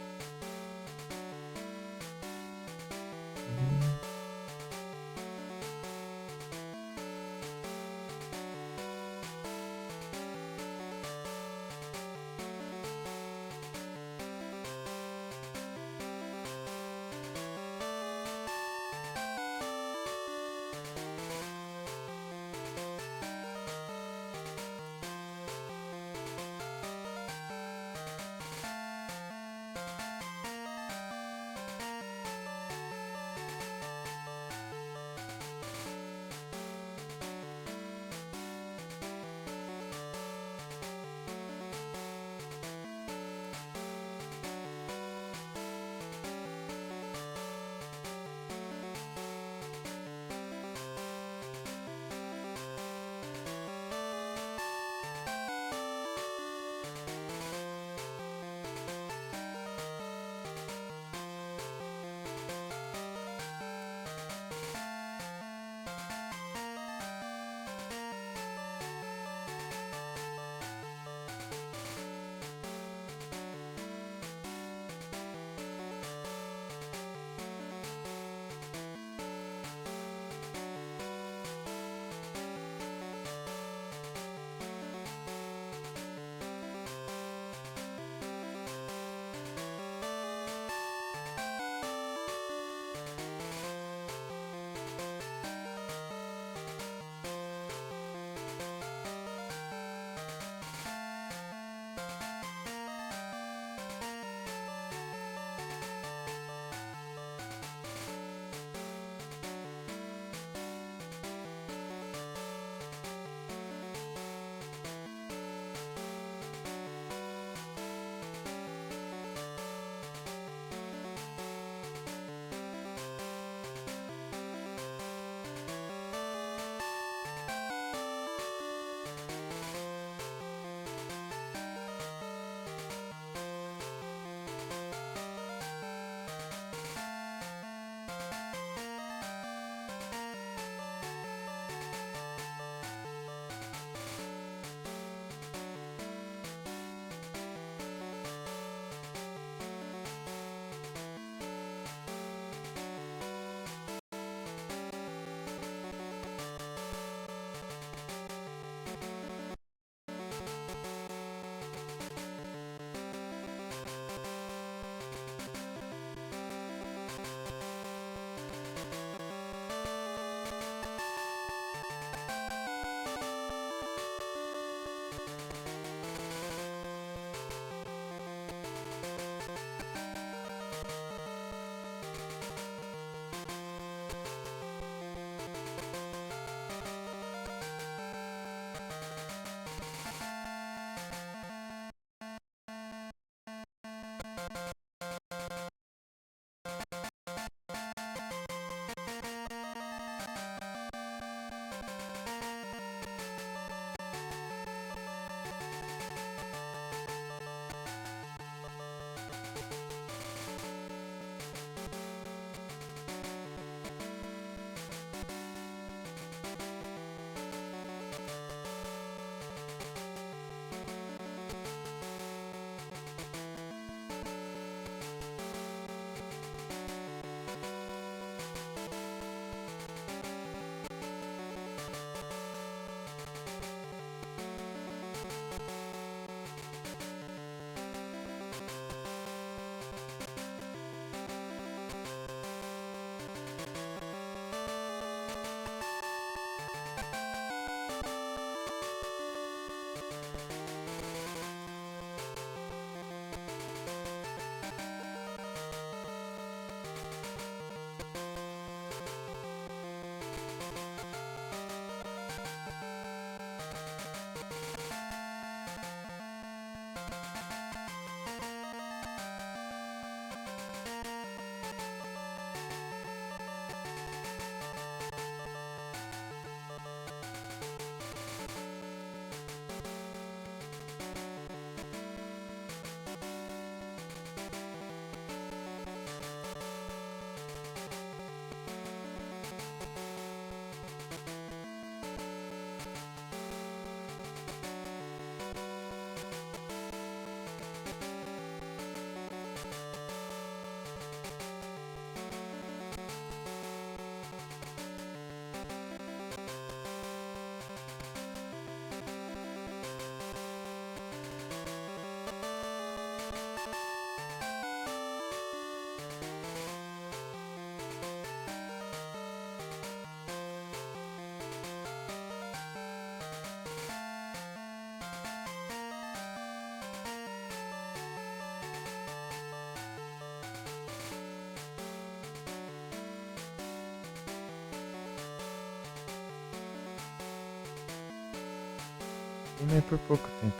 Mas é por pouco tempo.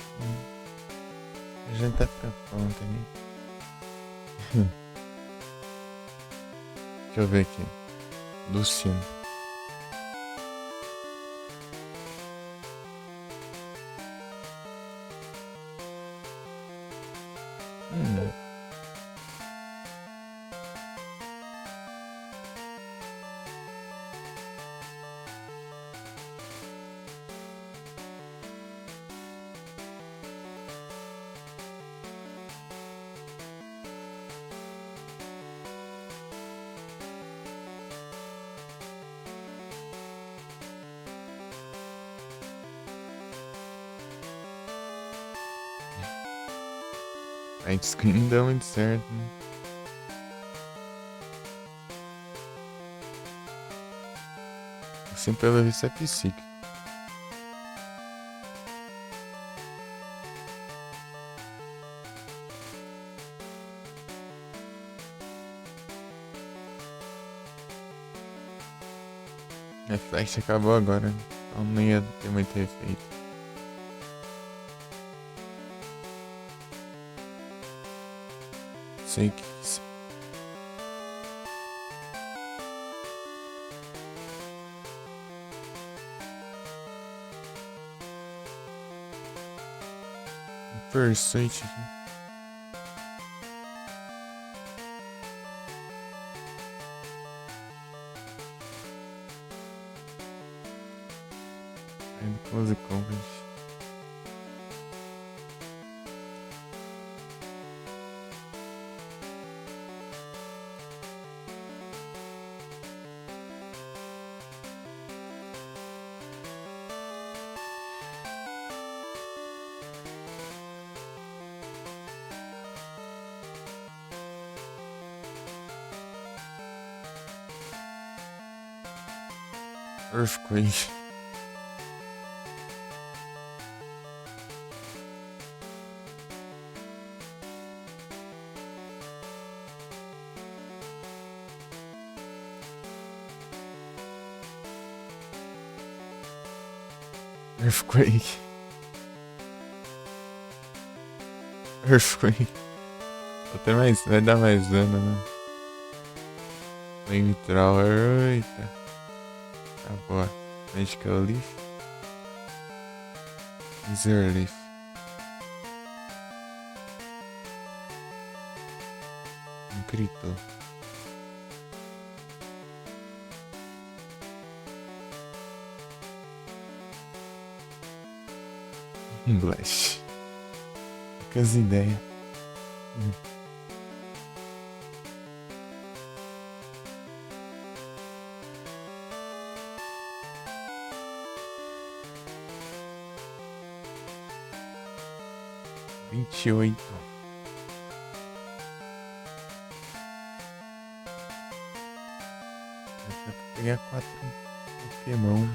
A gente tá ficando bom também. Deixa eu ver aqui. Luciano. Hum. Aí diz que não deu muito certo, né? Assim, pelo visto, é psíquico. A Flash acabou agora, então não ia ter muito efeito. Sei que Persuade aqui. Aí close combat. Earthquake. Earthquake. Earthquake. Até mais, vai dar mais dano, né? Literal, eita. Tá boa. Magical Leaf. Zero Leaf. Um gritou. Blast. Poucas ideias. Vinte e oito. Dá pra pegar 4 Pokémon.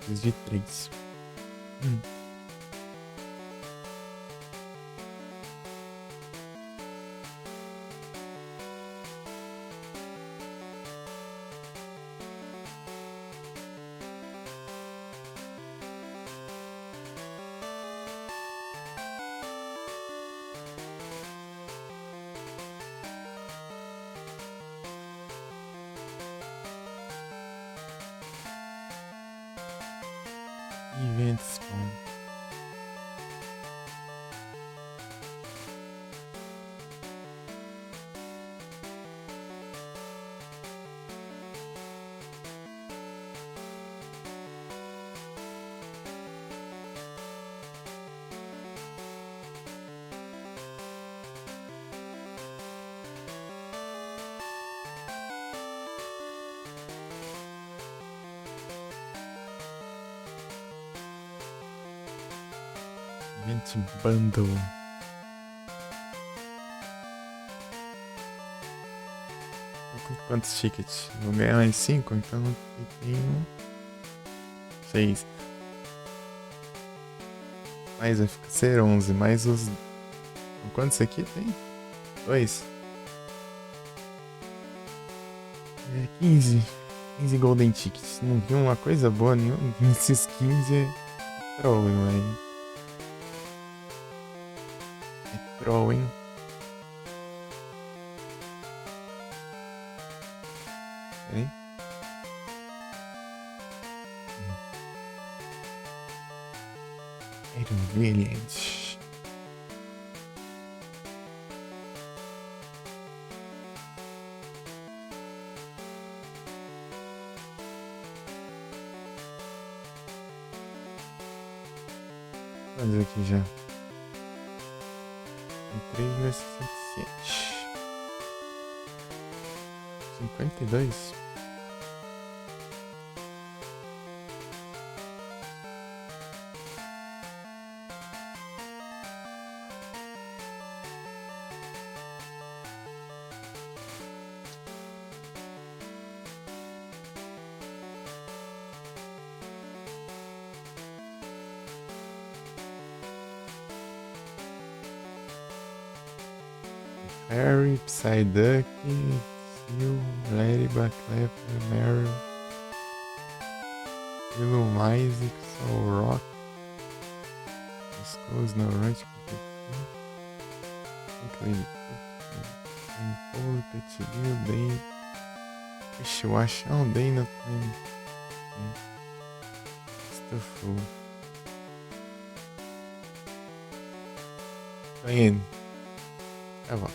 Preciso de 3. Event Spawn. Event Bundle. Quantos tickets? Vou ganhar mais 5, então aqui tenho 6. Mais vai ficar ser 11, mais os... Quantos aqui tem? 2. É 15. 15 Golden Tickets. Não vi uma coisa boa nenhuma. Esses 15 troll, não é? É troll, hein? Peraí. Era brilhante. Vamos aqui já. 3,67. 52. Harry, Psyduck, Seal, Ladybug, Clefairy, Meryl, Illumise, Solrock, Skull, Snorunt, Pimpole, Petilil, Dane, Ixi, eu acho é um Dane também. Stufful. Tô indo. Tá bom.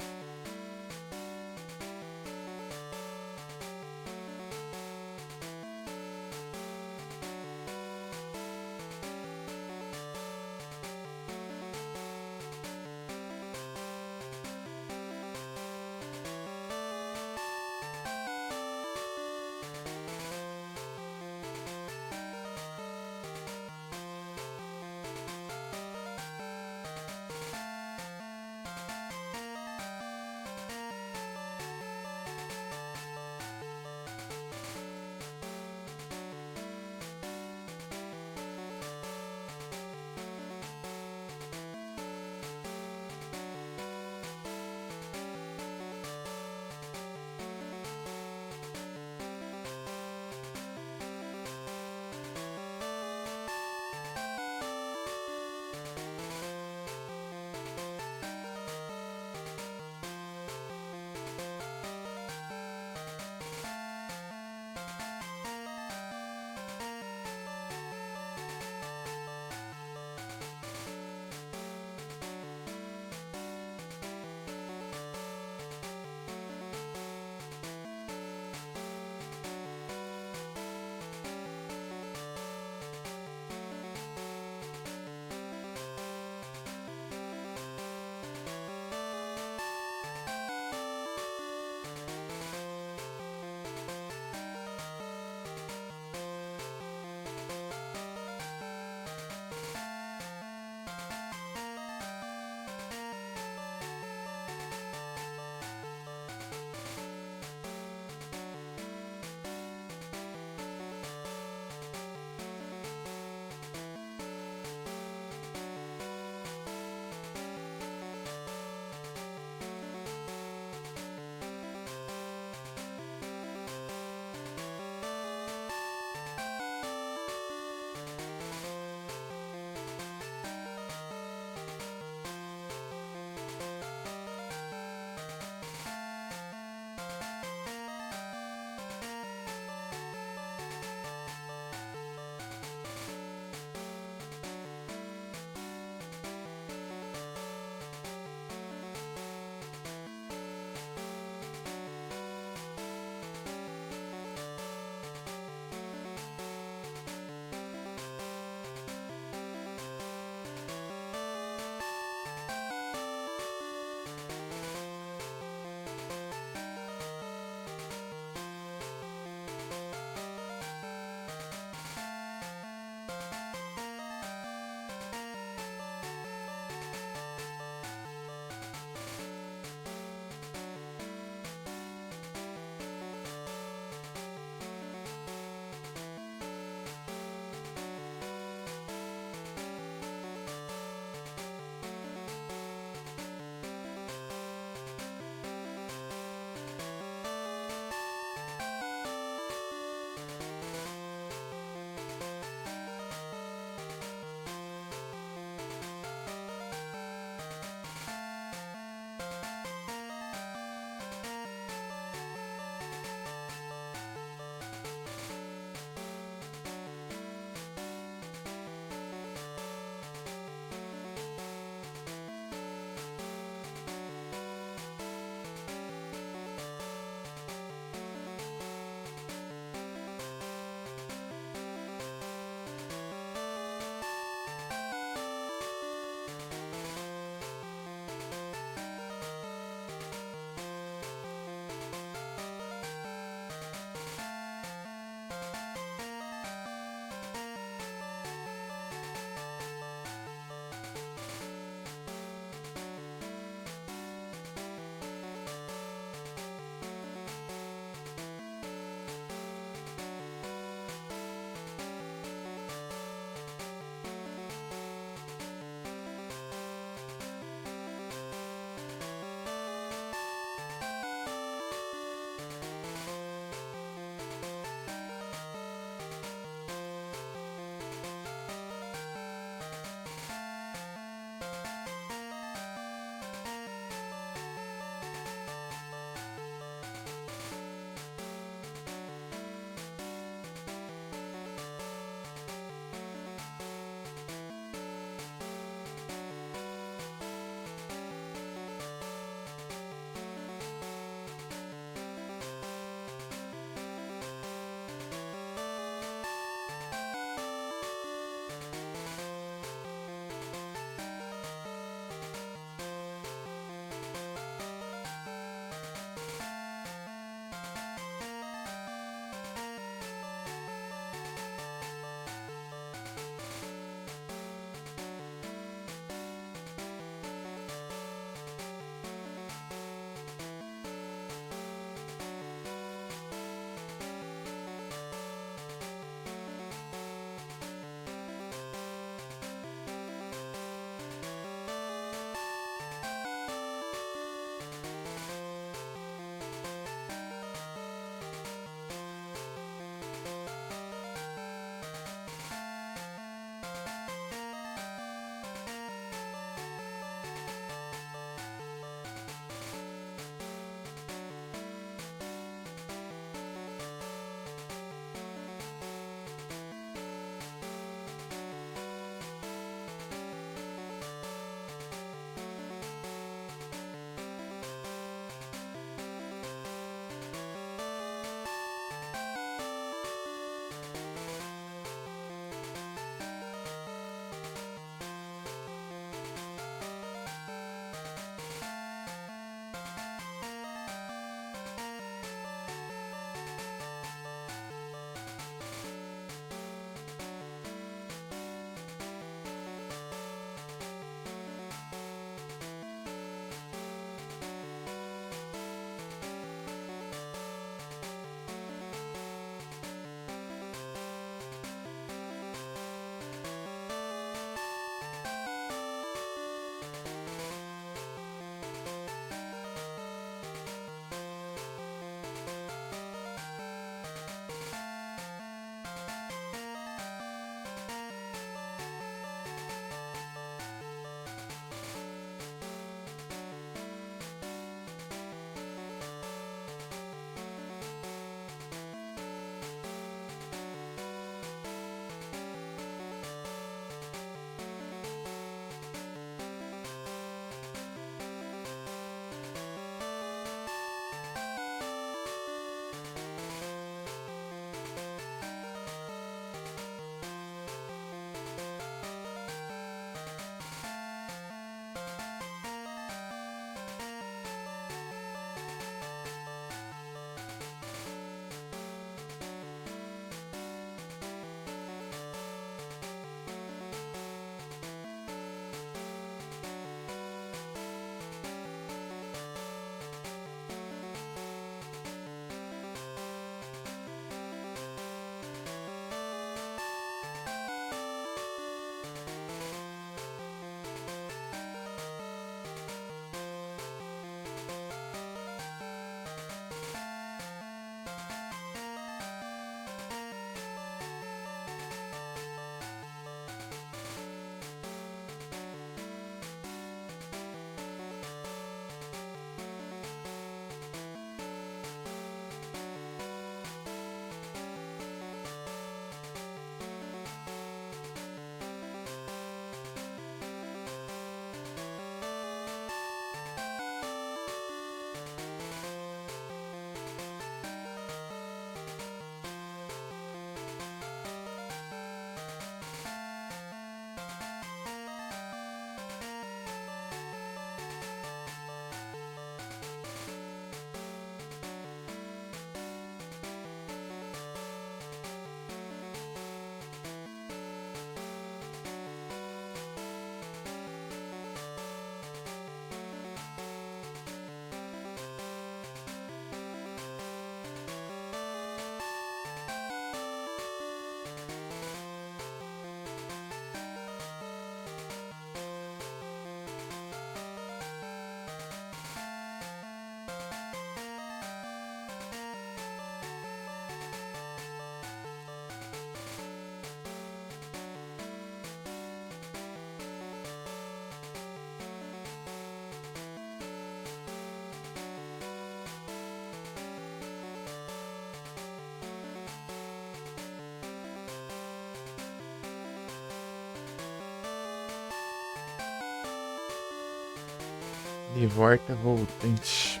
De volta voltante.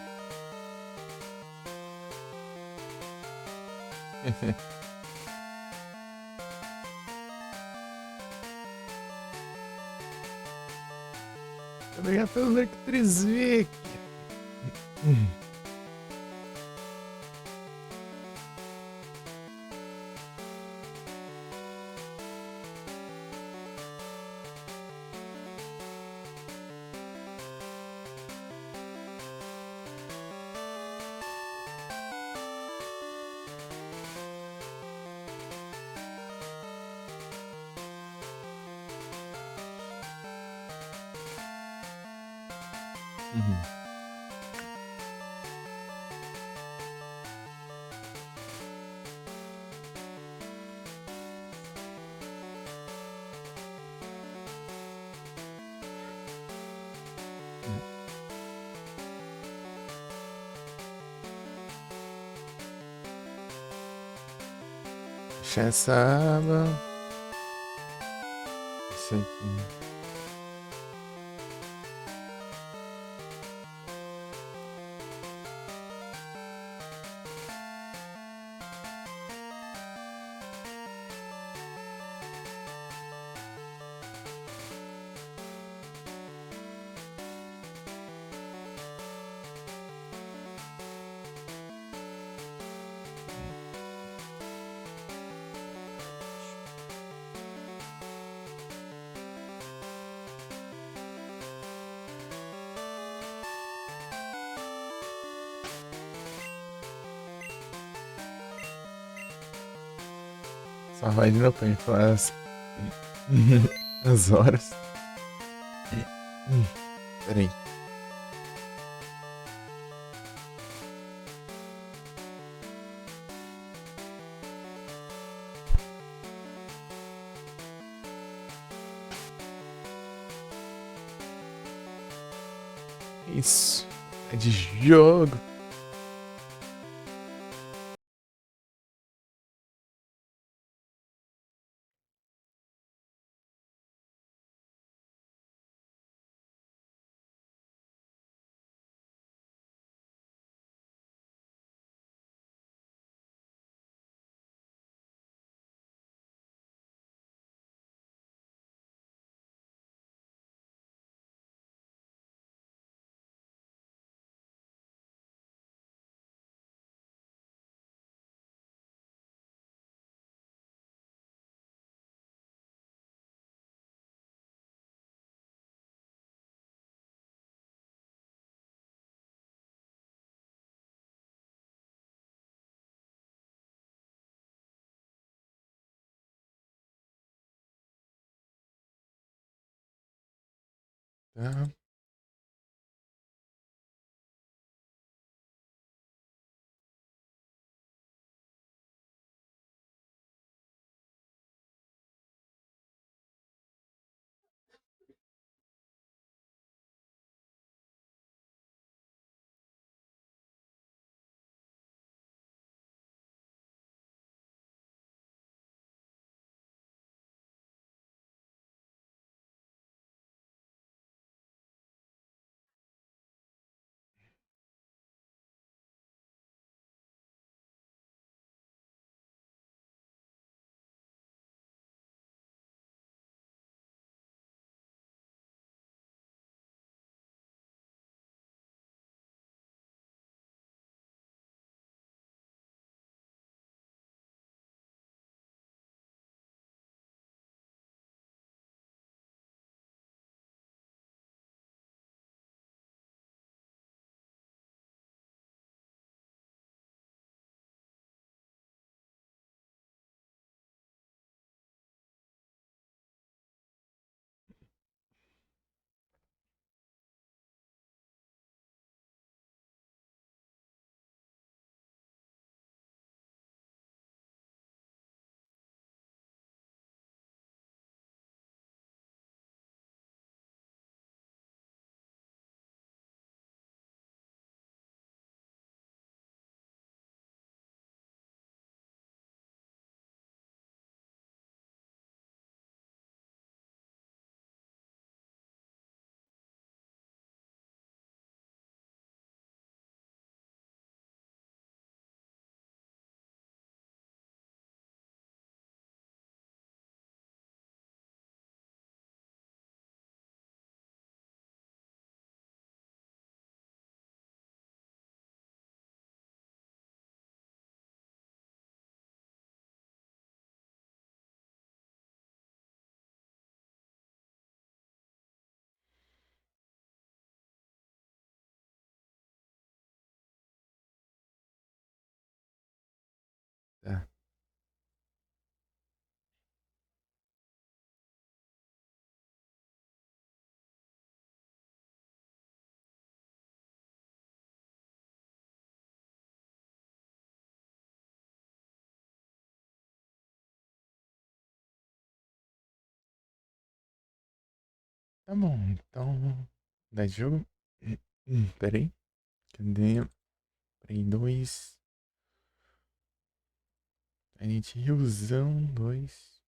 Obrigado pelo like 3V. Fecha essa aba. Isso aqui. Só vai de novo pra gente falar as horas. Peraí. Isso. É de jogo. Tá. Tá bom, então. Dá jogo? Peraí. Cadê? Play 2. Silent Hillzão 2.